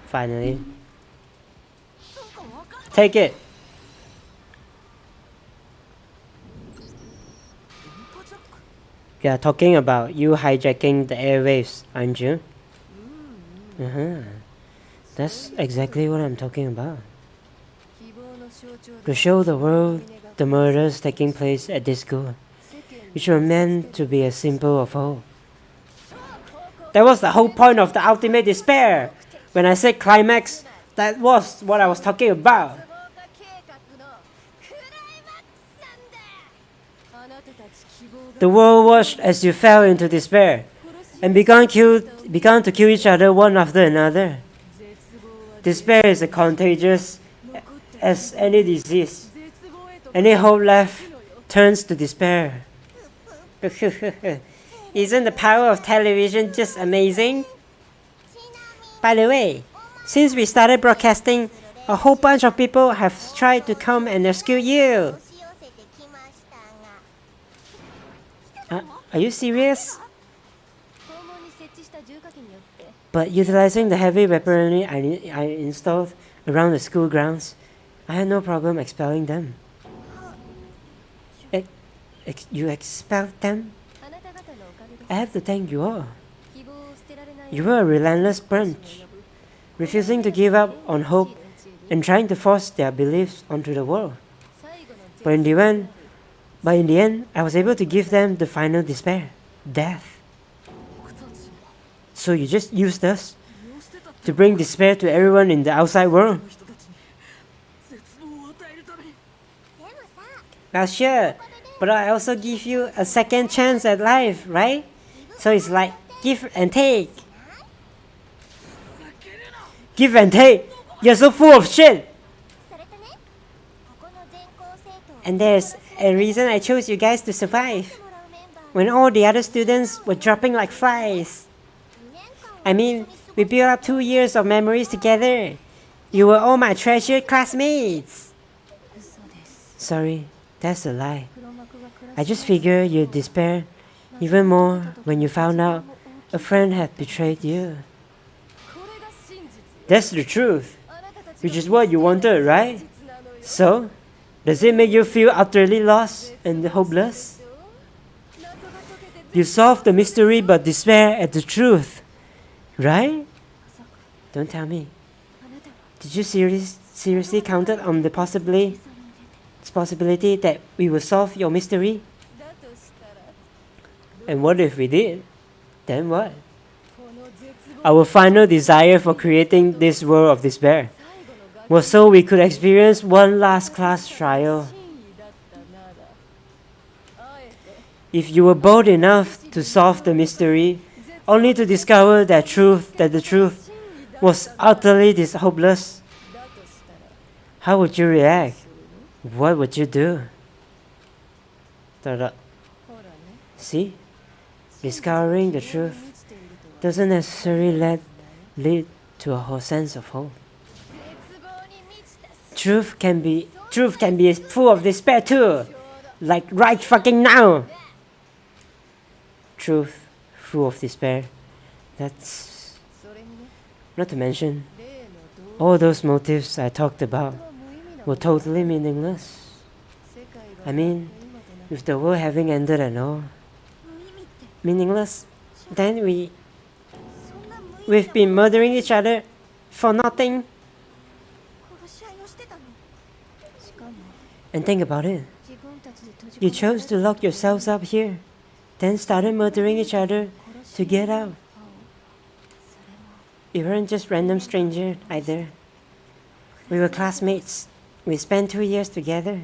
Finally. Take it. You are talking about you hijacking the airwaves, aren't you? That's exactly what I'm talking about. To show the world the murders taking place at this school, which were meant to be a symbol of hope. That was the whole point of the ultimate despair. When I said climax, that was what I was talking about. The world watched as you fell into despair and began to kill each other one after another. Despair is as contagious as any disease. Any hope left turns to despair. Isn't the power of television just amazing? By the way, since we started broadcasting, a whole bunch of people have tried to come and rescue you. Are you serious? But utilizing the heavy weaponry I installed around the school grounds, I had no problem expelling them. You expelled them? I have to thank you all. You were a relentless bunch, refusing to give up on hope and trying to force their beliefs onto the world. But in the end, I was able to give them the final despair, death. So you just used us to bring despair to everyone in the outside world? Well, sure, but I also give you a second chance at life, right? So it's like give and take. Give and take? You're so full of shit! And there's a reason I chose you guys to survive, when all the other students were dropping like flies. I mean, we built up 2 years of memories together. You were all my treasured classmates. Sorry, that's a lie. I just figured you'd despair even more when you found out a friend had betrayed you. That's the truth, which is what you wanted, right? So, does it make you feel utterly lost and hopeless? You solved the mystery but despair at the truth, right? Don't tell me. Did you seriously count on the possibility that we will solve your mystery? And what if we did? Then what? Our final desire for creating this world of despair was so we could experience one last class trial. If you were bold enough to solve the mystery only to discover that the truth was utterly hopeless. How would you react? What would you do? See? Discovering the truth doesn't necessarily lead to a whole sense of hope. Truth can be full of despair too. Like right fucking now. Truth full of despair. That's not to mention all those motives I talked about were totally meaningless. I mean, with the world having ended and all, meaningless, then we've been murdering each other for nothing. And think about it. You chose to lock yourselves up here, then started murdering each other to get out. You weren't just random strangers either. We were classmates. We spent 2 years together.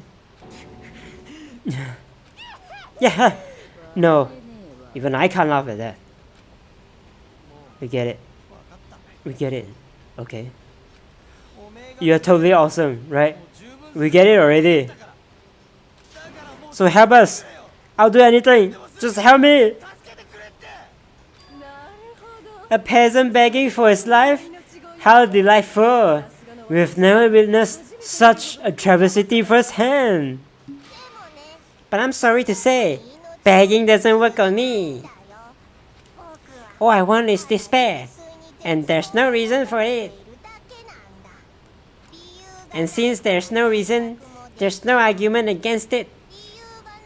Yeah, no, even I can't laugh at that. We get it. We get it. Okay. You're totally awesome, right? We get it already. So help us. I'll do anything. Just help me. A peasant begging for his life? How delightful. We've never witnessed such a travesty firsthand. But I'm sorry to say, begging doesn't work on me. All I want is despair, and there's no reason for it. And since there's no reason, there's no argument against it.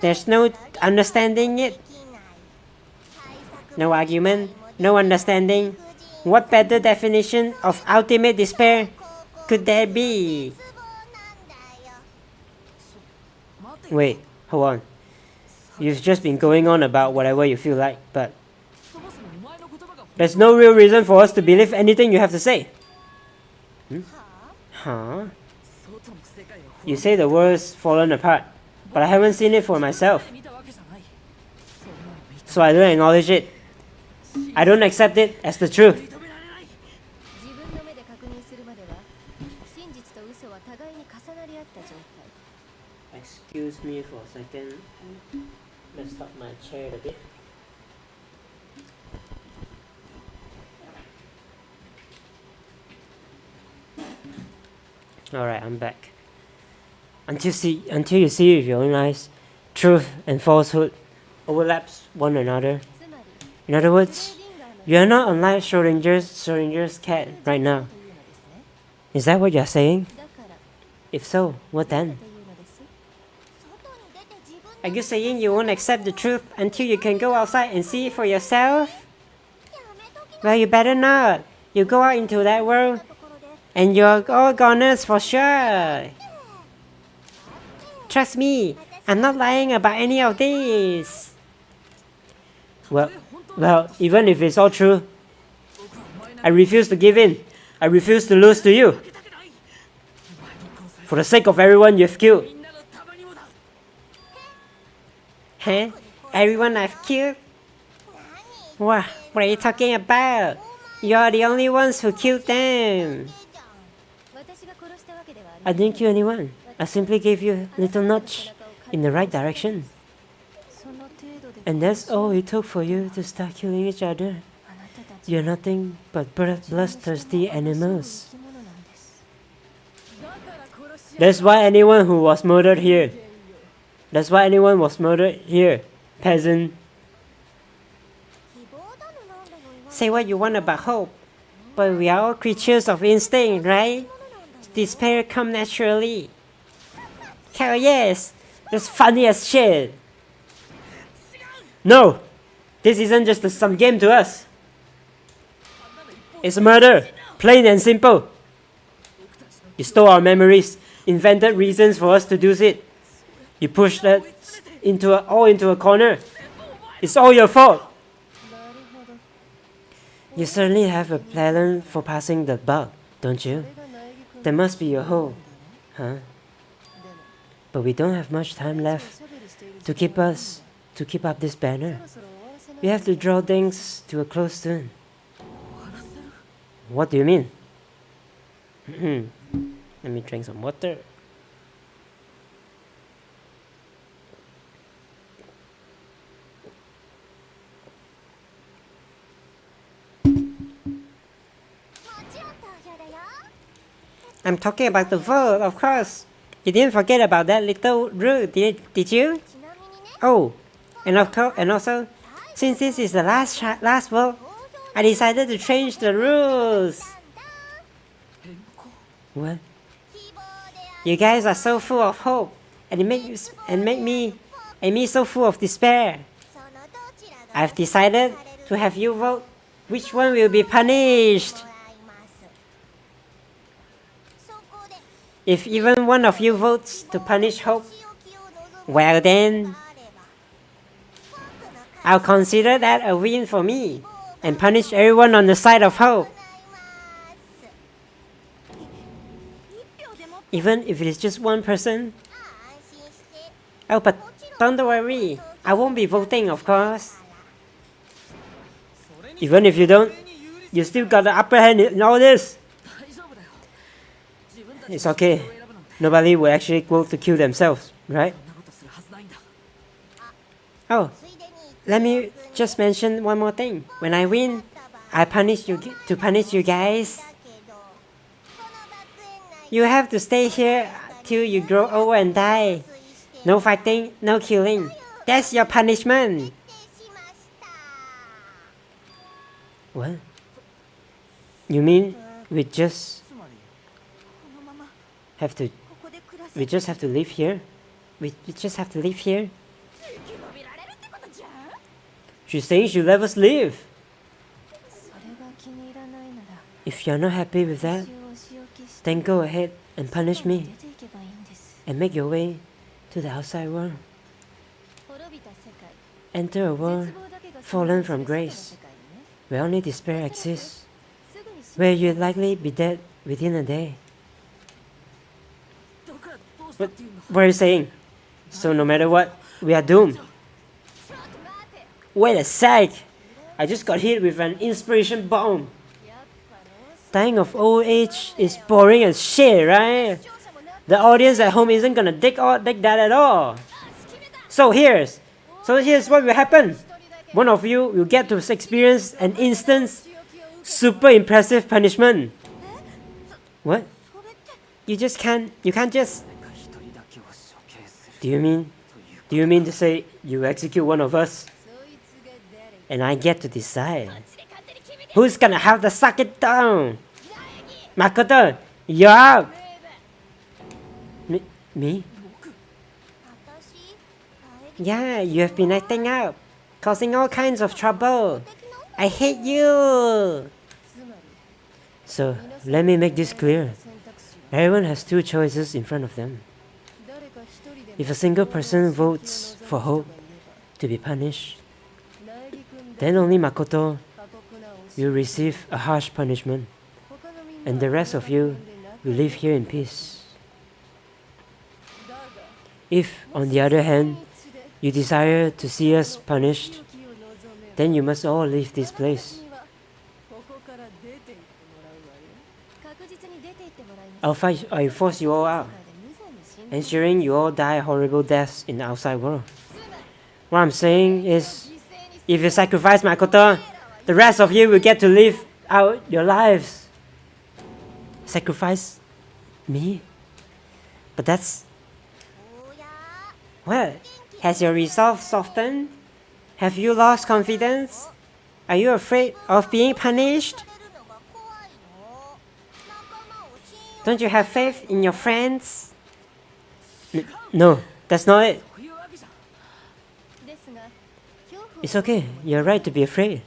There's no understanding it. No argument, no understanding. What better definition of ultimate despair could there be? Wait, hold on. You've just been going on about whatever you feel like, but there's no real reason for us to believe anything you have to say. Huh? You say the world's fallen apart, but I haven't seen it for myself. So I don't acknowledge it. I don't accept it as the truth. Excuse me for a second. Let's stop my chair a bit. Alright, I'm back. Until you see with your own eyes, truth and falsehood overlaps one another. In other words, you are not unlike Schrodinger's cat right now. Is that what you're saying? If so, what then? Are you saying you won't accept the truth until you can go outside and see it for yourself? Well, you better not. You go out into that world, and you're all goners for sure. Trust me, I'm not lying about any of this. Well, even if it's all true, I refuse to give in. I refuse to lose to you. For the sake of everyone you've killed. Huh? Everyone I've killed? What are you talking about? You're the only ones who killed them. I didn't kill anyone. I simply gave you a little nudge in the right direction. And that's all it took for you to start killing each other. You're nothing but bloodthirsty animals. That's why anyone was murdered here. Peasant. Say what you want about hope, but we are all creatures of instinct, right? Despair comes naturally. Hell yes, that's funny as shit. No, this isn't just some game to us. It's murder, plain and simple. You stole our memories, invented reasons for us to do it. You pushed us into a corner. It's all your fault. You certainly have a plan for passing the buck, don't you? That must be your hope, huh? But we don't have much time left to keep up this banner. You have to draw things to a close soon. What do you mean? Let me drink some water. I'm talking about the vote, of course. You didn't forget about that little rule, did you? Oh, and also, since this is the last vote, I decided to change the rules. What? You guys are so full of hope, and make me so full of despair. I've decided to have you vote which one will be punished. If even one of you votes to punish hope, well then, I'll consider that a win for me and punish everyone on the side of hope. Even if it is just one person. Oh, but don't worry, I won't be voting, of course. Even if you don't, you still got the upper hand in all this. It's okay. Nobody will actually go to kill themselves, right? Oh, let me just mention one more thing. When I win, I punish you guys. You have to stay here till you grow old and die. No fighting, no killing. That's your punishment. What? You mean we just have to live here? We just have to live here? She's saying she'll let us live. If you're not happy with that, then go ahead and punish me and make your way to the outside world. Enter a world fallen from grace, where only despair exists, where you'd likely be dead within a day. What are you saying? So no matter what, we are doomed. Wait a sec! I just got hit with an inspiration bomb. Dying of old age is boring as shit, right? The audience at home isn't gonna dig that at all. So here's what will happen. One of you will get to experience an instant, super impressive punishment. What? You can't just... Do you mean to say you execute one of us? And I get to decide. Who's gonna have to suck it down? Makoto, you're up! Me? Yeah, you have been acting up, causing all kinds of trouble. I hate you! So, let me make this clear. Everyone has two choices in front of them. If a single person votes for hope to be punished, then only Makoto will receive a harsh punishment, and the rest of you will live here in peace. If, on the other hand, you desire to see us punished, then you must all leave this place. I'll force you all out, ensuring you all die horrible deaths in the outside world. What I'm saying is, if you sacrifice Makoto, the rest of you will get to live out your lives. Sacrifice me? But that's... What? Has your resolve softened? Have you lost confidence? Are you afraid of being punished? Don't you have faith in your friends? No, that's not it. It's okay, you're right to be afraid.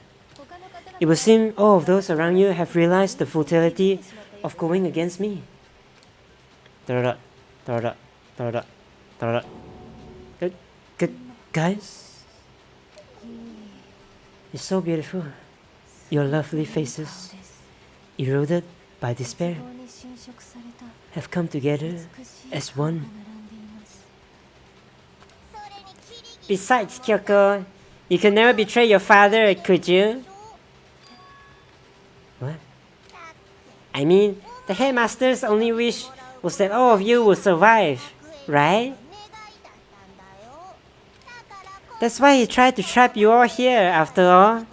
It would seem all of those around you have realized the futility of going against me. Guys? It's so beautiful. Your lovely faces, eroded by despair, have come together as one. Besides, Kyoko, You could never betray your father, could you? What? I mean, the headmaster's only wish was that all of you would survive, right? That's why he tried to trap you all here, after all.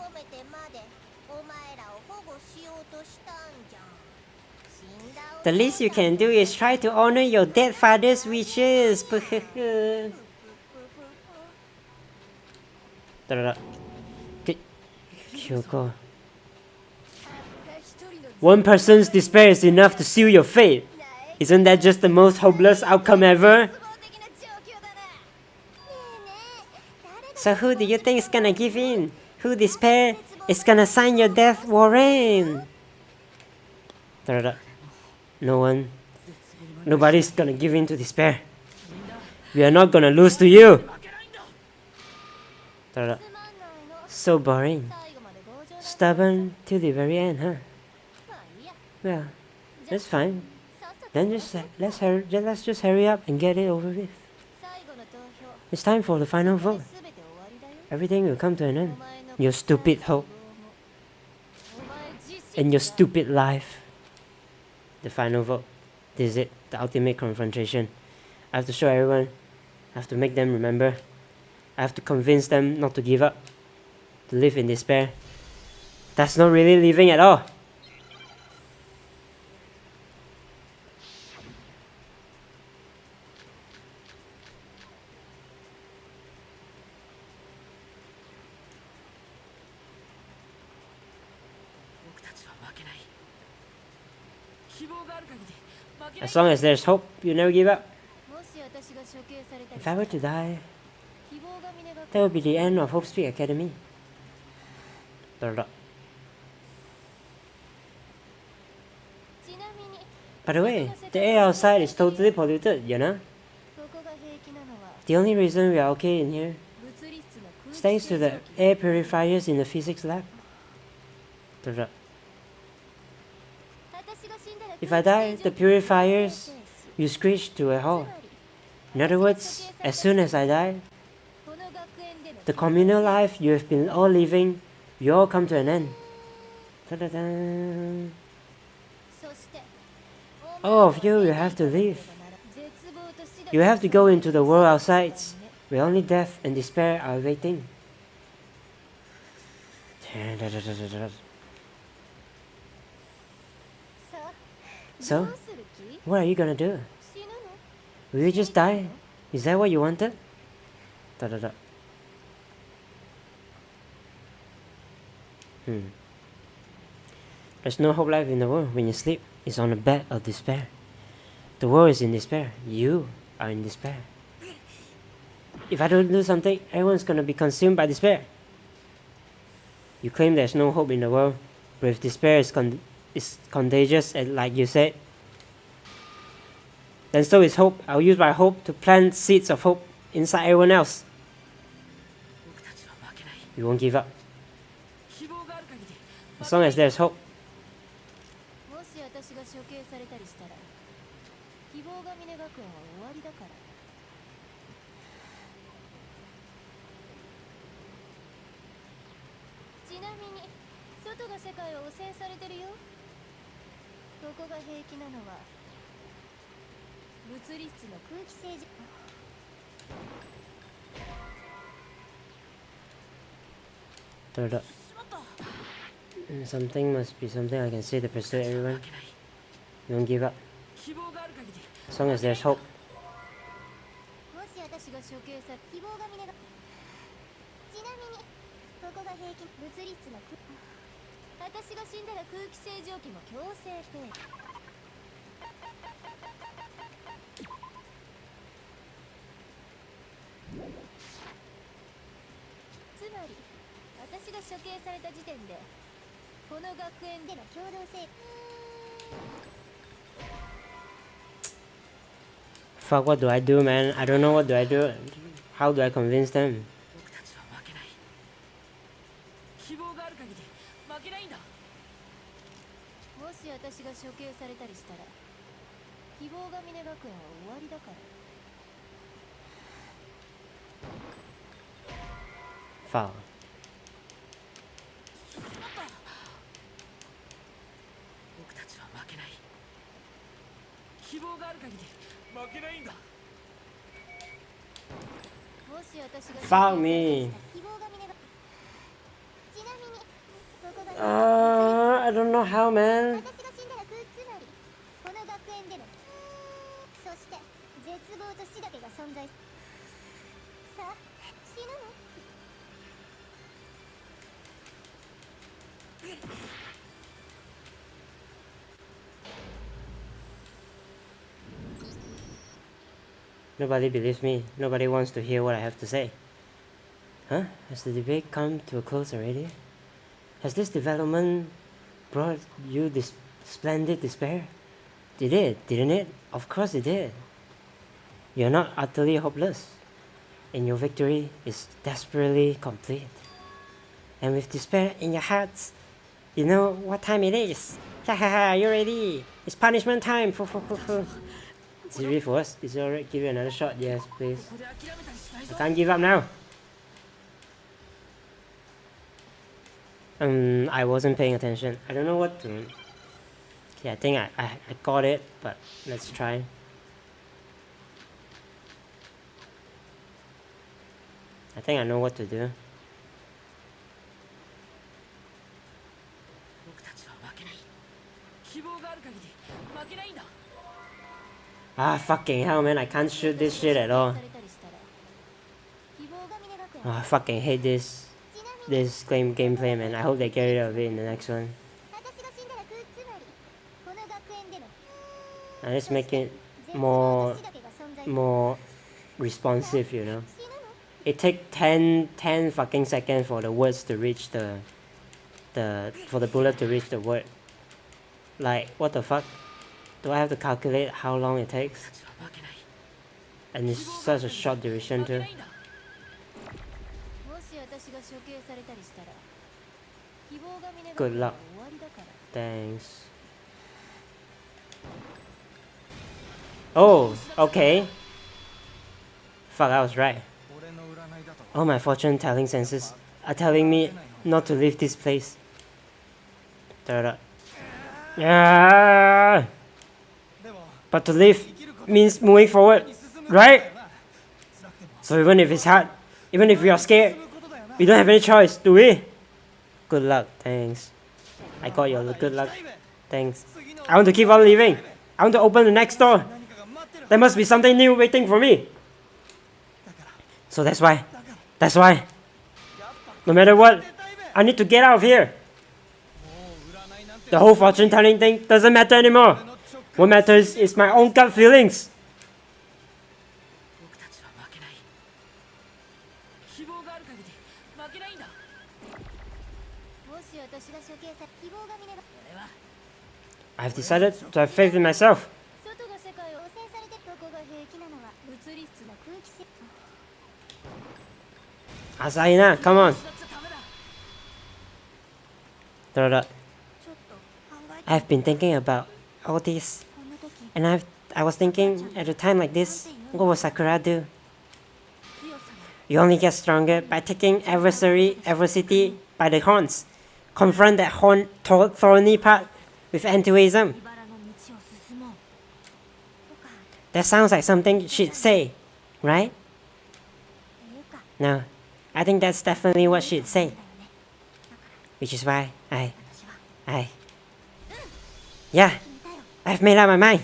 The least you can do is try to honor your dead father's wishes. Kyoko. One person's despair is enough to seal your fate. Isn't that just the most hopeless outcome ever? So who do you think is gonna give in? Who despair is gonna sign your death warrant? No one. Nobody's gonna give in to despair. We are not gonna lose to you. So boring. Stubborn till the very end, huh? Well, that's fine. Then let's just hurry up and get it over with. It's time for the final vote. Everything will come to an end. Your stupid hope. And your stupid life. The final vote. This is it. The ultimate confrontation. I have to show everyone. I have to make them remember. I have to convince them not to give up. To live in despair. That's not really living at all. As long as there's hope, you never give up. If I were to die, that would be the end of Hope Street Academy. By the way, the air outside is totally polluted, you know? The only reason we are okay in here is thanks to the air purifiers in the physics lab. If I die, the purifiers will screech to a halt. In other words, as soon as I die, the communal life you have been all living will all come to an end. Ta-da-da. All of you will have to leave. You have to go into the world outside, where only death and despair are waiting. So, what are you gonna do? Will you just die? Is that what you wanted? There's no hope left in the world when you sleep. It's on a bed of despair. The world is in despair. You are in despair. If I don't do something, everyone's gonna be consumed by despair. You claim there's no hope in the world, but if despair is contagious, like you said, then so is hope. I'll use my hope to plant seeds of hope inside everyone else. We won't give up. As long as there's hope. Something must be something I can say to persuade everyone. You won't give up. As long as there's hope. Fuck, what do I do, man? I don't know what do I do. How do I convince them? Foul. Foul me. I don't know how, man. Nobody believes me. Nobody wants to hear what I have to say. Huh? Has the debate come to a close already? Has this development brought you this splendid despair? Did it, didn't it? Of course it did. You're not utterly hopeless, and your victory is desperately complete. And with despair in your hearts, you know what time it is. Ha ha ha, you're ready. It's punishment time. Is it ready for us? Is it alright? Give you another shot? Yes, please. I can't give up now. I wasn't paying attention. I don't know what to... Yeah, I think I got it, but let's try. I think I know what to do. Ah, fucking hell, man. I can't shoot this shit at all. Oh, I fucking hate this gameplay, man. I hope they get rid of it in the next one. And let's make it more responsive, you know. It takes 10 fucking seconds for the words to reach for the bullet to reach the word. Like, what the fuck? Do I have to calculate how long it takes? And it's such a short duration too. Good luck. Thanks. Oh, okay. Fuck, I was right. All my fortune-telling senses are telling me not to leave this place. Yeah. But to live means moving forward, right? So even if it's hard, even if we are scared, we don't have any choice, do we? Good luck, thanks. I got your good luck, thanks. I want to keep on living. I want to open the next door. There must be something new waiting for me. So that's why, no matter what, I need to get out of here. The whole fortune telling thing doesn't matter anymore. What matters is my own gut feelings. I've decided to have faith in myself. Asahina, come on. I've been thinking about all this, and I was thinking at a time like this, what will Sakura do? You only get stronger by taking adversity by the horns. Confront that thorny path with enthusiasm. That sounds like something she'd say, right? No, I think that's definitely what she'd say. Which is why yeah, I've made up my mind.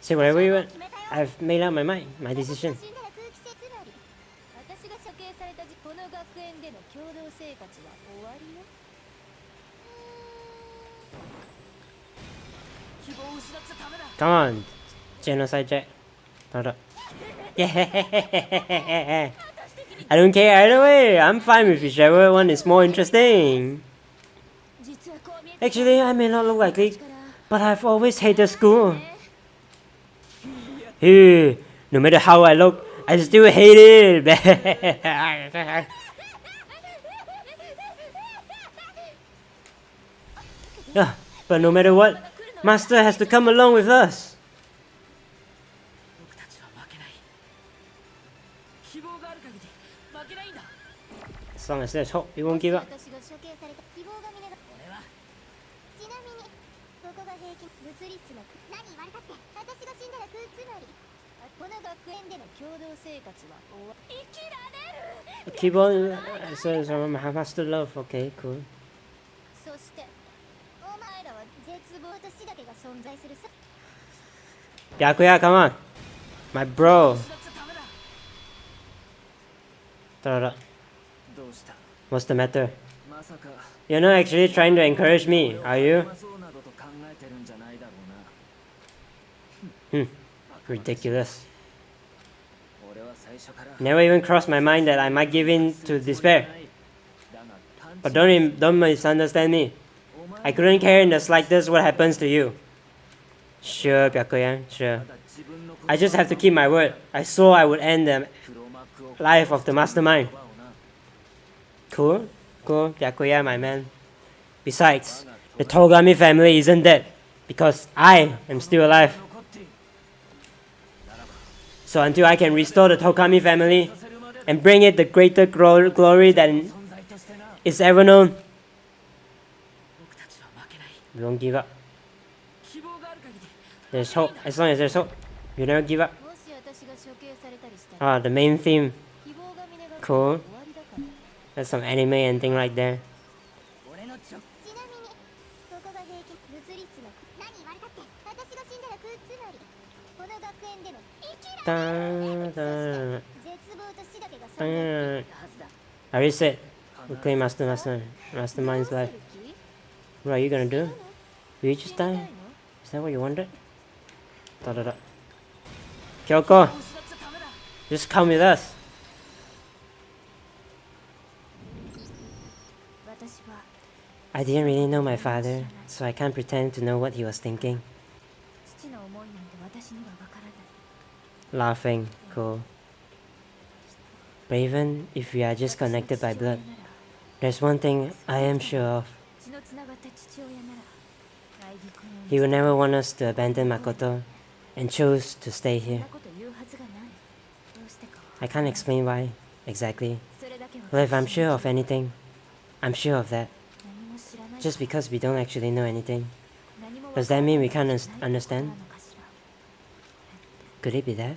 Say whatever you want. I've made up my mind, my decision. Come on, Genocide Jack. Yeah. I don't care either way. I'm fine with whichever one is more interesting. Actually, I may not look like it, but I've always hated school. Hey, no matter how I look, I still hate it. But no matter what, Master has to come along with us. As long as there's hope, we won't give up. ちなみにここが平均物理室の何言われたって私が死んだら食うつもりこの学園での共同生活は生きられる Keep on. Master love. Okay, cool. そしてお前らは絶望と死だけが存在するさ Byakuya, come on. My bro. What's the matter? You're not actually trying to encourage me, are you? Ridiculous. Never even crossed my mind that I might give in to despair. But don't misunderstand me. I couldn't care in the slightest what happens to you. Sure, Byakuya, sure. I just have to keep my word. I swore I would end the life of the mastermind. Cool, Byakuya, my man. Besides, the Togami family isn't dead, because I am still alive. So until I can restore the Togami family and bring it the greater glory that is ever known, we won't give up. There's hope. As long as there's hope, you never give up. Ah, the main theme. Cool. That's some anime and thing right there. I already said we claim mastermind's life. What are you gonna do? Will you just die? Is that what you wanted? Kyoko, just come with us. I didn't really know my father, so I can't pretend to know what he was thinking. Laughing, cool. But even if we are just connected by blood, there's one thing I am sure of. He would never want us to abandon Makoto and chose to stay here. I can't explain why, exactly. Well, if I'm sure of anything, I'm sure of that. Just because we don't actually know anything. Does that mean we can't understand? Could it be that?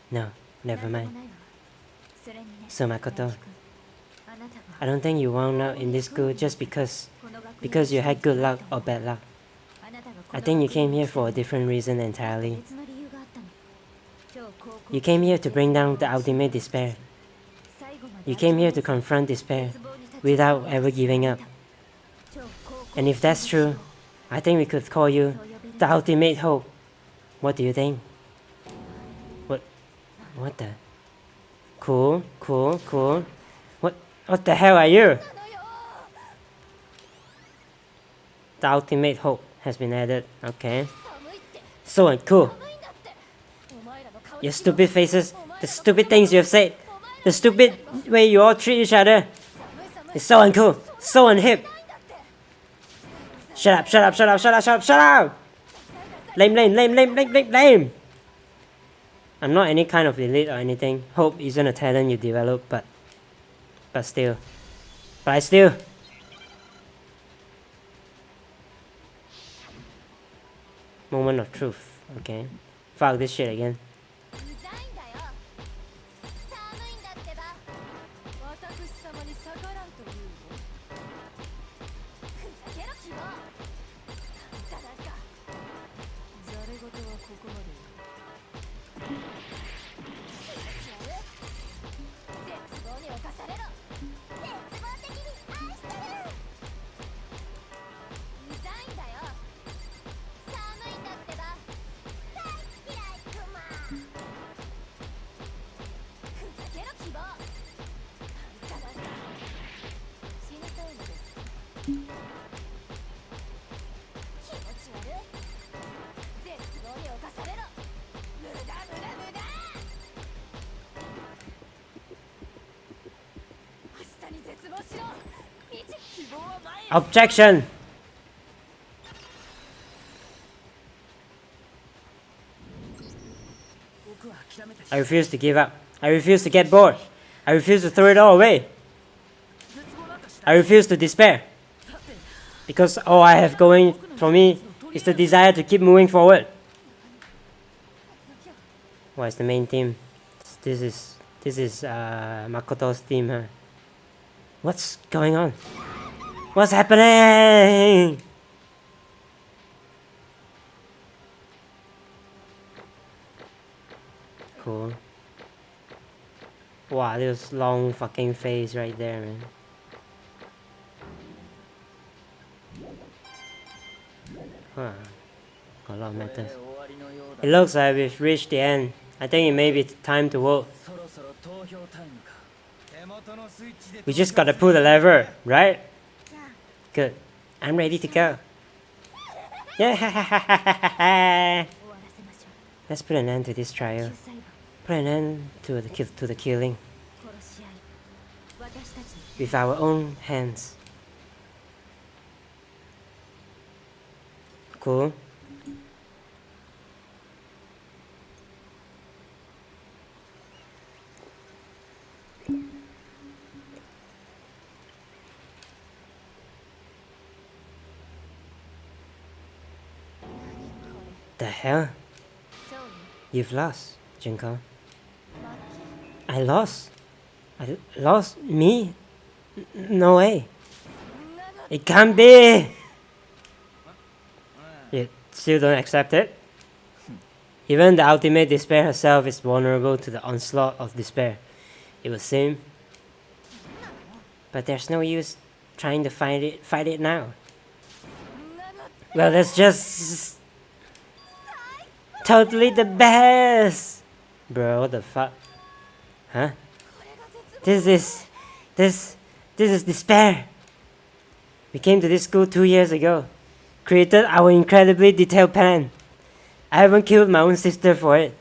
No, never mind. So Makoto, I don't think you wound up in this school just because you had good luck or bad luck. I think you came here for a different reason entirely. You came here to bring down the ultimate despair. You came here to confront despair without ever giving up. And if that's true, I think we could call you the ultimate hope. What do you think? What the? Cool. What the hell are you? The ultimate hope has been added. Okay. So uncool. Your stupid faces, the stupid things you have said, the stupid way you all treat each other. It's so uncool, so unhip. Shut up. Lame. I'm not any kind of elite or anything. Hope isn't a talent you develop, but I still. Moment of truth. Okay. Fuck this shit again. Objection! I refuse to give up. I refuse to get bored. I refuse to throw it all away. I refuse to despair. Because all I have going for me is the desire to keep moving forward. What is the main theme? This is Makoto's theme, huh? What's going on? What's happening? Cool. Wow, this long fucking face right there, man. Huh. A lot of matters. It looks like we've reached the end. I think it may be time to vote. We just gotta pull the lever, right? Good. I'm ready to go. Yeah. Let's put an end to this trial. Put an end to the killing. With our own hands. Cool. The hell? You've lost, Junko. I lost? I lost? Me? No way. It can't be! You still don't accept it? Even the ultimate despair herself is vulnerable to the onslaught of despair, it would seem. But there's no use trying to fight it now. Well, that's just totally the best! Bro, what the fuck? Huh? This is despair. We came to this school 2 years ago. Created our incredibly detailed plan. I haven't killed my own sister for it.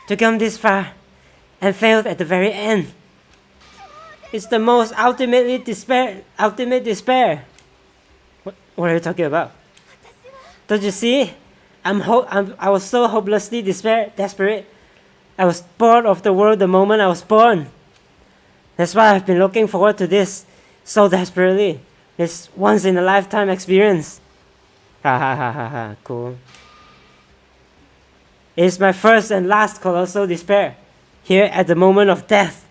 To come this far and failed at the very end. It's the most ultimate despair. What are you talking about? Don't you see? I was so hopelessly desperate. I was bored of the world the moment I was born. That's why I've been looking forward to this so desperately. This once in a lifetime experience. Ha ha ha ha ha. Cool. It's my first and last colossal despair. Here at the moment of death.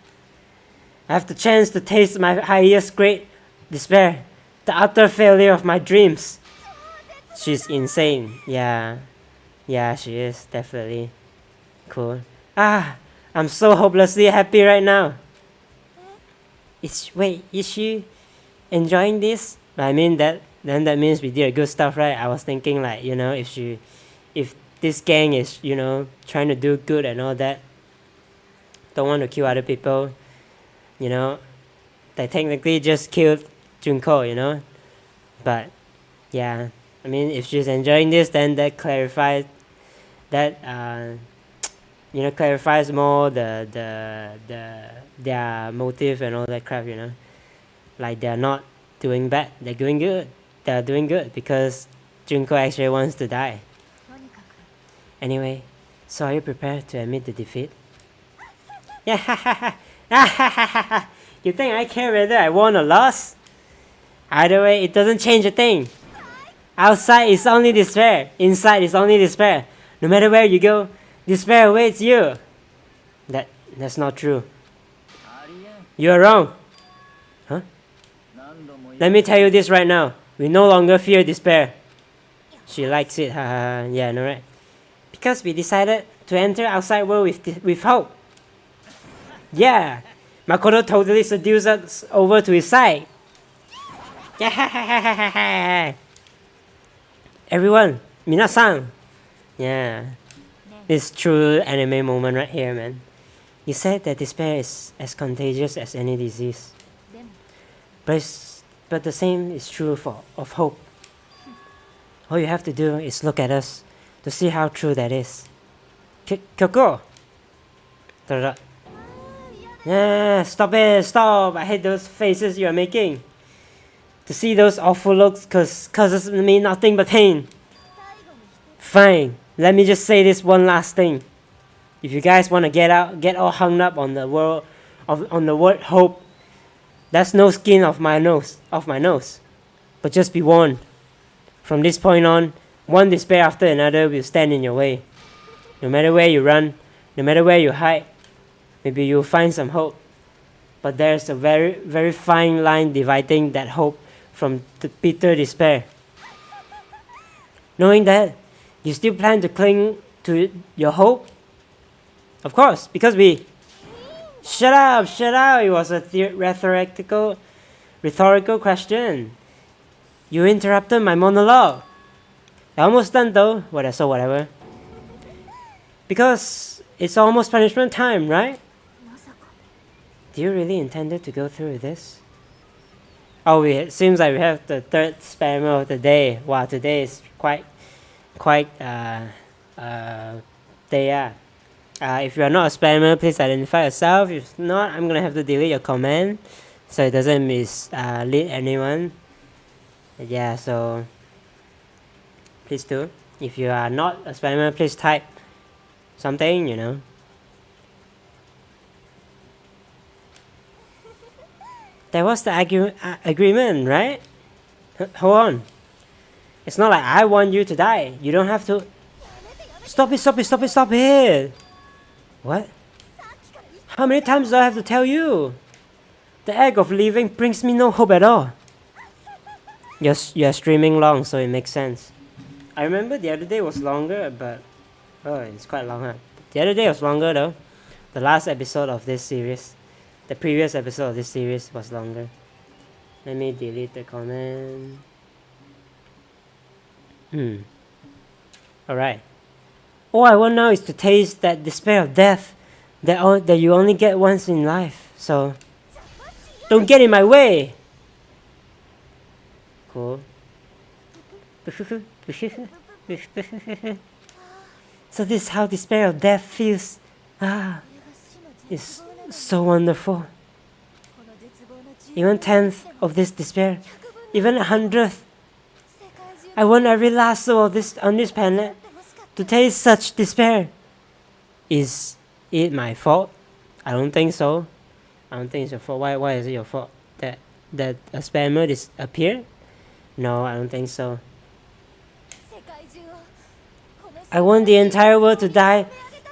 I have the chance to taste my highest great despair. The utter failure of my dreams. She's insane. Yeah. Yeah, she is. Definitely. Cool. I'm so hopelessly happy right now. Is she enjoying this? I mean that means we did good stuff, right? I was thinking like, you know, if this gang is, you know, trying to do good and all that, don't want to kill other people, you know, they technically just killed Junko, you know. But yeah, I mean, if she's enjoying this, then that clarifies that you know, clarifies more their motive and all that crap, you know. Like they're not doing bad, they're doing good. They're doing good because Junko actually wants to die. Anyway, so are you prepared to admit the defeat? Yeah. You think I care whether I won or lost? Either way, it doesn't change a thing. Outside is only despair. Inside is only despair. No matter where you go, despair awaits you. That's not true. You're wrong. Huh? Let me tell you this right now. We no longer fear despair. She likes it. Yeah, no, right? Because we decided to enter outside world with hope. Yeah. Makoto totally seduced us over to his side. Yeah. Everyone, minasan. Yeah. This true anime moment right here, man. You said that despair is as contagious as any disease. But the same is true of hope. All you have to do is look at us to see how true that is. Kyoko! Yeah, stop it, stop! I hate those faces you are making. To see those awful looks causes me nothing but pain. Fine, let me just say this one last thing. If you guys want to get all hung up on the word hope, that's no skin off my nose. But just be warned. From this point on, one despair after another will stand in your way. No matter where you run, no matter where you hide, maybe you'll find some hope. But there's a very, very fine line dividing that hope from the bitter despair. Knowing that, you still plan to cling to your hope? Of course, because we... Shut up! It was a rhetorical question. You interrupted my monologue. Almost done though. So whatever. Because it's almost punishment time, right? Do you really intended to go through with this? Oh, it seems like we have the third spammer of the day. Wow, today is quite day. If you are not a spammer, please identify yourself. If not, I'm gonna have to delete your comment so it doesn't mislead anyone. Yeah, so please do. If you are not a spammer, please type something, you know. That was the agreement, right? Hold on. It's not like I want you to die. You don't have to... Stop it! What? How many times do I have to tell you? The act of leaving brings me no hope at all. You're streaming long, so it makes sense. I remember the other day was longer, but... Oh, it's quite long, huh? The other day was longer though. The last episode of this series. The previous episode of this series was longer. Let me delete the comment. Alright. All I want now is to taste that despair of death that you only get once in life. So, don't get in my way! Cool. So this is how despair of death feels. It's so wonderful. Even 10th of this despair, even 100th. I want every last soul of on this planet to taste such despair. Is it my fault? I don't think so. I don't think it's your fault. Why is it your fault that a spammer disappeared? No, I don't think so. I want the entire world to die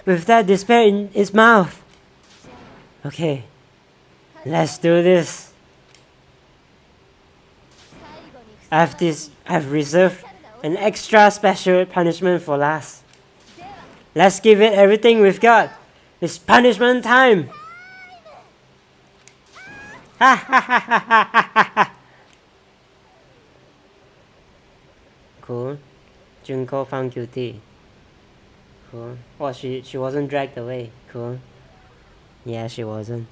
with that despair in its mouth. Okay, let's do this. I've reserved an extra special punishment for last. Let's give it everything we've got. It's punishment time. Cool. Junko found guilty. Cool. Oh, she wasn't dragged away. Cool. Yeah, she wasn't.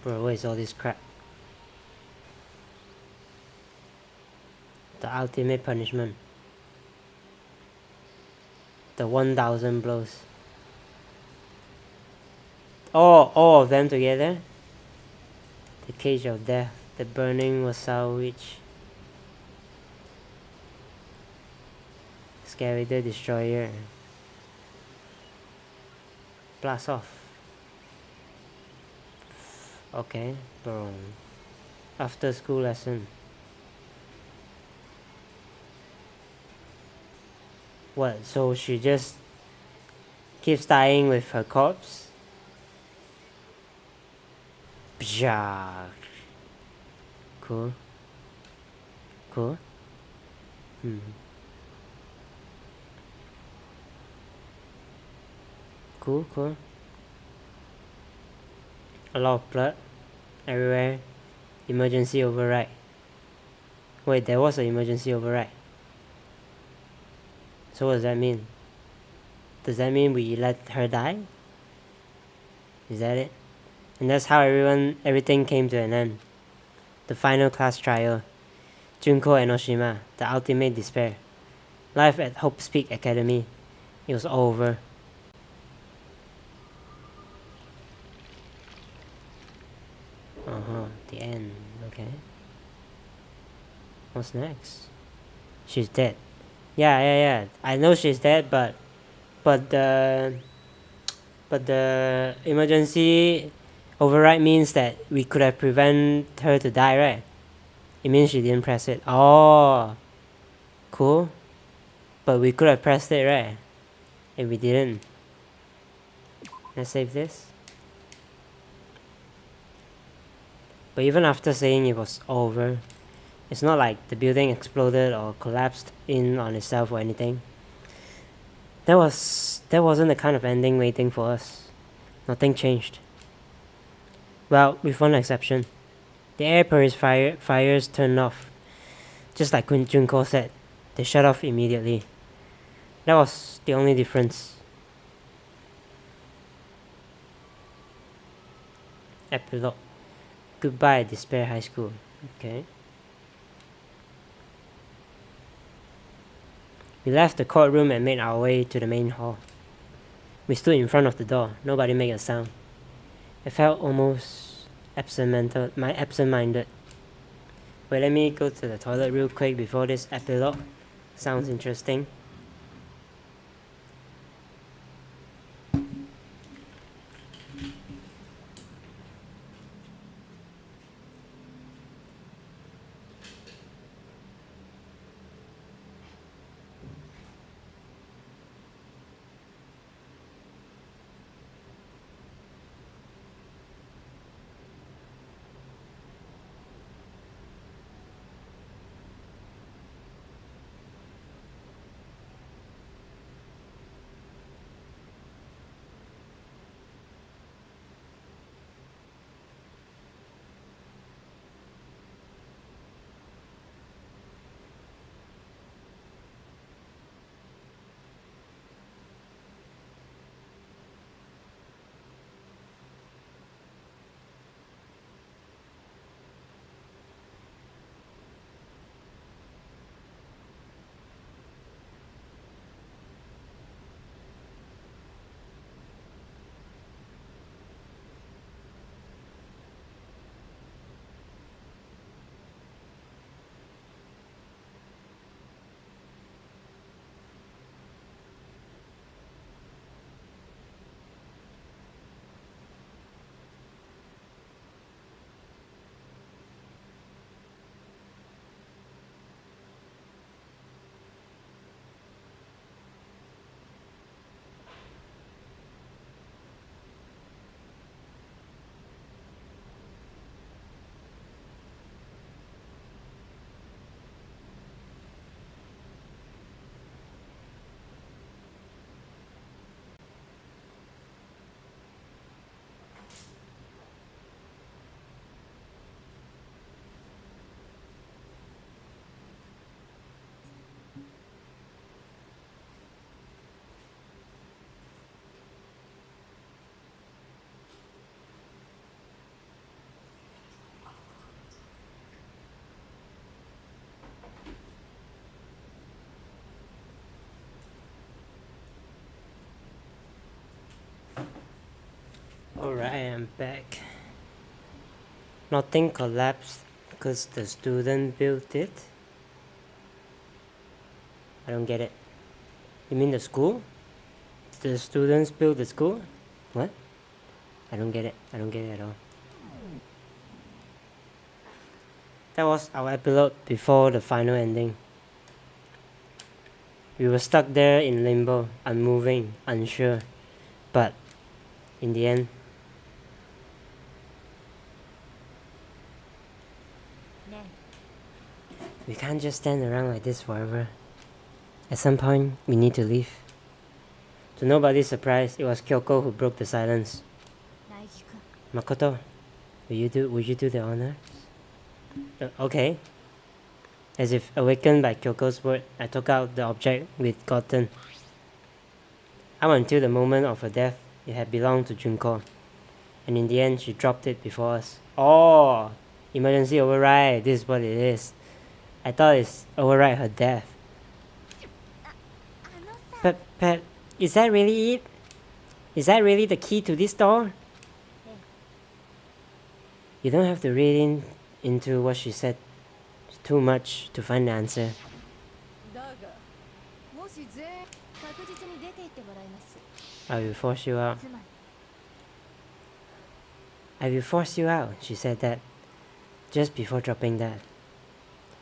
Bro, what is all this crap? The ultimate punishment. The 1000 blows. All of them together. The cage of death. The burning wasau witch. Scary the destroyer. Blast off. Okay, bro. After school lesson. What, so she just keeps dying with her corpse? Bzah. Cool. Cool. Cool. A lot of blood everywhere. Emergency override. Wait, there was an emergency override. So what does that mean? Does that mean we let her die? Is that it? And that's how everything came to an end. The final class trial. Junko Enoshima, the ultimate despair. Life at Hope's Peak Academy. It was over. The end. Okay. What's next? She's dead. Yeah. I know she's dead, but the emergency override means that we could have prevented her to die, right? It means she didn't press it. Oh, cool. But we could have pressed it, right? And we didn't. Let's save this. But even after saying it was over, it's not like the building exploded or collapsed in on itself or anything. That wasn't the kind of ending waiting for us. Nothing changed. Well, with one exception. The air purifiers turned off. Just like Junko said, they shut off immediately. That was the only difference. Epilogue. Goodbye, Despair High School. Okay. We left the courtroom and made our way to the main hall. We stood in front of the door. Nobody made a sound. I felt almost absent-minded. Wait, let me go to the toilet real quick before this epilogue. Sounds interesting. Alright, I'm back. Nothing collapsed because the student built it? I don't get it. You mean the school? The students built the school? What? I don't get it. I don't get it at all. That was our epilogue before the final ending. We were stuck there in limbo, unmoving, unsure. But in the end, we can't just stand around like this forever. At some point, we need to leave. To nobody's surprise, it was Kyoko who broke the silence. Makoto, would you do the honors? Okay. As if awakened by Kyoko's word, I took out the object we'd gotten. Up until the moment of her death, it had belonged to Junko. And in the end, she dropped it before us. Oh! Emergency override. This is what it is. I thought it's override her death. But is that really it? Is that really the key to this door? You don't have to read into what she said too much to find the answer. I will force you out. I will force you out, she said that just before dropping that.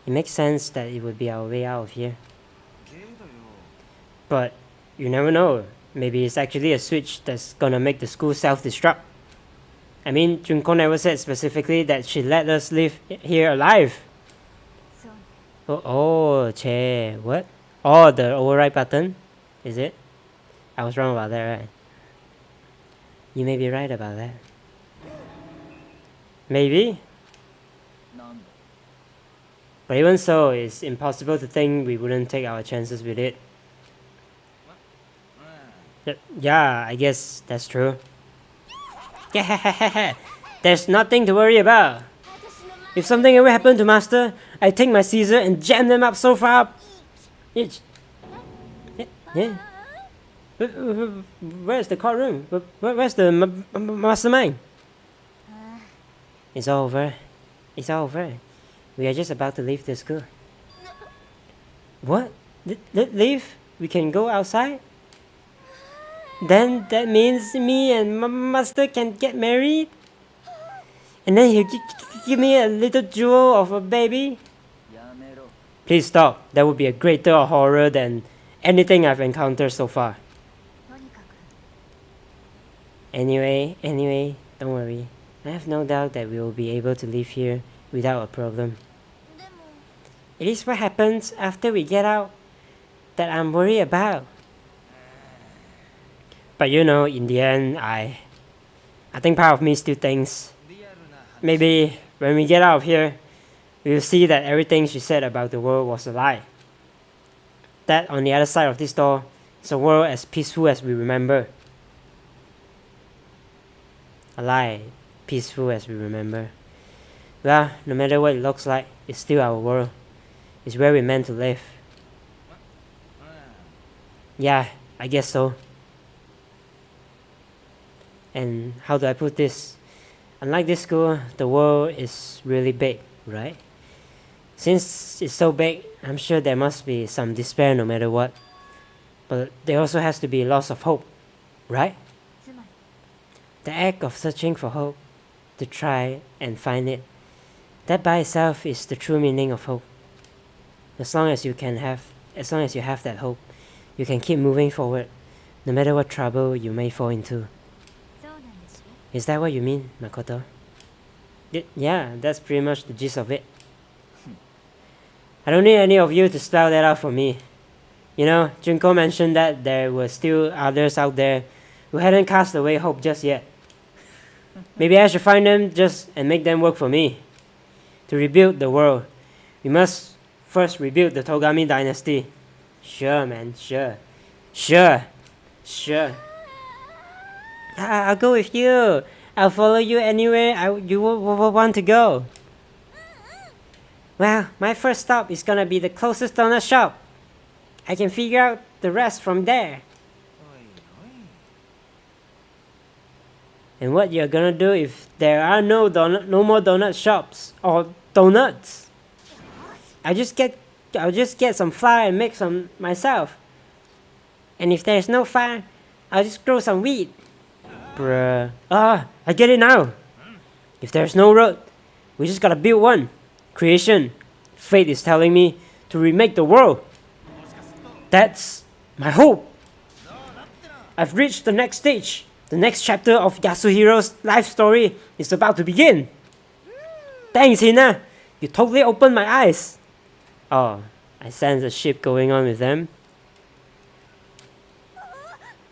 It makes sense that it would be our way out of here. But you never know. Maybe it's actually a switch that's gonna make the school self-destruct. I mean, Junko never said specifically that she let us live here alive. Che, what? Oh, the override button? Is it? I was wrong about that, right? You may be right about that. Maybe? But even so, it's impossible to think we wouldn't take our chances with it. Yeah, I guess that's true. There's nothing to worry about. If something ever happened to Master, I take my Caesar and jam them up so far up. Yeah. Where's the courtroom? Where's the mastermind? It's all over. It's all over. We are just about to leave the school. What? Leave? We can go outside? Then that means me and Master can get married? And then he'll give me a little jewel of a baby? Please stop. That would be a greater horror than anything I've encountered so far. Anyway, don't worry. I have no doubt that we will be able to live here without a problem. It is what happens after we get out that I'm worried about. But you know, in the end, I think part of me still thinks maybe when we get out of here, we'll see that everything she said about the world was a lie. That on the other side of this door is a world as peaceful as we remember. A lie, peaceful as we remember. Well, no matter what it looks like, it's still our world. It's where we're meant to live. Yeah, I guess so. And how do I put this? Unlike this school, the world is really big, right? Since it's so big, I'm sure there must be some despair no matter what. But there also has to be a loss of hope, right? The act of searching for hope, to try and find it, that by itself is the true meaning of hope. As long as you have that hope, you can keep moving forward, no matter what trouble you may fall into. Is that what you mean, Makoto? Yeah, that's pretty much the gist of it. I don't need any of you to spell that out for me. You know, Junko mentioned that there were still others out there who hadn't cast away hope just yet. Maybe I should find them and make them work for me. To rebuild the world, we must first rebuild the Togami dynasty. Sure, man, sure. I'll go with you. I'll follow you anywhere you will want to go. Well, my first stop is gonna be the closest donut shop. I can figure out the rest from there. And what you're gonna do if there are no more donut shops or donuts? I'll just get some flour and make some myself. And if there's no fire, I'll just grow some wheat. Bruh. I get it now. If there's no road, we just gotta build one. Creation. Fate is telling me to remake the world. That's my hope. I've reached the next stage. The next chapter of Yasuhiro's life story is about to begin. Thanks, Hina. You totally opened my eyes. Oh, I sense a ship going on with them.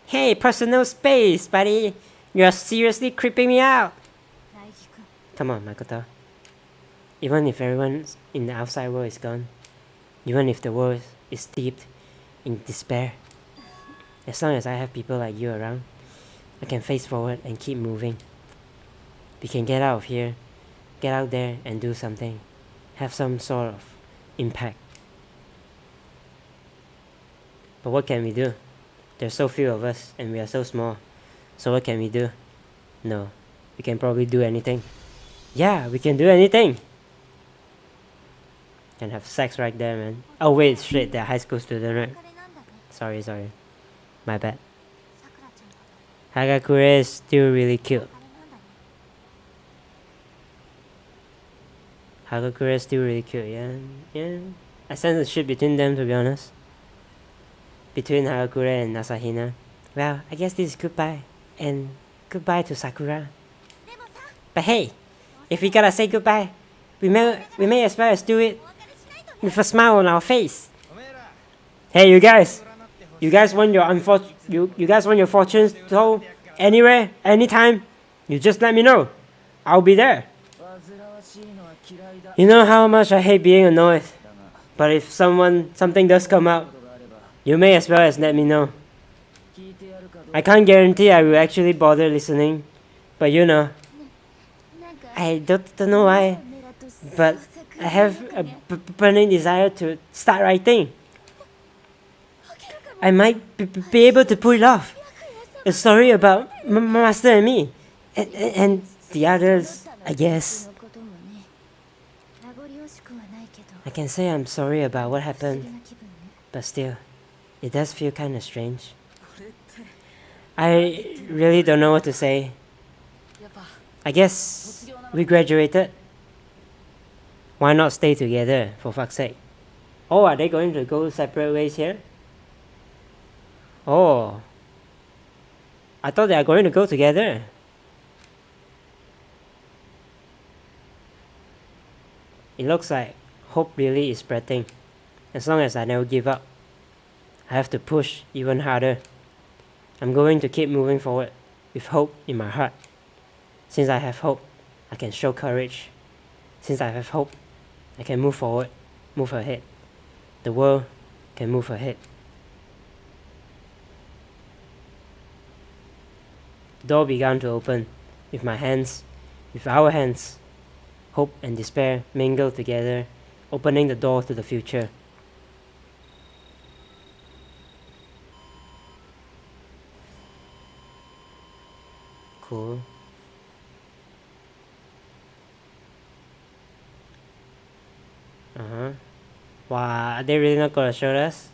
Hey, personal space, buddy. You're seriously creeping me out. Come on, Makoto. Even if everyone in the outside world is gone, even if the world is steeped in despair, as long as I have people like you around, I can face forward and keep moving. We can get out of here, get out there and do something, have some sort of impact. But what can we do? There's so few of us and we are so small. So what can we do? No, we can probably do anything. Yeah, we can do anything. Can have sex right there, man. Oh wait, shit, they're high school student, right? Sorry. My bad. Hagakure is still really cute. Hagakure is still really cute, yeah. I sense a shit between them, to be honest. Between Hagakure and Asahina. Well, I guess this is goodbye. And goodbye to Sakura. But hey, if we gotta say goodbye, we may as well as do it with a smile on our face. Hey, you guys want your fortunes told anywhere, anytime, you just let me know. I'll be there. You know how much I hate being annoyed, but if something does come out, you may as well as let me know. I can't guarantee I will actually bother listening, but you know, I don't know why, but I have a burning desire to start writing. I might be able to pull it off. A story about Master and me, and the others, I guess. I can say I'm sorry about what happened, but still, it does feel kinda strange. I really don't know what to say. I guess we graduated. Why not stay together, for fuck's sake? Oh, are they going to go separate ways here? Oh, I thought they are going to go together. It looks like hope really is spreading. As long as I never give up, I have to push even harder. I'm going to keep moving forward with hope in my heart. Since I have hope, I can show courage. Since I have hope, I can move forward, move ahead. The world can move ahead. The door began to open with my hands, with our hands. Hope and despair mingled together, opening the door to the future. Cool. Wow, are they really not gonna show us?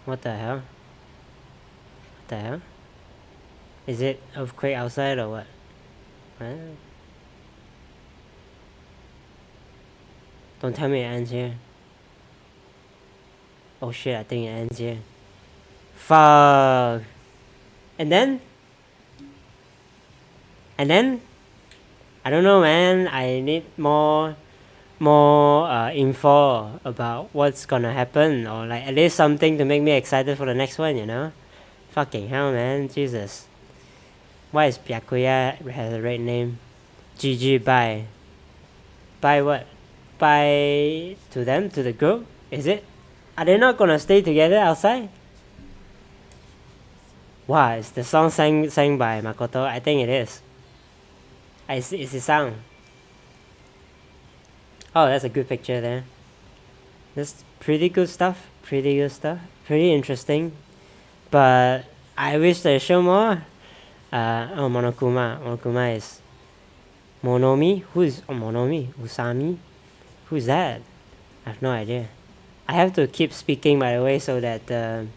What the hell? What the hell? Is it earthquake outside or what? Don't tell me it ends here. Oh shit, I think it ends here. Fuck. And then? I don't know, man. I need more info about what's gonna happen, or like at least something to make me excited for the next one, you know? Fucking hell, man. Jesus. Why is Byakuya has a red name? GG, bye. Bye what? Bye to them, to the group? Is it? Are they not gonna stay together outside? Wow, is the song sang by Makoto? I think it is. It's the sound. Oh, that's a good picture there. That's pretty good stuff. Pretty interesting. But I wish they show more. Monokuma. Monokuma is Monomi? Who is Monomi? Usami? Who's that? I have no idea. I have to keep speaking, by the way, so that the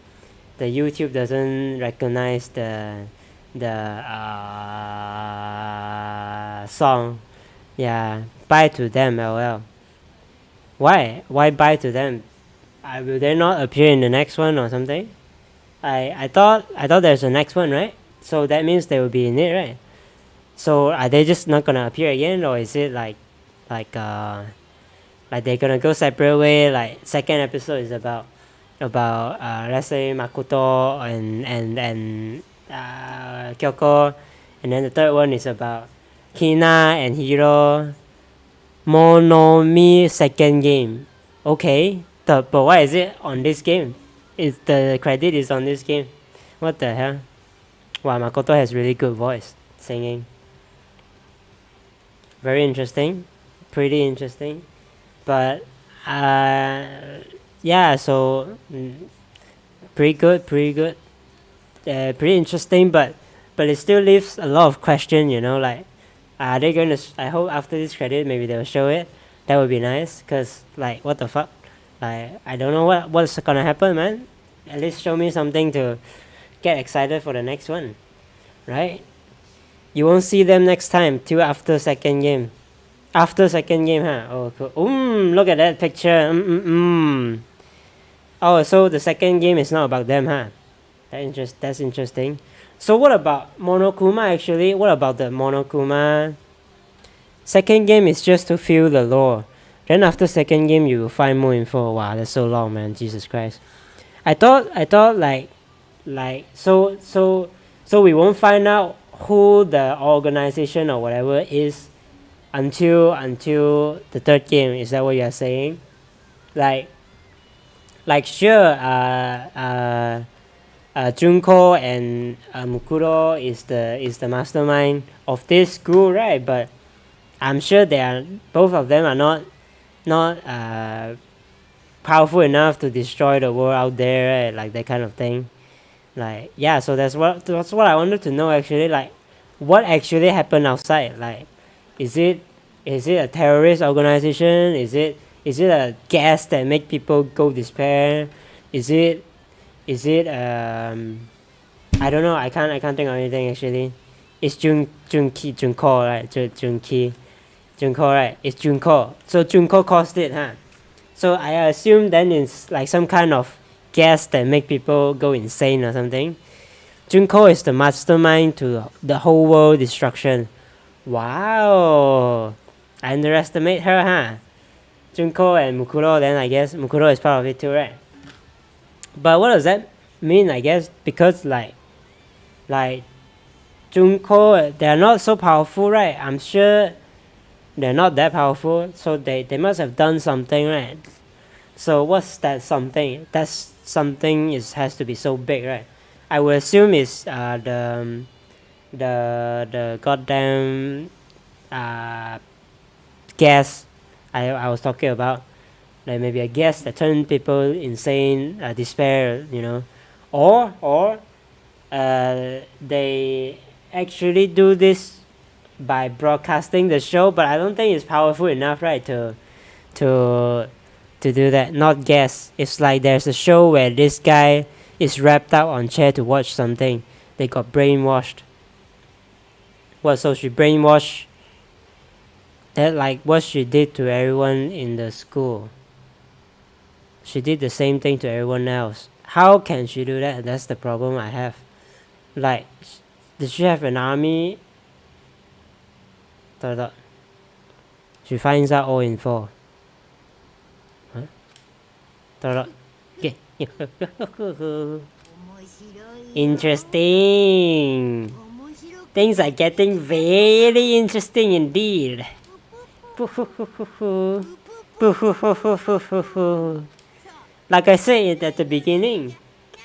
YouTube doesn't recognize the song. Yeah, bye to them, lol. Why bye to them? Will they not appear in the next one or something? I thought there's a next one, right? So that means they will be in it, right? So are they just not gonna appear again, or is it like they're gonna go separate way? Like second episode is about let's say Makoto and Kyoko, and then the third one is about Hina and Hiro. Monomi second game. Okay, but why is it on this game? Is the credit is on this game? What the hell? Wow, Makoto has really good voice. singing. Very interesting, pretty interesting, but yeah, so pretty good, pretty interesting, but it still leaves a lot of question, you know, like are they going to I hope after this credit maybe they'll show it. That would be nice, because like what the fuck, like I don't know what's gonna happen, man. At least show me something to get excited for the next one, right? You won't see them next time till after second game. After second game, huh? Oh, cool. Look at that picture. Oh, so the second game is not about them, huh? That's interesting. So what about Monokuma, actually? What about the Monokuma? Second game is just to feel the lore. Then after second game, you will find more info. Wow, that's so long, man. Jesus Christ. I thought like so we won't find out who the organization or whatever is until the third game. Is that what you are saying? Like sure, Junko and Mukuro is the mastermind of this school, right? But I'm sure both of them are not powerful enough to destroy the world out there, right? Like that kind of thing. Like yeah, so that's what I wanted to know, actually. Like what actually happened outside? Like is it a terrorist organization? Is it a gas that make people go despair? Is it I don't know, I can't think of anything, actually. It's Junko, right? Junko, right? It's Junko. So Junko caused it, huh? So I assume then it's like some kind of gas that make people go insane or something. Junko is the mastermind to the whole world destruction. Wow, I underestimate her, huh? Junko and Mukuro, then I guess Mukuro is part of it too, right? But what does that mean, I guess? Because like Junko, they're not so powerful, right? I'm sure they're not that powerful, so they must have done something, right? So what's that something? That something has to be so big, right? I would assume it's the goddamn gas I was talking about. Like maybe a gas that turns people insane, despair, you know, or they actually do this by broadcasting the show, but I don't think it's powerful enough, right, to do that. Not gas. It's like there's a show where this guy is wrapped up on chair to watch something. They got brainwashed. What? So she brainwashed that, like what she did to everyone in the school. She did the same thing to everyone else. How can she do that? That's the problem I have. Like, did she have an army? She finds out all in 4. Huh? Interesting. Things are getting very interesting indeed. Like I said at the beginning,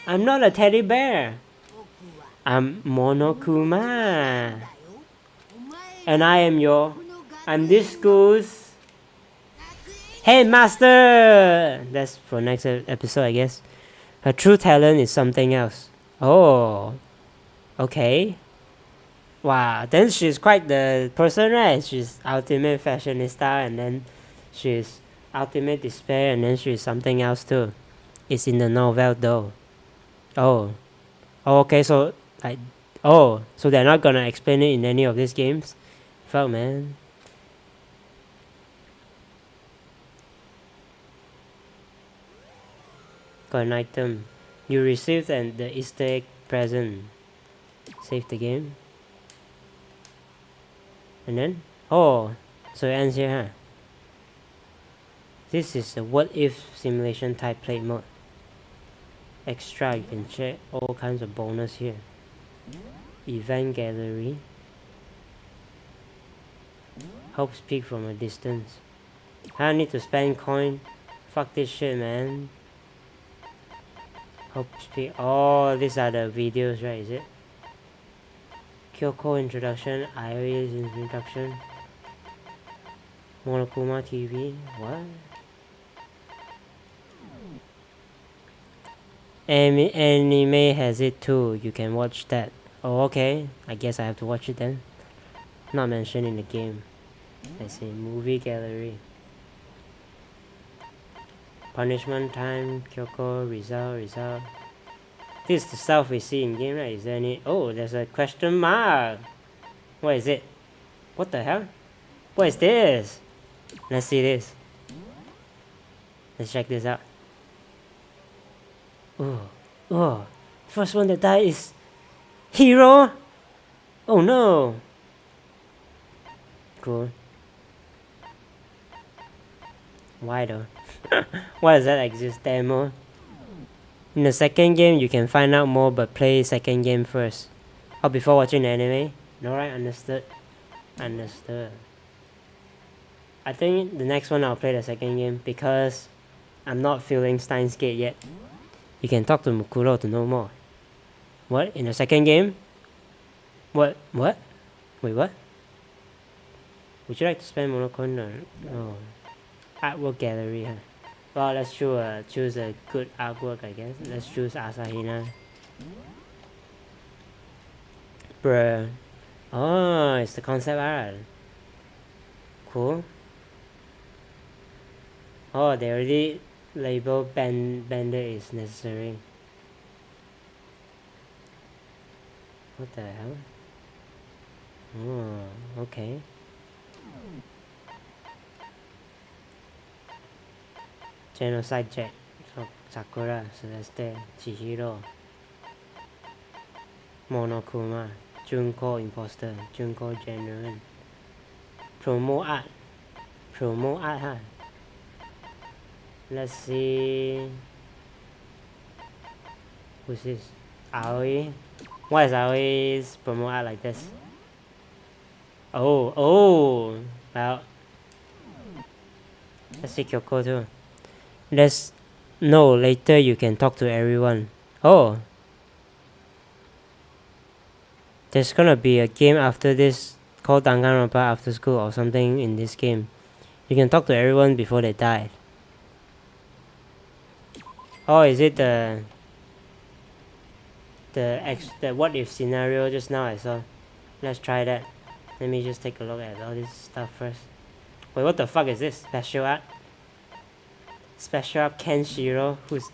I'm not a teddy bear. I'm Monokuma. And I'm this school's headmaster. That's for next episode, I guess. Her true talent is something else. Oh, okay. Wow, then she's quite the person, right? She's ultimate fashionista, and then she's ultimate despair, and then she's something else too. It's in the novel though. Oh, okay, so so they're not gonna explain it in any of these games? Fuck, man. Got an item. You received the Easter egg present. Save the game. And then, so it ends here, huh? This is a what if simulation type play mode. Extra, you can check all kinds of bonus here. Event gallery. Help speak from a distance. I need to spend coin. Fuck this shit, man. Help speak. Oh, these are the videos, right? Is it? Kyoko introduction, Aoi's introduction, Monokuma TV, what? Anime has it too, you can watch that. Oh, okay, I guess I have to watch it then. Not mentioned in the game. I see, movie gallery. Punishment time, Kyoko, result. This is the stuff we see in game, right? Is there any... Oh, there's a question mark! What is it? What the hell? What is this? Let's see this. Let's check this out. Oh. First one that died is... Hero? Oh no! Cool. Why though? Why does that exist? Demo? In the second game, you can find out more, but play second game first. Oh, before watching the anime? Alright, understood. Understood. I think the next one I'll play the second game because I'm not feeling Steins Gate yet. You can talk to Mukuro to know more. What? In the second game? What? Wait, what? Would you like to spend monochrome or... Oh. Artwork gallery, huh? Well, let's choose a good artwork, I guess. Let's choose Asahina. Bruh. Oh, it's the concept art. Cool. Oh, they already labeled Bender is necessary. What the hell? Oh, okay. Genocide Jack, Sakura, Celeste, Chihiro, Monokuma, Junko Imposter, Junko Genuine, Promo Art, huh? Let's see. Who's this? Aoi? Why is Aoi's promo art like this? Oh, well. Let's see Kyoko too. No, later you can talk to everyone. Oh. There's gonna be a game after this called Danganronpa After School or something in this game. You can talk to everyone before they die. Oh, is it the what if scenario just now I saw? Let's try that. Let me just take a look at all this stuff first. Wait, what the fuck is this? Special art? Special art Kenshiro? Who's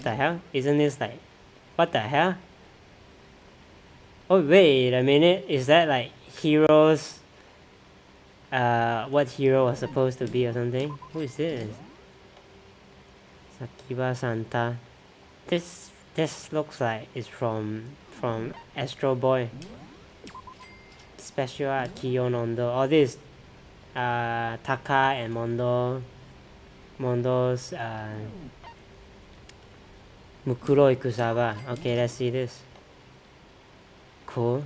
the hell? Isn't this like... What the hell? Oh, wait a minute. Is that like heroes? What hero was supposed to be or something? Who is this? Sakiba Santa. This looks like it's from Astro Boy. Special art Kiyo Nondo. All this Taka and Mondo's Mukuro Ikusaba. Okay, let's see this. Cool.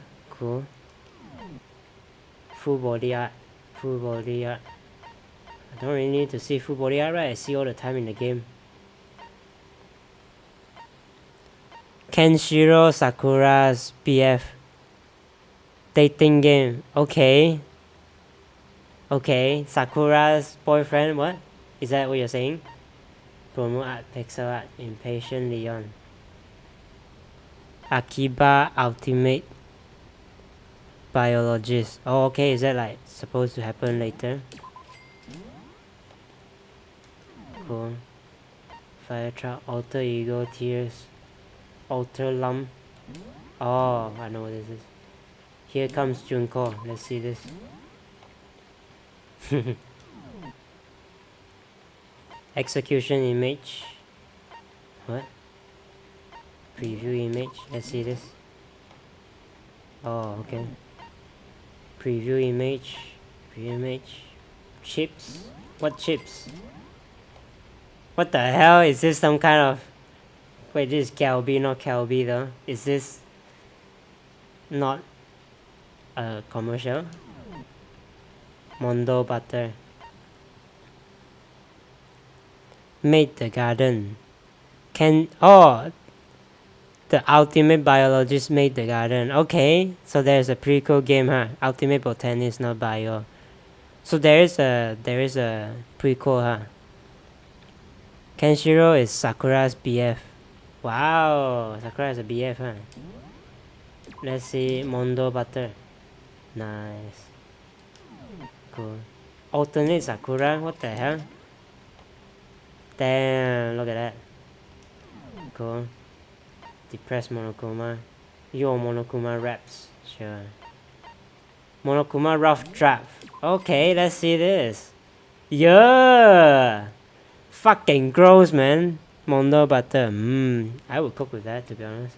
Full body art. I don't really need to see full body art, right? I see all the time in the game. Kenshiro Sakura's BF. Dating game. Okay. Sakura's boyfriend, what? Is that what you're saying? Promo art, pixel art, Impatient Leon. Akiba Ultimate Biologist. Oh, okay, is that like supposed to happen later? Cool. Fire truck, alter ego, tears, alter lump. Oh, I know what this is. Here comes Junko. Let's see this. Execution image. What? Preview image. Let's see this. Oh, okay. Preview image. Chips. What chips? What the hell? Is this some kind of... Wait, this is Calbee, not Calbee though. Is this not a commercial? Mondo butter. Made the garden. The The ultimate biologist made the garden. Okay, so there's a prequel game, huh? Ultimate botanist, not bio. So there is a prequel, huh? Kenshiro is Sakura's BF. Wow, Sakura is a BF, huh? Let's see, Mondo Butter. Nice. Cool. Alternate Sakura, what the hell? Damn, look at that. Cool. Depressed Monokuma. Yo, Monokuma raps. Sure. Monokuma rough draft. Okay, let's see this. Yeah! Fucking gross, man. Mondo butter. I would cook with that, to be honest.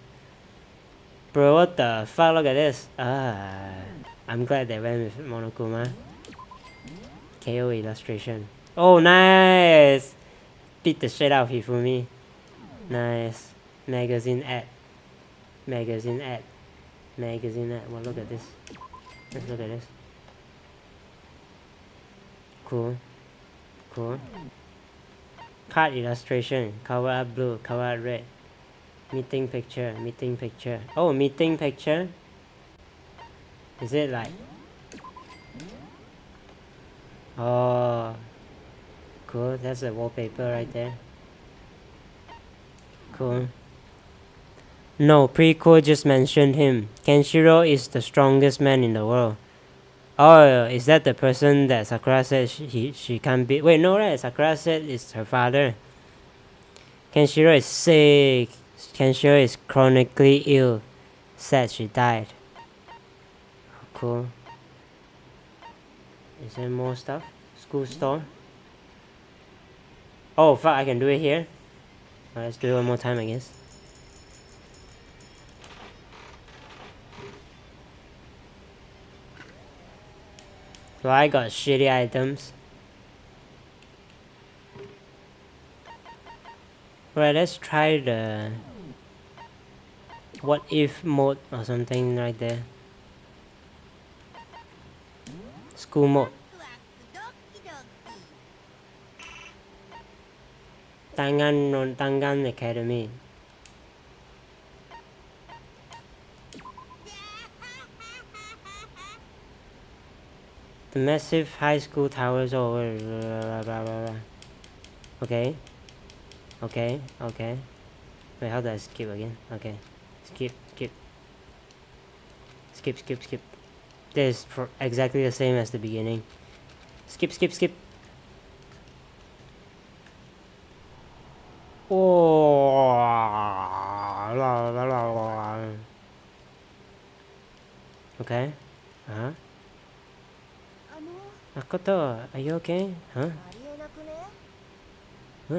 Bro, what the fuck? Look at this. I'm glad they went with Monokuma. KO illustration. Oh, nice! Beat the shit out of Hifumi. Nice. Magazine ad. Magazine ad. Magazine ad. Well, look at this. Let's look at this. Cool. Cool. Card illustration. Cover art blue. Cover art red. Meeting picture. Meeting picture. Oh, meeting picture. Is it like... Oh. Cool. That's a wallpaper right there. Cool. No, prequel just mentioned him. Kenshiro is the strongest man in the world. Oh, is that the person that Sakura said she can't beat? Wait, no, right? Sakura said it's her father. Kenshiro is sick. Kenshiro is chronically ill. Said she died. Cool. Is there more stuff? School store. Oh, fuck, I can do it here. Let's do it one more time, I guess. So I got shitty items. Right, let's try the what if mode or something right there. School mode. Dangan Academy. The massive high school towers over. Okay. Okay. Okay. Wait, how do I skip again? Okay. Skip. Skip. Skip. Skip. Skip. This is exactly the same as the beginning. Skip. Skip. Skip. Oh. Okay. Uh-huh. Makoto, are you okay? Huh? No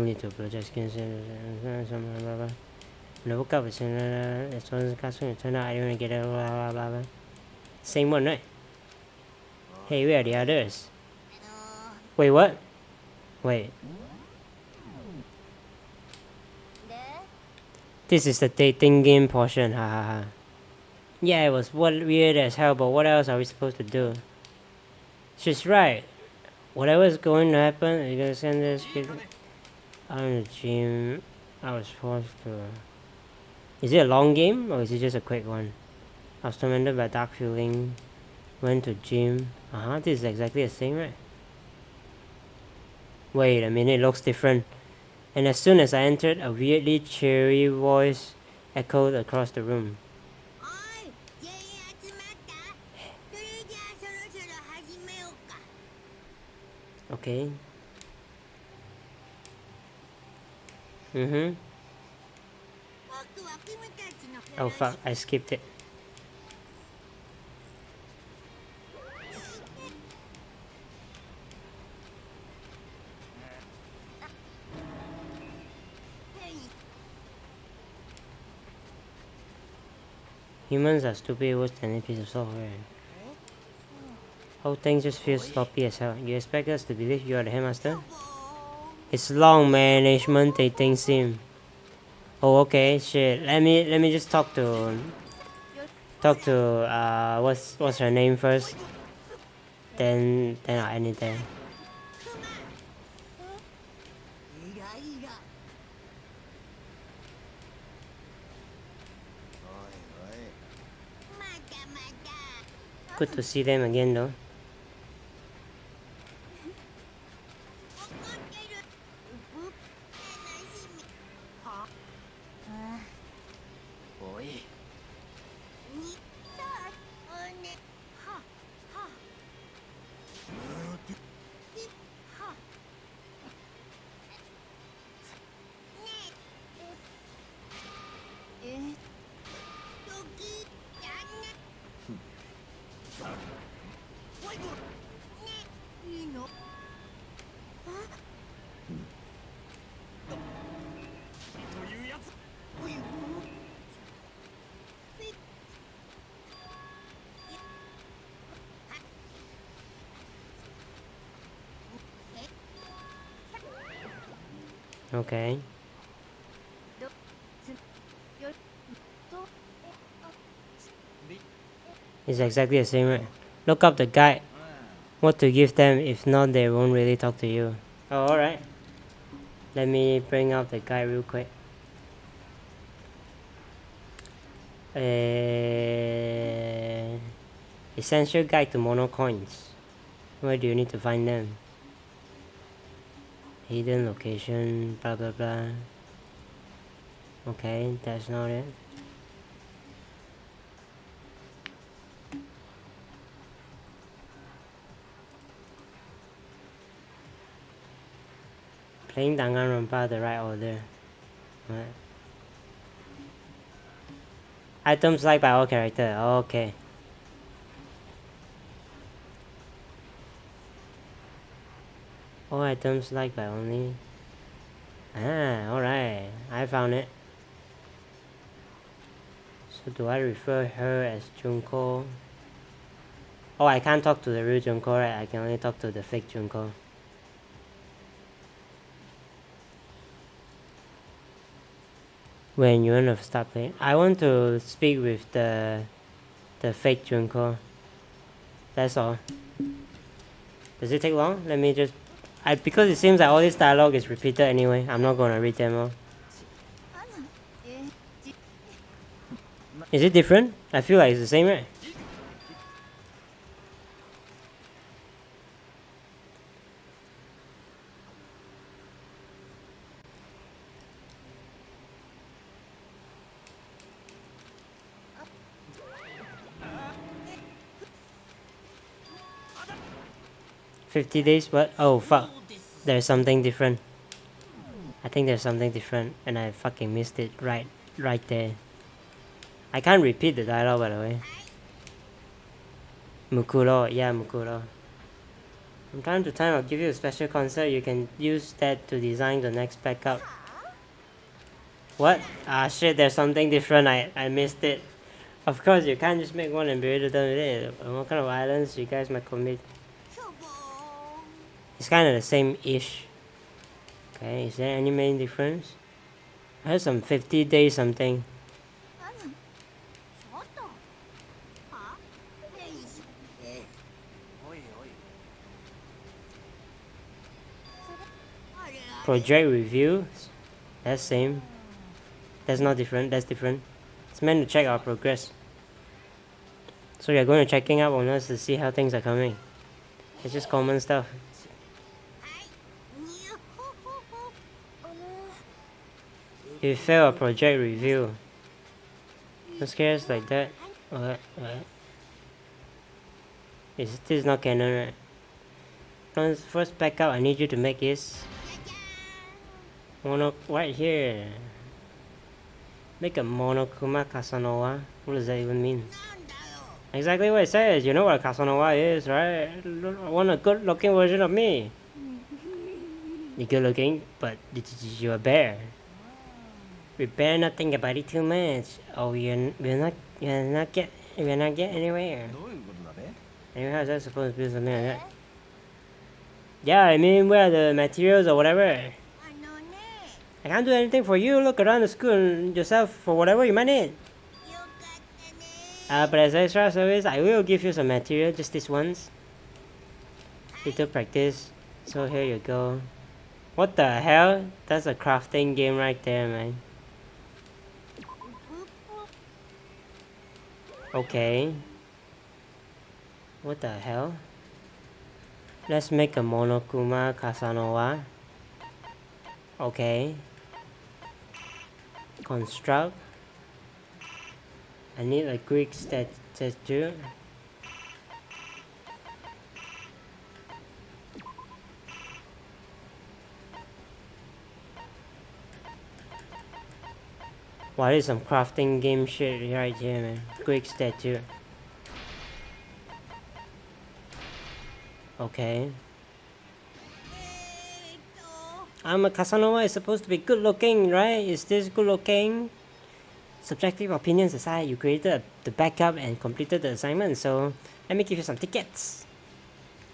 need to project skins. No woke up, it's on castle. Turn out I didn't get it. Blah, blah, blah. Same one, right? Hey, where are the others? Wait, what? Wait. This is the dating game portion, hahaha. Yeah, it was weird as hell, but what else are we supposed to do? She's right. Whatever's going to happen, you're gonna send this kid out in the gym. I was forced to... Is it a long game, or is it just a quick one? I was tormented by dark feeling. Went to gym. This is exactly the same, right? Wait a minute, it looks different. And as soon as I entered, a weirdly cheery voice echoed across the room. Okay. Oh fuck, I skipped it. Humans are stupid worse than any piece of software. Whole thing just feels sloppy as hell. You expect us to believe you are the headmaster? It's long management dating sim. Oh okay, shit. Let me just talk to what's her name first. Then I'll end it there. Good to see them again though. Okay. It's exactly the same, right? Look up the guide. What to give them, if not they won't really talk to you. Oh, alright. Let me bring up the guide real quick. Essential guide to mono coins. Where do you need to find them? Hidden location, blah blah blah. Okay, that's not it. Playing Danganronpa the right order. Right. Items liked by all character. Okay. All items liked by only. Ah, alright. I found it. So do I refer her as Junko? Oh, I can't talk to the real Junko, right? I can only talk to the fake Junko. When you want to start playing, I want to speak with the fake Junko. That's all. Does it take long? Let me just. Because it seems like all this dialogue is repeated anyway. I'm not gonna read them all. Is it different? I feel like it's the same, right? $50, what? Oh fuck. There's something different. I think there's something different and I fucking missed it right there. I can't repeat the dialogue, by the way. Mukuro, yeah, Mukuro. From time to time I'll give you a special concert. You can use that to design the next backup. What? Ah shit, there's something different. I missed it. Of course you can't just make one and be able to done with it. What kind of violence you guys might commit? It's kind of the same-ish. Okay, is there any main difference? I heard some 50 days something. Project review. That's same. That's not different. That's different. It's meant to check our progress. So you're going to checking up on us to see how things are coming. It's just common stuff. You fail a project review. Don't scare us like that. What? This is not canon, right? First backup I need you to make is right here. Make a Monokuma Casanova. What does that even mean? Exactly what it says. You know what a Casanova is, right? I want a good looking version of me. You're good looking, but you're a bear. We better not think about it too much. Oh, we're not getting anywhere. Anyway, how's that supposed to be something like that? Yeah, I mean, where are the materials or whatever? I can't do anything for you. Look around the school yourself for whatever you might need. But as extra service, I will give you some material just this once. Little practice. So here you go. What the hell? That's a crafting game right there, man. Okay. What the hell? Let's make a Monokuma Casanova. Okay. Construct. I need a Greek statue. Wow, there's some crafting game shit right here, man. Greek statue. Okay. I'm a Casanova is supposed to be good looking, right? Is this good looking? Subjective opinions aside, you created the backup and completed the assignment, so let me give you some tickets.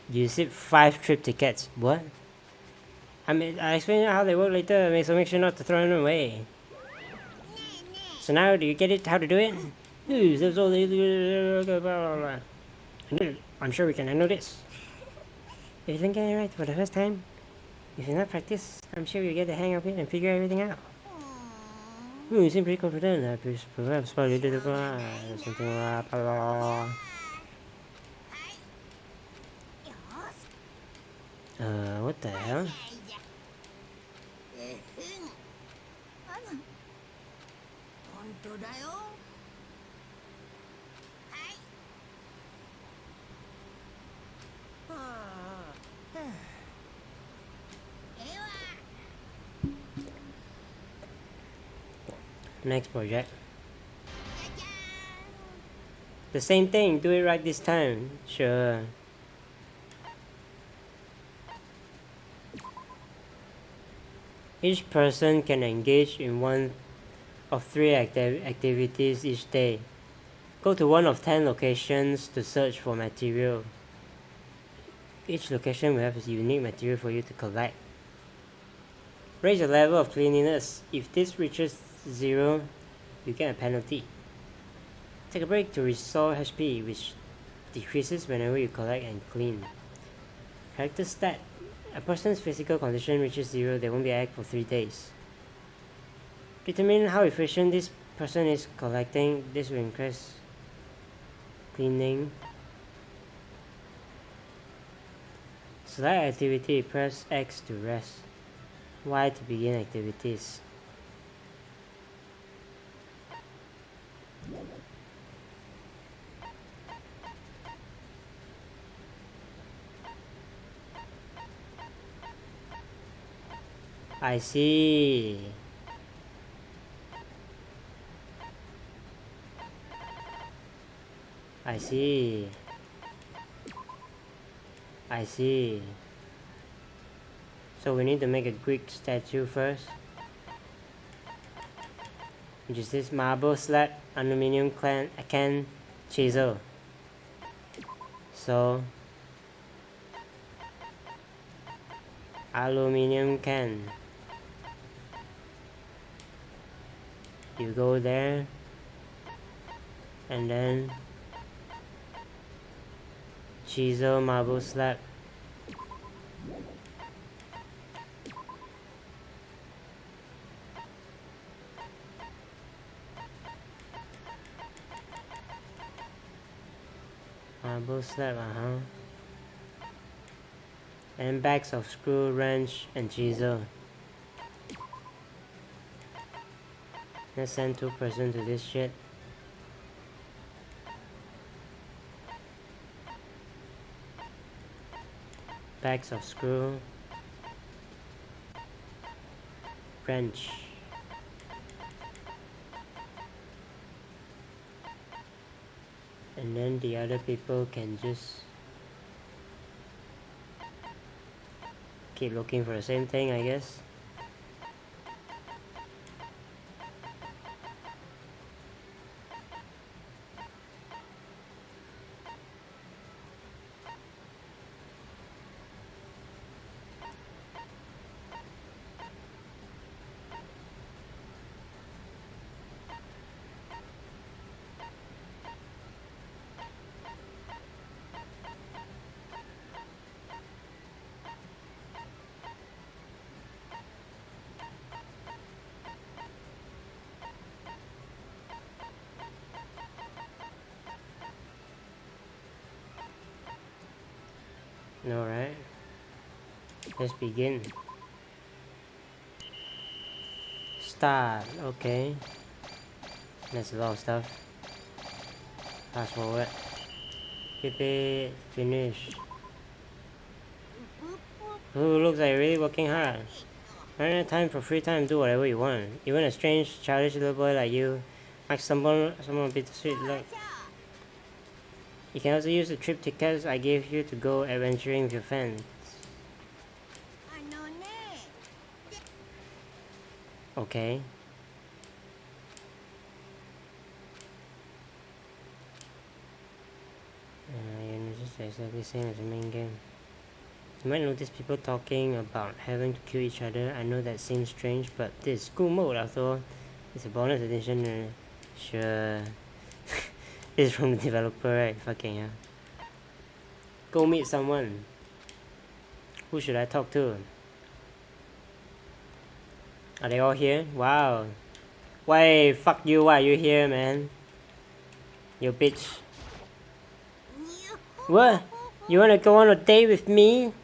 You received 5 trip tickets. What? I'll explain how they work later, so make sure not to throw them away. So now, do you get it? How to do it? I'm sure we can handle this. If you think I get it right for the first time, if you not practice, I'm sure you'll get the hang of it and figure everything out. You seem pretty confident. Perhaps probably did it something like what the hell? Next project. The same thing, do it right this time. Sure. Each person can engage in one of 3 activities each day. Go to one of 10 locations to search for material. Each location will have a unique material for you to collect. Raise your level of cleanliness. If this reaches 0, you get a penalty. Take a break to restore HP, which decreases whenever you collect and clean. Character stat. A person's physical condition reaches 0, they won't be active for 3 days. Determine how efficient this person is collecting. This will increase cleaning. Select activity. Press X to rest. Y to begin activities. I see. I see. I see. So we need to make a Greek statue first, which is this marble slab, aluminium can, chisel. So aluminium can. You go there, and then chisel marble slab. Marble slab, and bags of screw, wrench, and chisel. Let's send 2 person to this shit. Bags of screw, wrench. And then the other people can just keep looking for the same thing, I guess. Alright. Let's begin. Start. Okay. That's a lot of stuff. Fast forward. Keep it. Finish. Ooh, looks like you're really working hard. Run out of time for free time, do whatever you want. Even a strange, childish little boy like you might someone bittersweet luck. You can also use the trip tickets I gave you to go adventuring with your friends. Okay. Just exactly same as the main game. You might notice people talking about having to kill each other. I know that seems strange, but this is school mode after all. It's a bonus edition. Sure. This is from the developer, right? Fucking hell. Go meet someone. Who should I talk to? Are they all here? Wow. Why, fuck you, why are you here, man? You bitch. What? You wanna go on a date with me?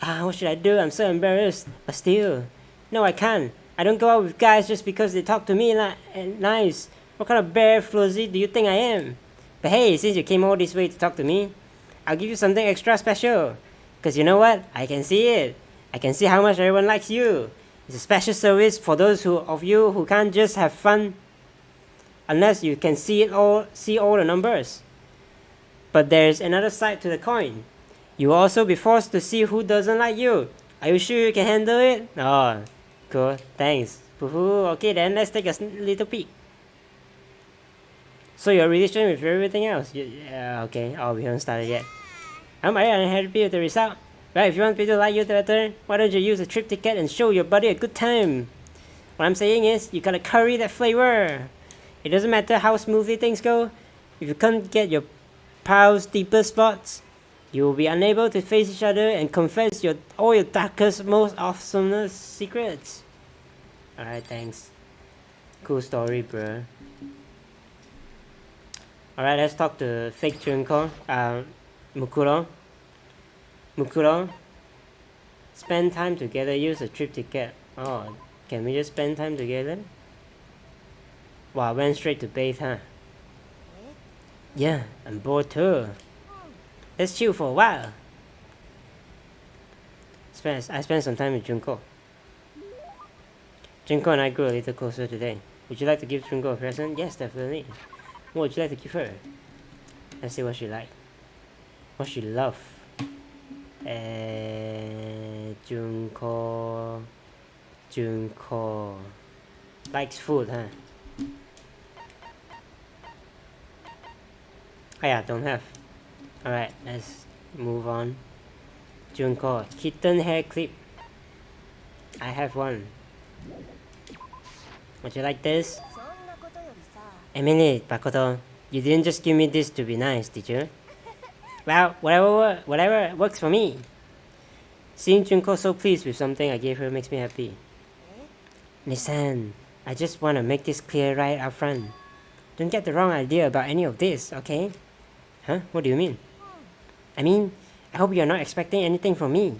What should I do? I'm so embarrassed. But still. No, I can't. I don't go out with guys just because they talk to me nice. What kind of bare floozy do you think I am? But hey, since you came all this way to talk to me, I'll give you something extra special. Cause you know what? I can see it. I can see how much everyone likes you. It's a special service for those of you who can't just have fun unless you can see all the numbers. But there's another side to the coin. You will also be forced to see who doesn't like you. Are you sure you can handle it? Oh, cool. Thanks. Woohoo. Okay then, let's take a little peek. So your relation with everything else? Yeah, okay. Oh, we haven't started yet. I'm unhappy with the result. Right, if you want people to like you better, why don't you use a trip ticket and show your buddy a good time? What I'm saying is, you gotta curry that flavor. It doesn't matter how smoothly things go. If you can't get your pals' deeper spots, you will be unable to face each other and confess all your darkest, most awesome secrets. Alright, thanks. Cool story, bruh. Alright, let's talk to fake Junko. Mukuro. Mukuro. Spend time together, use a trip ticket. Oh, can we just spend time together? Wow, went straight to bathe, huh? Yeah, I'm bored too. Let's chill for a while. I spent some time with Junko. Junko and I grew a little closer today. Would you like to give Junko a present? Yes, definitely. What would you like to give her? Let's see what she likes. What she loves. Junko likes food, huh? Oh yeah, don't have. Alright, let's move on. Junko, kitten hair clip. I have one. Would you like this? A minute, Bakoto. You didn't just give me this to be nice, did you? Well, whatever works for me. Seeing Junko so pleased with something I gave her makes me happy. Listen, I just want to make this clear right up front. Don't get the wrong idea about any of this, okay? Huh? What do you mean? I mean, I hope you're not expecting anything from me.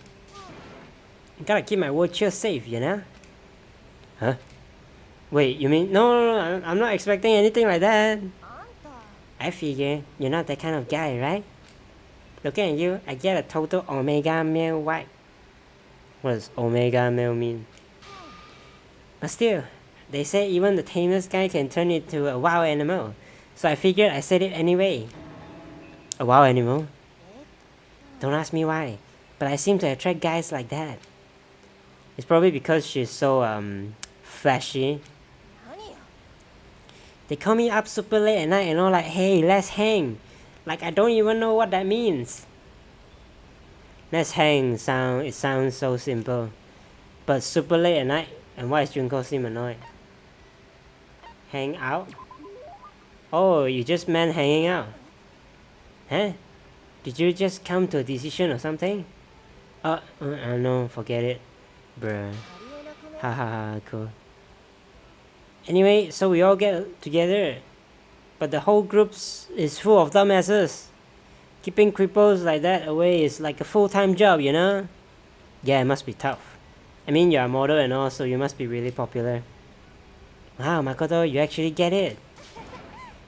I gotta keep my wheelchair safe, you know? Huh? Wait, you mean? No, I'm not expecting anything like that. I figure you're not that kind of guy, right? Looking at you, I get a total omega male vibe. What does omega male mean? But still, they say even the tamest guy can turn into a wild animal. So I figured I said it anyway. A wild animal? Don't ask me why, but I seem to attract guys like that. It's probably because she's so, flashy. They call me up super late at night and all like, hey, let's hang. Like, I don't even know what that means. Let's hang it sounds so simple. But super late at night, and why is Junko seem annoyed? Hang out? Oh, you just meant hanging out. Huh? Did you just come to a decision or something? No, forget it. Bruh. Haha, cool. Anyway, so we all get together. But the whole group is full of dumbasses. Keeping cripples like that away is like a full-time job, you know? Yeah, it must be tough. I mean, you're a model and all, so you must be really popular. Wow, Makoto, you actually get it.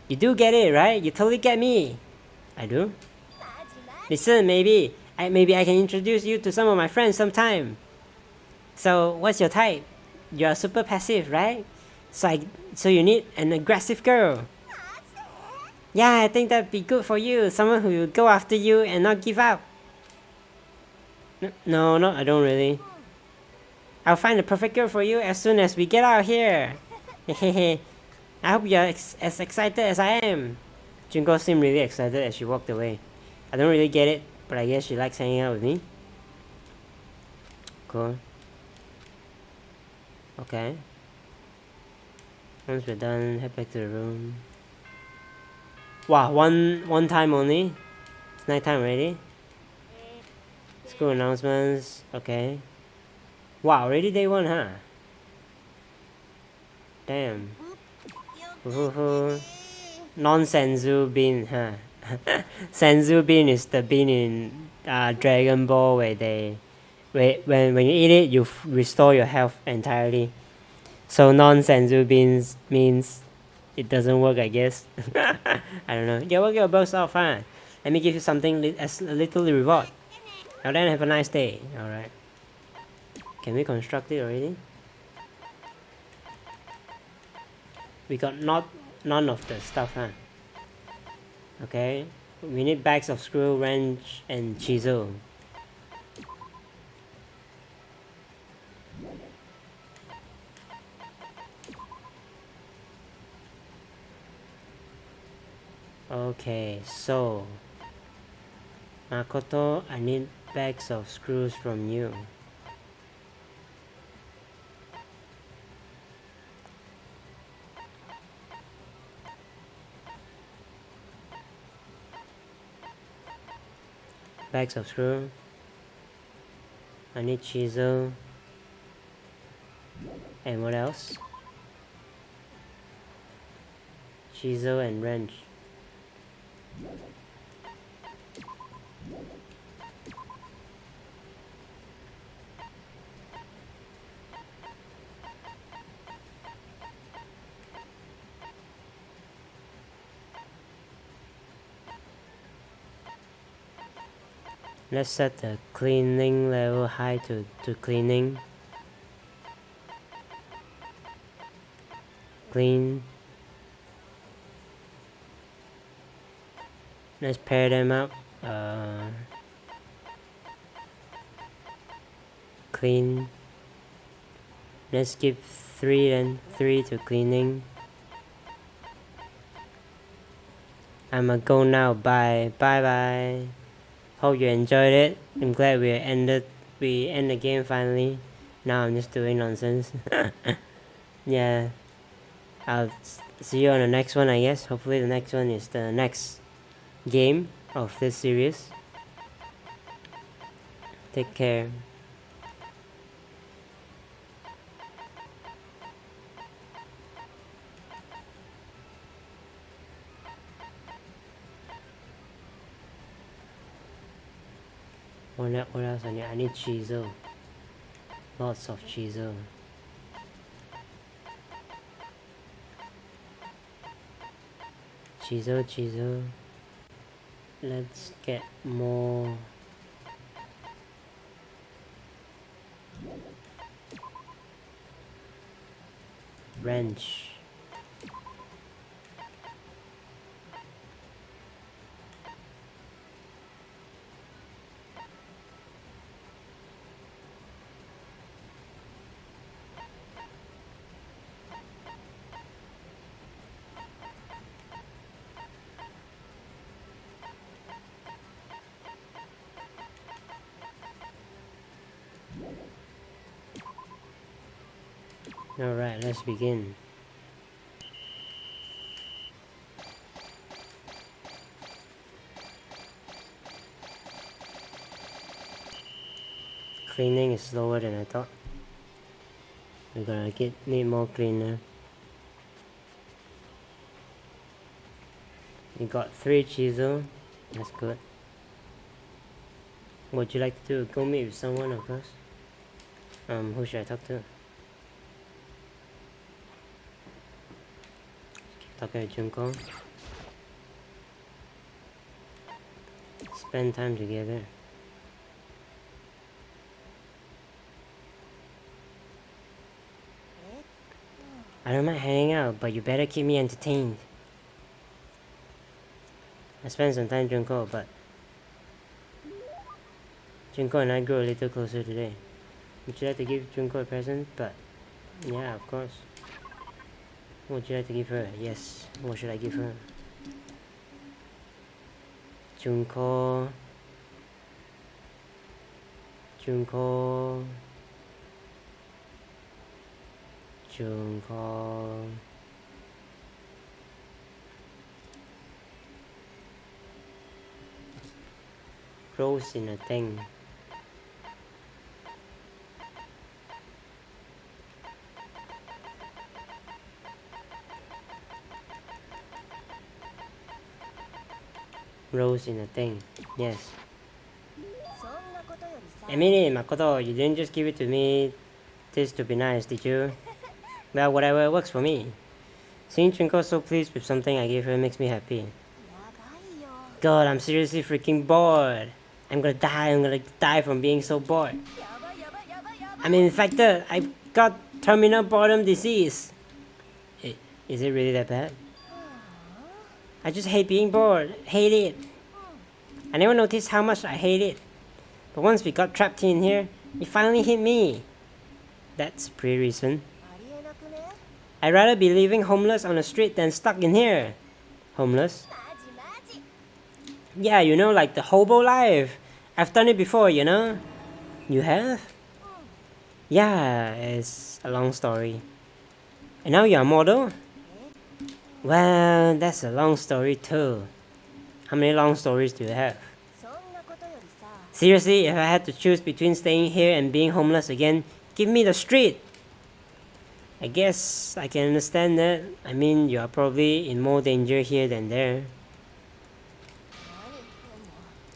You do get it, right? You totally get me. I do? Listen, maybe I can introduce you to some of my friends sometime. So, what's your type? You're super passive, right? So you need an aggressive girl. Yeah, I think that'd be good for you. Someone who will go after you and not give up. No, I don't really. I'll find the perfect girl for you as soon as we get out here. Hehehe. I hope you're as excited as I am. Junko seemed really excited as she walked away. I don't really get it, but I guess she likes hanging out with me. Cool. Okay. Once we're done, head back to the room. Wow, one time only? It's nighttime already? School announcements, okay. Wow, already day one, huh? Damn. Non-senzu bean, huh? Senzu bean is the bean in Dragon Ball where when you eat it, you restore your health entirely. So non-senzu beans means it doesn't work, I guess. I don't know. Yeah, work your boss off, huh? Let me give you something as a little reward. Now then, have a nice day. Alright. Can we construct it already? We got none of the stuff, huh? Okay. We need bags of screw, wrench, and chisel. Okay, so Makoto, I need bags of screws from you. Bags of screw. I need chisel. And what else? Chisel and wrench. Let's set the cleaning level high to cleaning. Clean. Let's pair them up. Clean. Let's give 3 and 3 to cleaning. I'ma go now. Bye. Bye. Hope you enjoyed it. I'm glad we end the game finally. Now I'm just doing nonsense. Yeah. I'll see you on the next one, I guess. Hopefully the next one is the next game of this series. Take care. What else I need? I need chisel. Lots of chisel. Chisel. Let's get more. Wrench. Alright, let's begin. Cleaning is slower than I thought. We're gonna need more cleaner. We got 3 chisel. That's good. What would you like to do? Go meet with someone, of course. Who should I talk to? Talking to Junko. Spend time together. I don't mind hanging out, but you better keep me entertained. I spent some time with Junko, but Junko and I grew a little closer today. Would you like to give Junko a present? But yeah, of course. What would you like to give her? Yes. What should I give her? Junko. Junko. Junko. Rose in a thing. Rose in a thing. Yes. I mean it, Makoto. You didn't just give it to me this to be nice, did you? Well, whatever works for me. Seeing Junko so pleased with something I gave her makes me happy. God, I'm seriously freaking bored. I'm gonna die from being so bored. I'm infected. I've got terminal boredom disease. Is it really that bad? I just hate being bored. Hate it. I never noticed how much I hate it. But once we got trapped in here, it finally hit me. That's pretty recent. I'd rather be living homeless on the street than stuck in here. Homeless? Yeah, you know, like the hobo life. I've done it before, you know? You have? Yeah, it's a long story. And now you're a model? Well, that's a long story too. How many long stories do you have? Seriously, if I had to choose between staying here and being homeless again, give me the street! I guess I can understand that. I mean, you are probably in more danger here than there.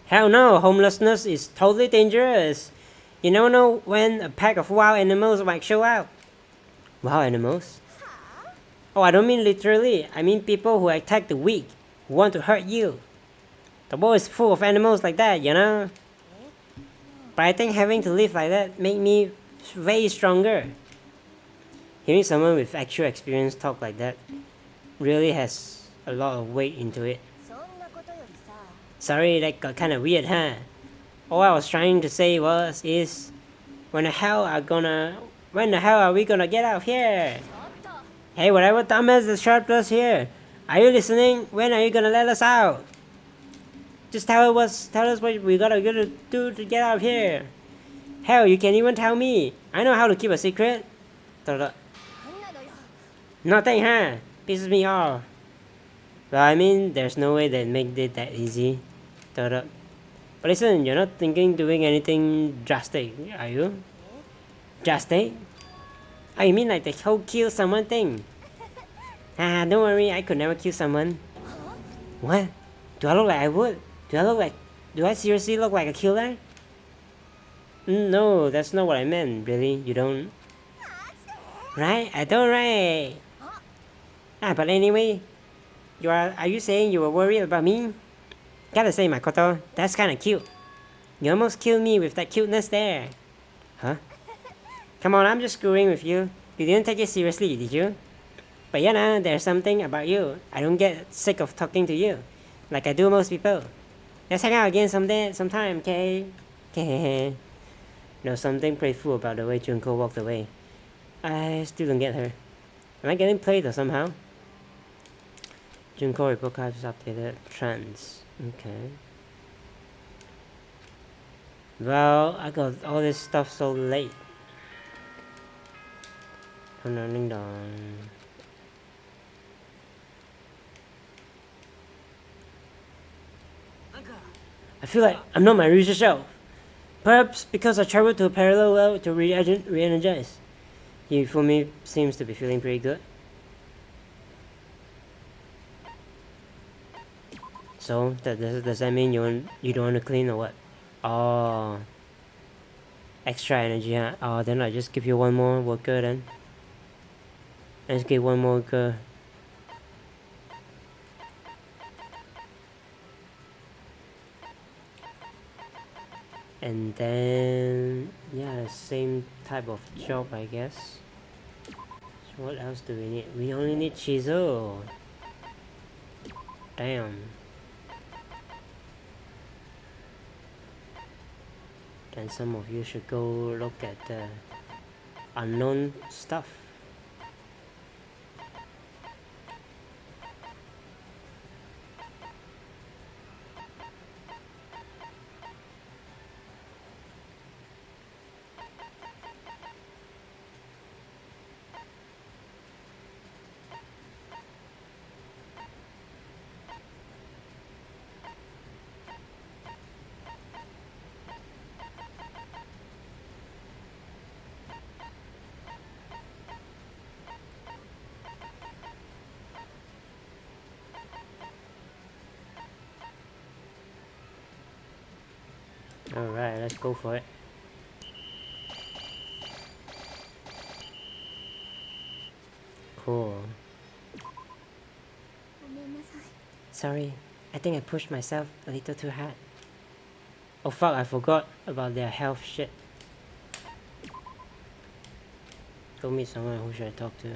Hell no, homelessness is totally dangerous. You never know when a pack of wild animals might show up. Wild animals? Oh, I don't mean literally. I mean people who attack the weak, who want to hurt you. The world is full of animals like that, you know? But I think having to live like that made me way stronger. Hearing someone with actual experience talk like that really has a lot of weight into it. Sorry, that got kinda weird, huh? All I was trying to say is when the hell are we gonna get out of here? Hey, whatever dumbass the short us here. Are you listening? When are you gonna let us out? Just tell us what we gotta do to get out of here. Hell, you can even tell me. I know how to keep a secret. Nothing, huh? Pisses me off. Well, I mean, there's no way they'd make it that easy. But listen, you're not thinking doing anything drastic, are you? Drastic? Oh, you mean like the whole kill someone thing? Ah, don't worry, I could never kill someone. What? Do I look like I would? Do I seriously look like a killer? No, that's not what I meant, really. You don't? Right? I don't, right? But anyway, are you saying you were worried about me? Gotta say, Makoto, that's kinda cute. You almost killed me with that cuteness there. Huh? Come on, I'm just screwing with you. You didn't take it seriously, did you? But yeah, nah, there's something about you. I don't get sick of talking to you, like I do most people. Let's hang out again sometime, okay? No, something playful about the way Junko walked away. I still don't get her. Am I getting played or somehow? Junko report card is updated. Trends. Okay. Well, I got all this stuff so late. I feel like I'm not my usual self. Perhaps because I traveled to a parallel world to re-energize. Hifumi seems to be feeling pretty good. So, does that mean you don't want to clean or what? Oh. Extra energy, huh? Oh, then I just give you one more worker then. Let's get one more worker. And then, yeah, same type of job, I guess. So what else do we need? We only need Chizo. Damn. Then some of you should go look at the unknown stuff. Alright, let's go for it. Cool. Sorry, I think I pushed myself a little too hard. Oh fuck, I forgot about their health shit. Go meet someone. Who should I talk to?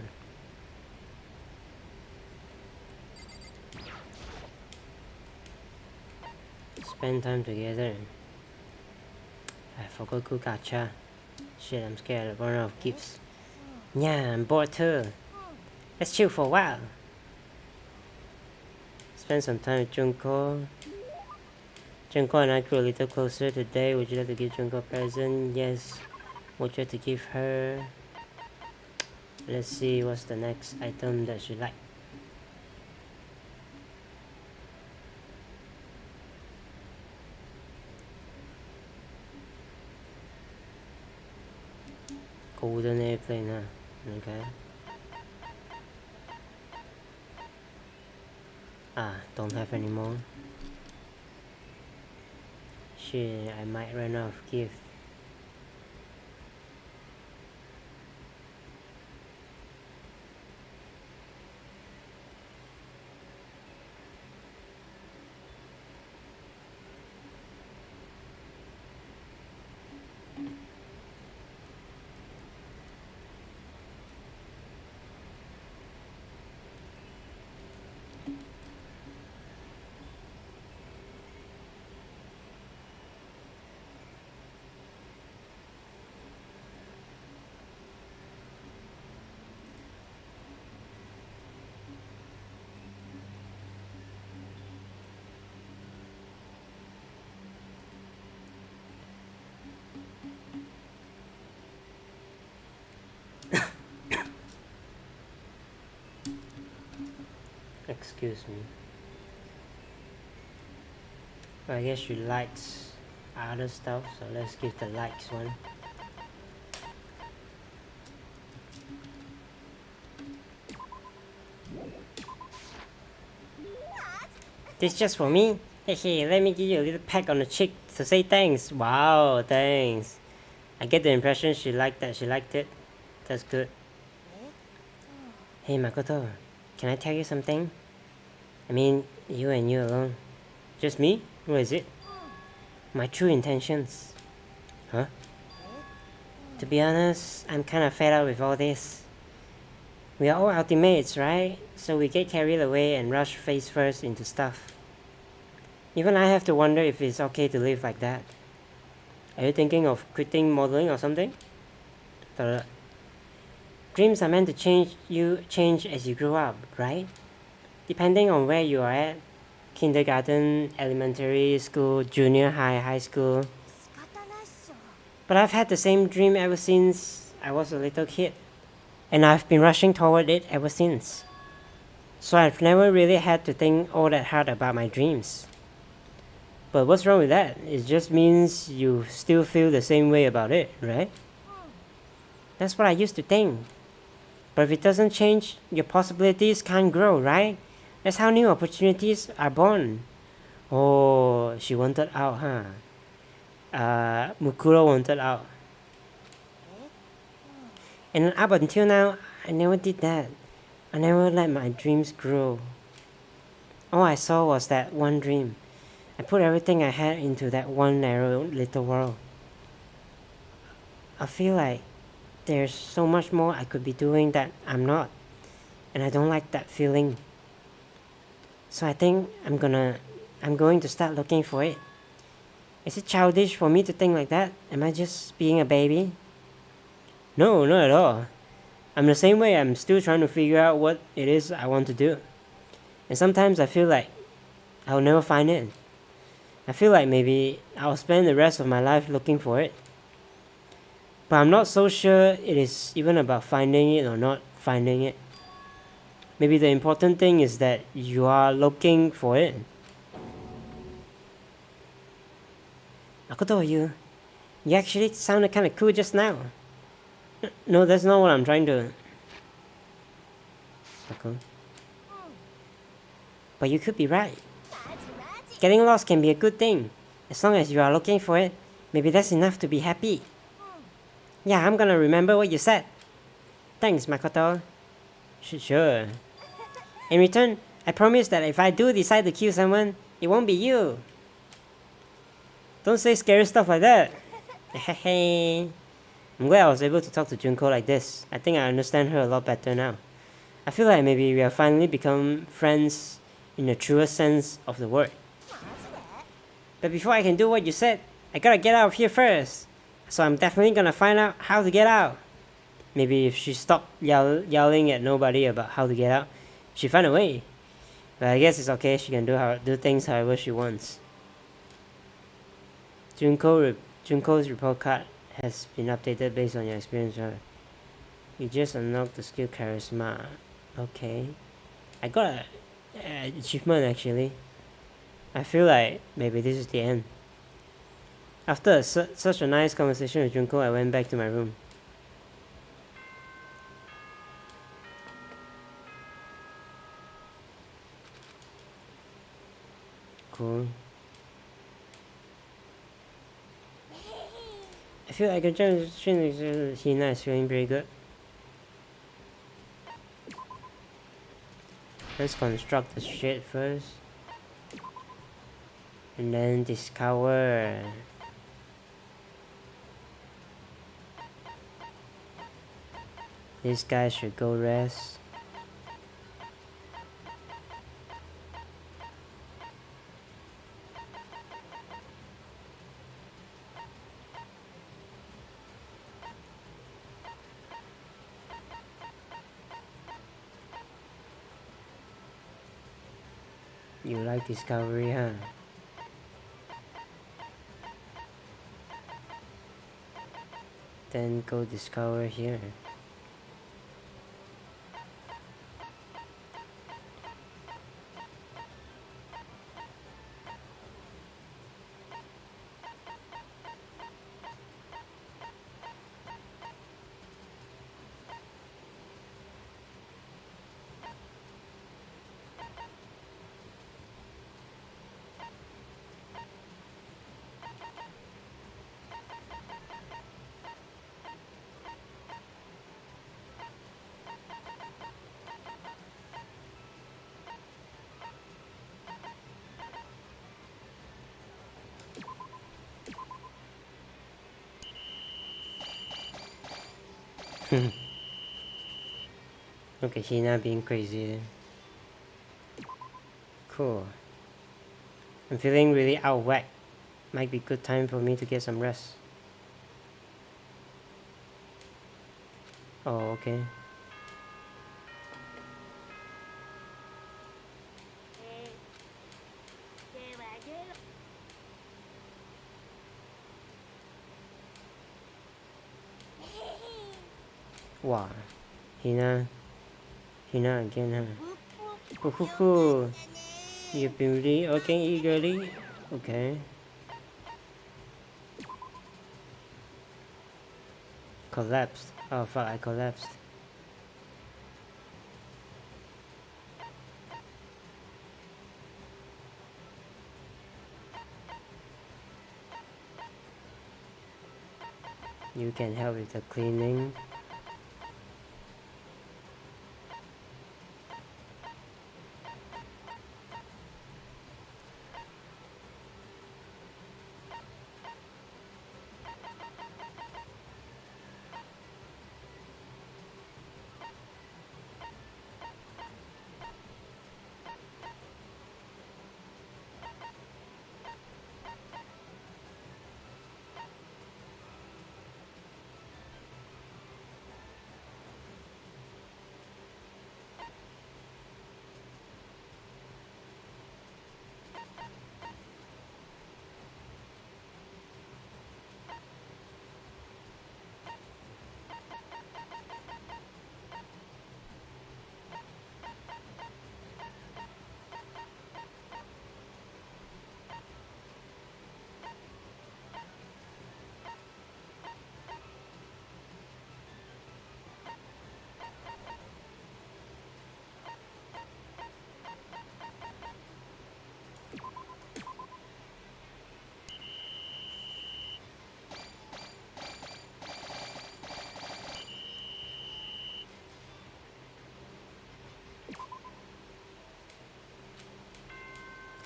Spend time together. I forgot to gacha. Shit, I'm scared of running out of gifts. Yeah, I'm bored too. Let's chill for a while. Spend some time with Junko. Junko and I grew a little closer today. Would you like to give Junko a present? Yes. Would you like to give her? Let's see what's the next item that she likes. Golden airplane, huh? Okay. Ah, don't have anymore. Shit, I might run out of gift. Excuse me. I guess she likes other stuff, so let's give the likes one. This just for me? Hey, let me give you a little peck on the cheek to say thanks. Wow, thanks. I get the impression she liked that. She liked it. That's good. Hey Makoto, can I tell you something? I mean, you and you alone. Just me? What is it? My true intentions. Huh? To be honest, I'm kinda fed up with all this. We are all ultimates, right? So we get carried away and rush face first into stuff. Even I have to wonder if it's okay to live like that. Are you thinking of quitting modeling or something? Dreams are meant to change as you grow up, right? Depending on where you are at. Kindergarten, elementary school, junior high, high school. But I've had the same dream ever since I was a little kid. And I've been rushing toward it ever since. So I've never really had to think all that hard about my dreams. But what's wrong with that? It just means you still feel the same way about it, right? That's what I used to think. But if it doesn't change, your possibilities can't grow, right? That's how new opportunities are born. Oh, she wanted out, huh? Mukuro wanted out. And up until now, I never did that. I never let my dreams grow. All I saw was that one dream. I put everything I had into that one narrow little world. I feel like there's so much more I could be doing that I'm not. And I don't like that feeling. So I think I'm going to start looking for it. Is it childish for me to think like that? Am I just being a baby? No, not at all. I'm the same way. I'm still trying to figure out what it is I want to do. And sometimes I feel like I'll never find it. I feel like maybe I'll spend the rest of my life looking for it. But I'm not so sure it is even about finding it or not finding it. Maybe the important thing is that you are looking for it. Makoto, you actually sounded kind of cool just now. No, that's not what I'm trying to... Okay. But you could be right. Getting lost can be a good thing. As long as you are looking for it, maybe that's enough to be happy. Yeah, I'm gonna remember what you said. Thanks, Makoto. Sure. In return, I promise that if I do decide to kill someone, it won't be you. Don't say scary stuff like that. Hey. I'm glad I was able to talk to Junko like this. I think I understand her a lot better now. I feel like maybe we have finally become friends in the truest sense of the word. But before I can do what you said, I gotta get out of here first. So I'm definitely gonna find out how to get out. Maybe if she stopped yelling at nobody about how to get out, she'd find a way. But I guess it's okay, she can do things however she wants. Junko's report card has been updated based on your experience. You just unlocked the skill Charisma. Okay. I got an achievement actually. I feel like maybe this is the end. After such a nice conversation with Junko, I went back to my room. Cool. I feel like Hina is feeling pretty good. Let's construct the shit first. And then discover. This guy should go rest. You like discovery, huh? Then go discover here. Okay, she's not being crazy. Cool. I'm feeling really out of whack. Might be good time for me to get some rest. Oh, okay. Wow. Hina again, huh? Hoo. You've been really working eagerly? Okay. Collapsed. Oh fuck, I collapsed. You can help with the cleaning.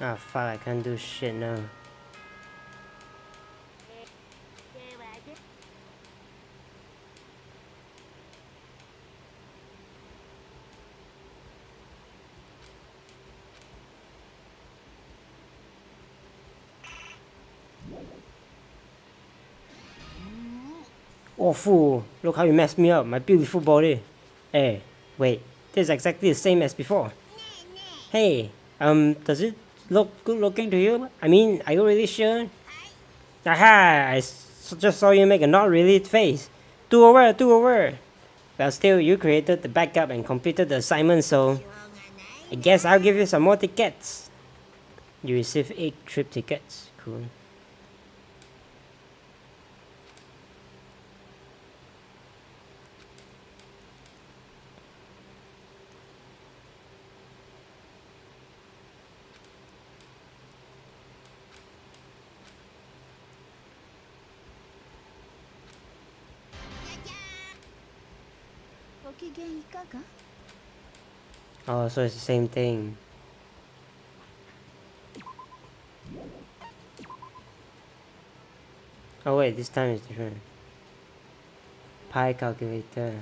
Ah, fuck, I can't do shit now. Oh, fool, look how you messed me up, my beautiful body. Hey, wait, this is exactexactly the same as before. Hey, does it look good looking to you? I mean, are you really sure? Aha, just saw you make a not really face. Do over. Well, still, you created the backup and completed the assignment, so I guess I'll give you some more tickets. You receive 8 trip tickets. Cool. Oh, so it's the same thing. Oh wait, this time is different. Pi calculator.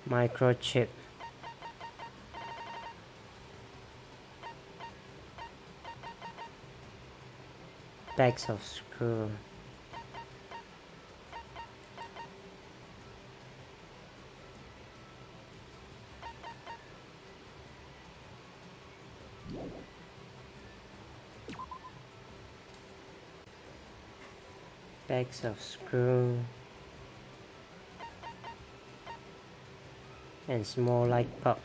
Microchip. Bags of screw. Bags of screw. And small light bulb.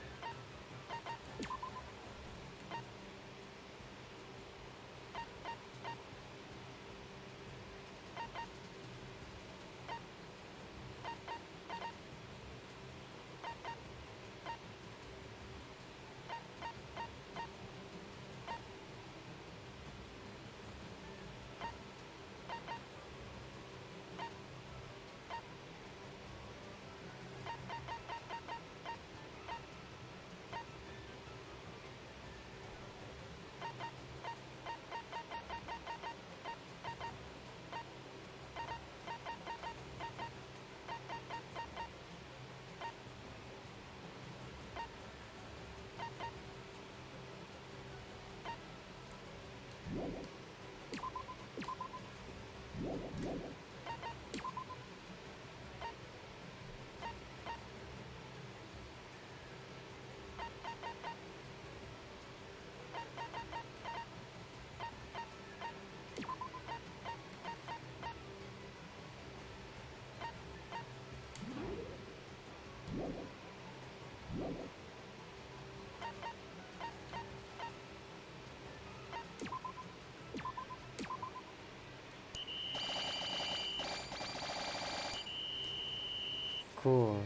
Cool.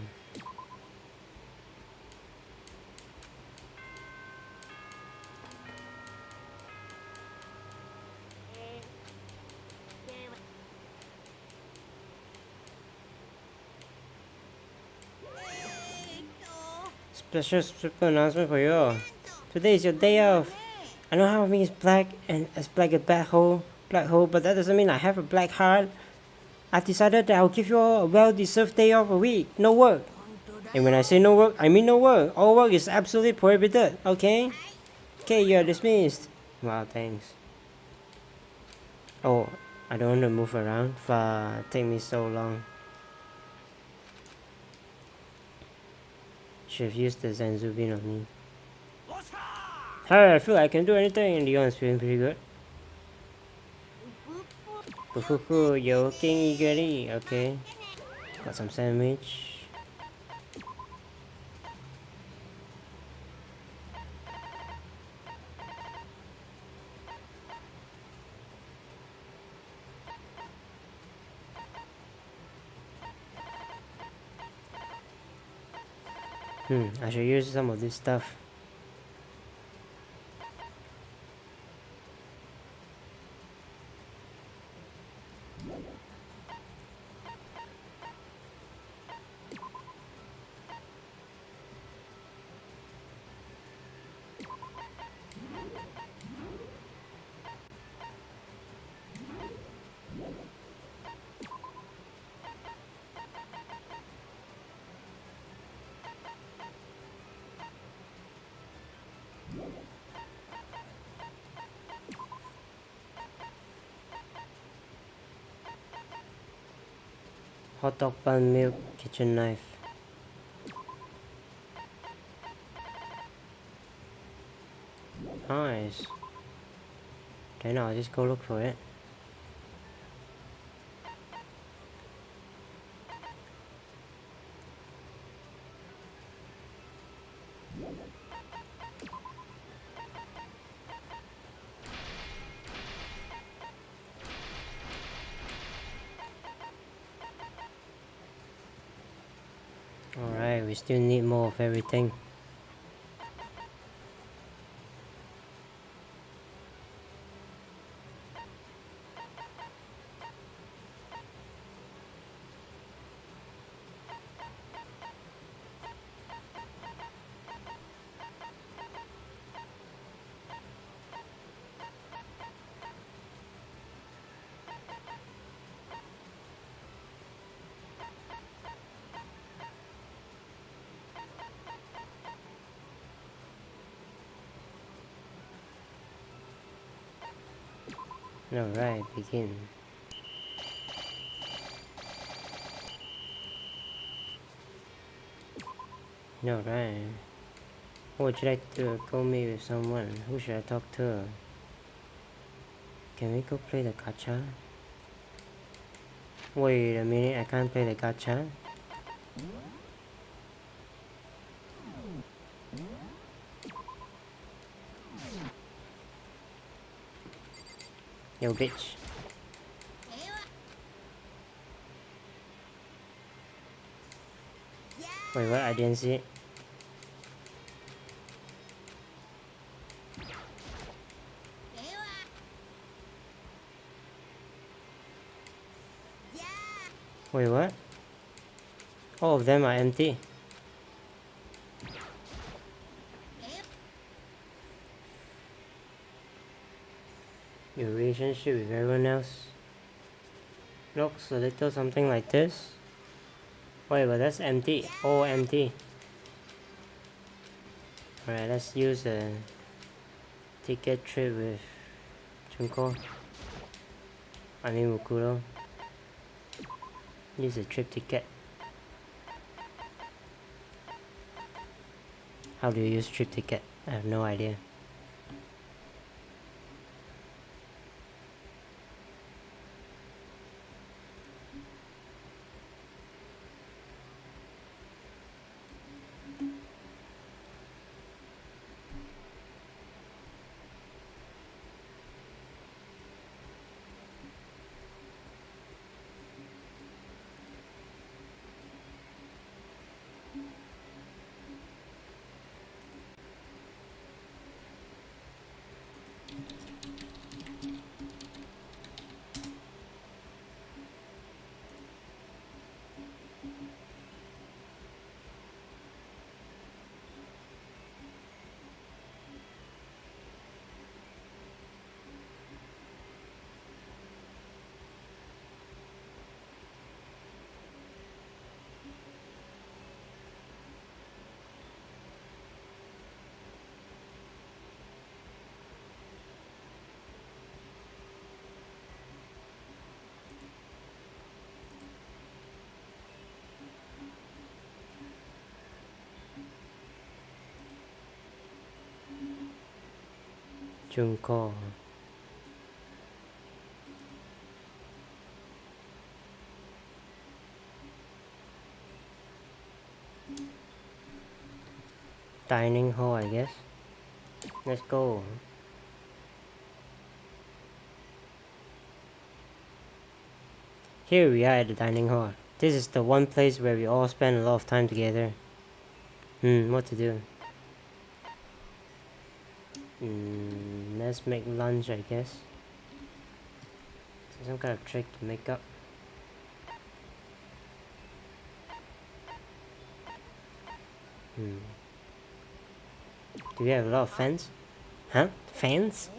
Special super announcement for you. Today is your day off. I know how me is black and as black a black hole, but that doesn't mean I have a black heart. I've decided that I'll give you all a well-deserved day off a week. No work. And when I say no work, I mean no work. All work is absolutely prohibited, okay? Okay, you're dismissed. Wow, thanks. Oh, I don't want to move around. Fuck, take me so long. Should have used the Zanzubin on me. Hey, I feel like I can do anything, and Leon's feeling pretty good. Fufufu, you're working eagerly, okay. Got some sandwich. I should use some of this stuff. Hot dog bun, milk, kitchen knife. Nice. Okay, now I'll just go look for it. Alright, we still need more of everything. Alright, begin. Alright. Would you like to go meet with someone? Who should I talk to? Can we go play the gacha? Wait a minute, I can't play the gacha. Yo, bitch. Wait, what? I didn't see it. Wait, what? All of them are empty. Your relationship with everyone else looks a little something like this. Wait, but that's empty. All empty. Alright, let's use a ticket trip with Junko. I mean Mukuro. Use a trip ticket. How do you use trip ticket? I have no idea. Junko. Dining hall, I guess. Let's go. Here we are at the dining hall. This is the one place where we all spend a lot of time together. What to do? Let's make lunch, I guess. Some kind of trick to make up. Do we have a lot of fans? Huh? Fans?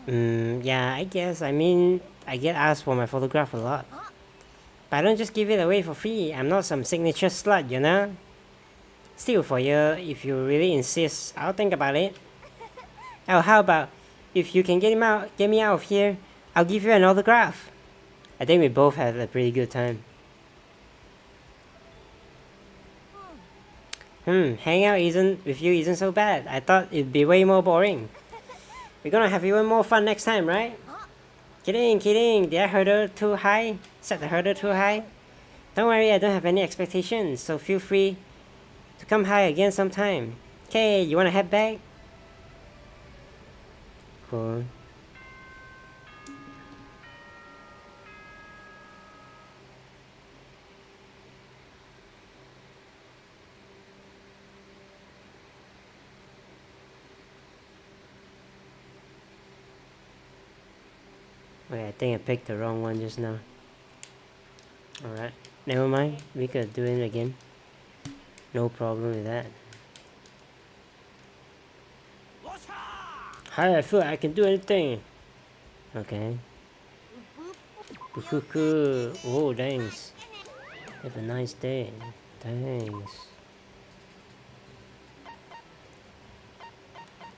Yeah, I guess. I mean, I get asked for my photograph a lot. But I don't just give it away for free. I'm not some signature slut, you know? Still, for you, if you really insist, I'll think about it. Oh, how about if you can get me out of here, I'll give you an autograph. I think we both had a pretty good time. Hanging out with you isn't so bad. I thought it'd be way more boring. We're gonna have even more fun next time, right? Kidding. Did I hurdle too high? Set the hurdle too high? Don't worry, I don't have any expectations, so feel free to come high again sometime. Okay, you wanna head back? Cool. Okay, I think I picked the wrong one just now. Alright, never mind. We could do it again. No problem with that. Hi, I feel like I can do anything. Okay. Oh, thanks. Have a nice day. Thanks.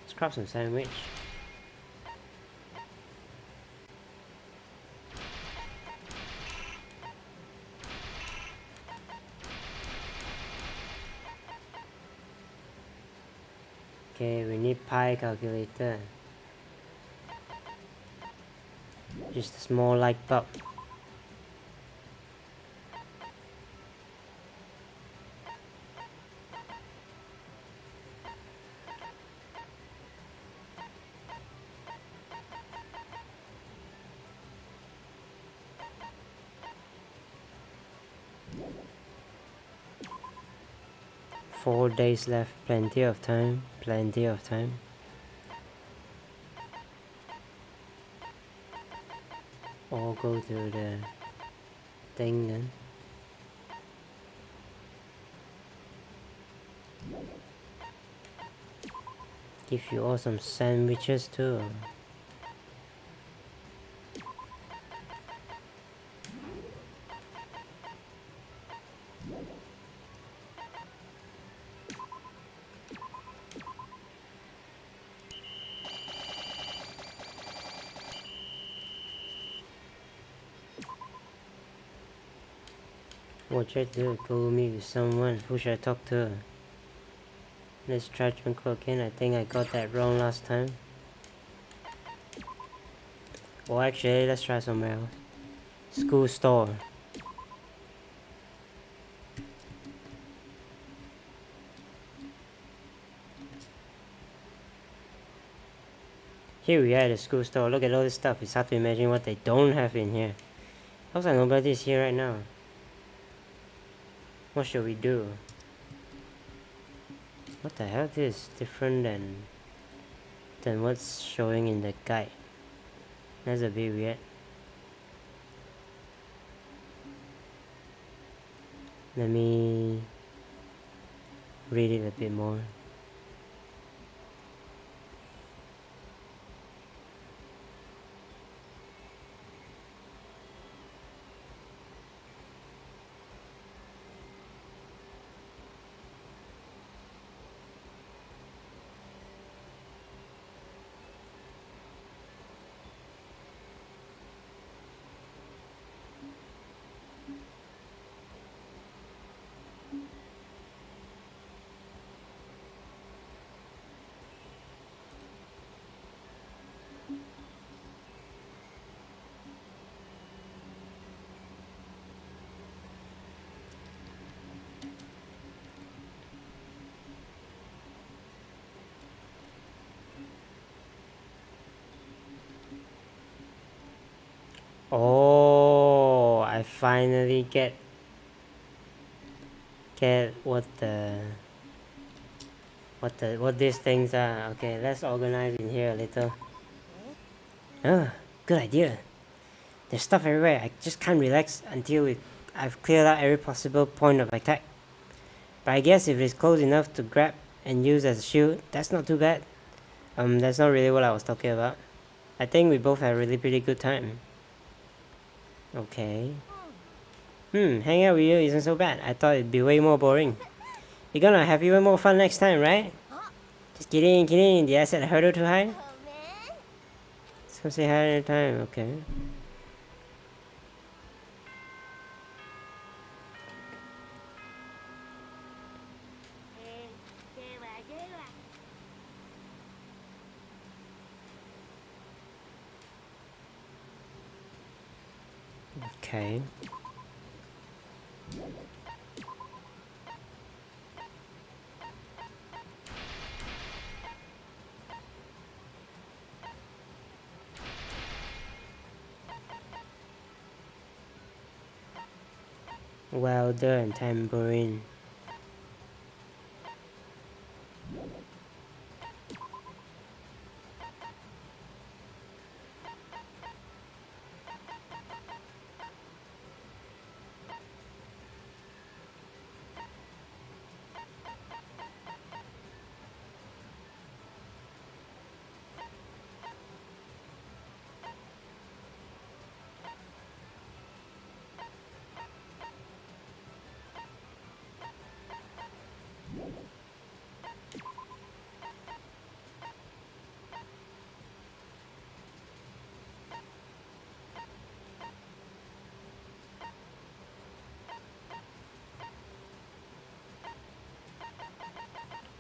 Let's grab some sandwich. Okay, we need pie calculator. Just a small light bulb. Four days left, plenty of time. All go to the thing then. Give you all some sandwiches too. What should I do? Go meet with someone. Who should I talk to? Let's try Junko again. I think I got that wrong last time. Or actually, let's try somewhere else. School store. Here we are at the school store. Look at all this stuff. It's hard to imagine what they don't have in here. Looks like nobody's here right now. What should we do? What the hell? This is different than what's showing in the guide. That's a bit weird. Let me read it a bit more. finally get what these things are. Okay, let's organize in here a little. Oh, good idea. There's stuff everywhere. I just can't relax until I've cleared out every possible point of attack. But I guess if it's close enough to grab and use as a shield, that's not too bad. That's not really what I was talking about. I think we both had a really pretty good time. Okay. Hanging out with you isn't so bad. I thought it'd be way more boring. We're gonna have even more fun next time, right? Just kidding. Did I set the hurdle too high? Let's go say hi another time, okay. Okay. Well done, tambourine.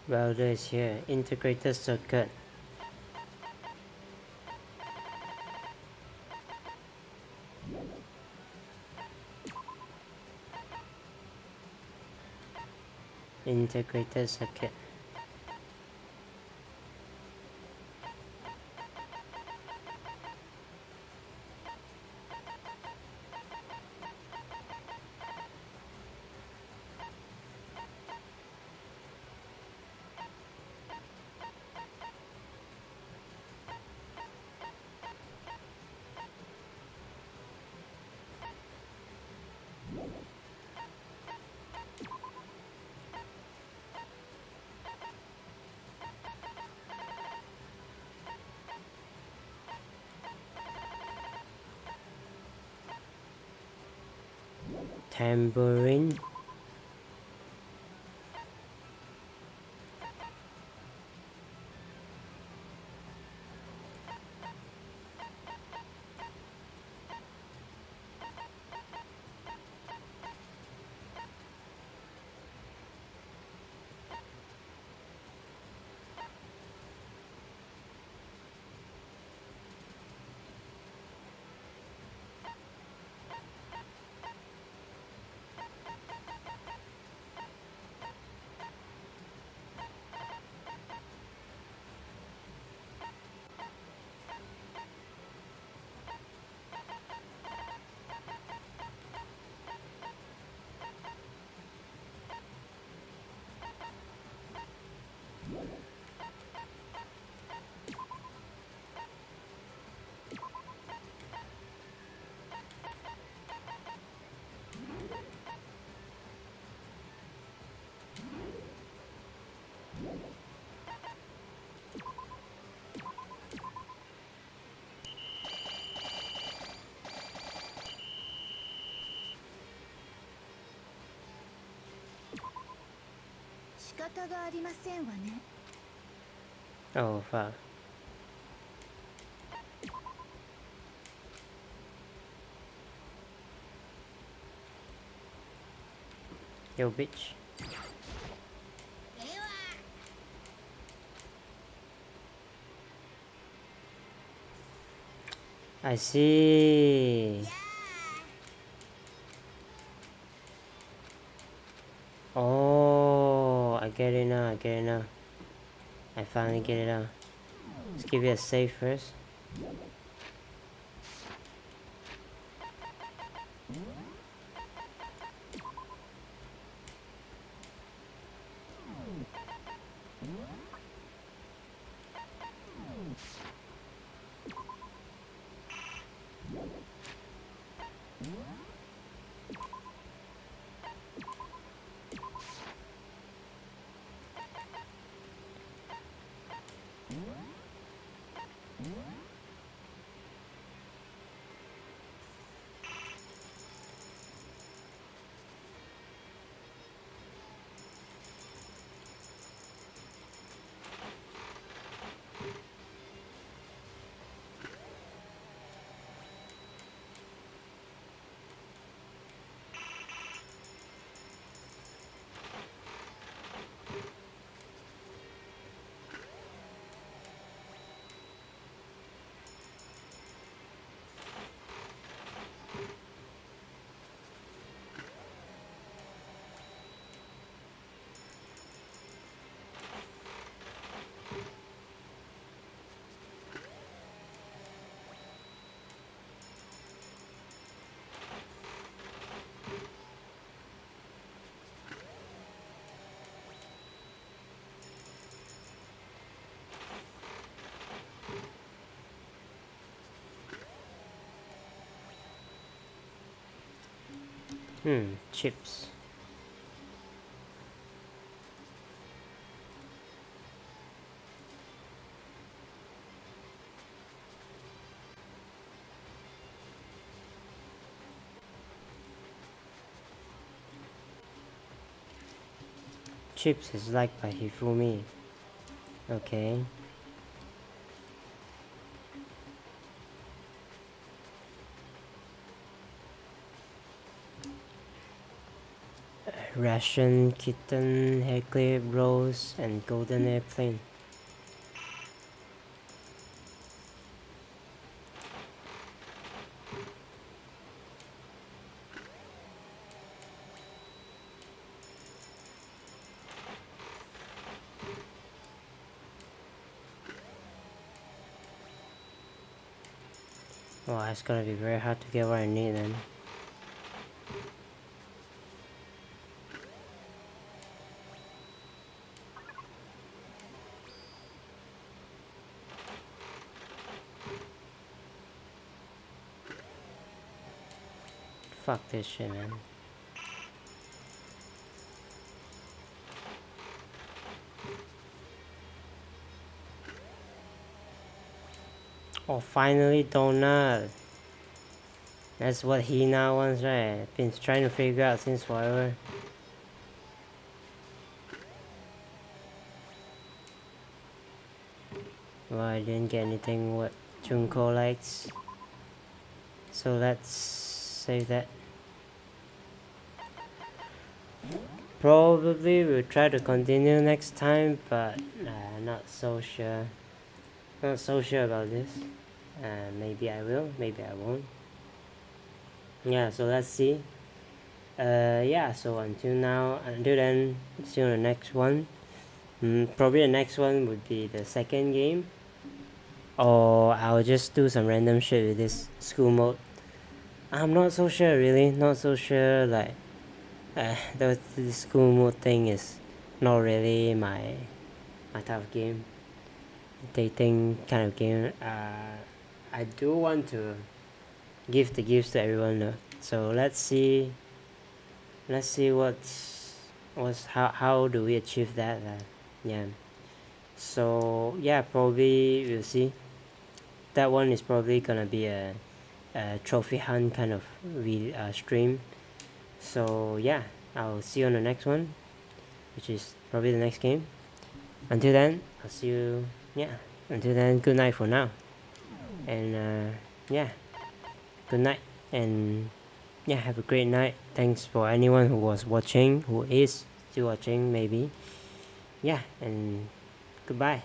Router is here. Integrated circuit. Integrated circuit. Tambourine. Oh, fuck. Yo, bitch. I see. Oh, I get it now, I finally get it now. Let's give it a save first. Chips. Chips is liked by Hifumi. Okay. Ration, Kitten, Hairclip, Rose, and Golden Airplane. Oh, it's gonna be very hard to get what I need then. Fuck this shit, man. Oh, finally donut. That's what he now wants, right? Been trying to figure out since forever. Well, I didn't get anything what Junko likes. So let's save that. Probably we'll try to continue next time, but not so sure. Not so sure about this. Maybe I will, maybe I won't. Yeah, so let's see. Yeah, so until then, see you on the next one. Probably the next one would be the second game. Or I'll just do some random shit with this school mode. I'm not so sure, really. Not so sure, like... the school mode thing is not really my type of game. Dating kind of game. I do want to give the gifts to everyone though. So let's see how do we achieve that. Yeah. So yeah, probably we'll see. That one is probably gonna be a trophy hunt kind of stream. So yeah, I'll see you on the next one, which is probably the next game. Until then, I'll see you. Yeah, until then, good night for now. And yeah, good night. And yeah, have a great night. Thanks for anyone who was watching, who is still watching maybe. Yeah, and goodbye.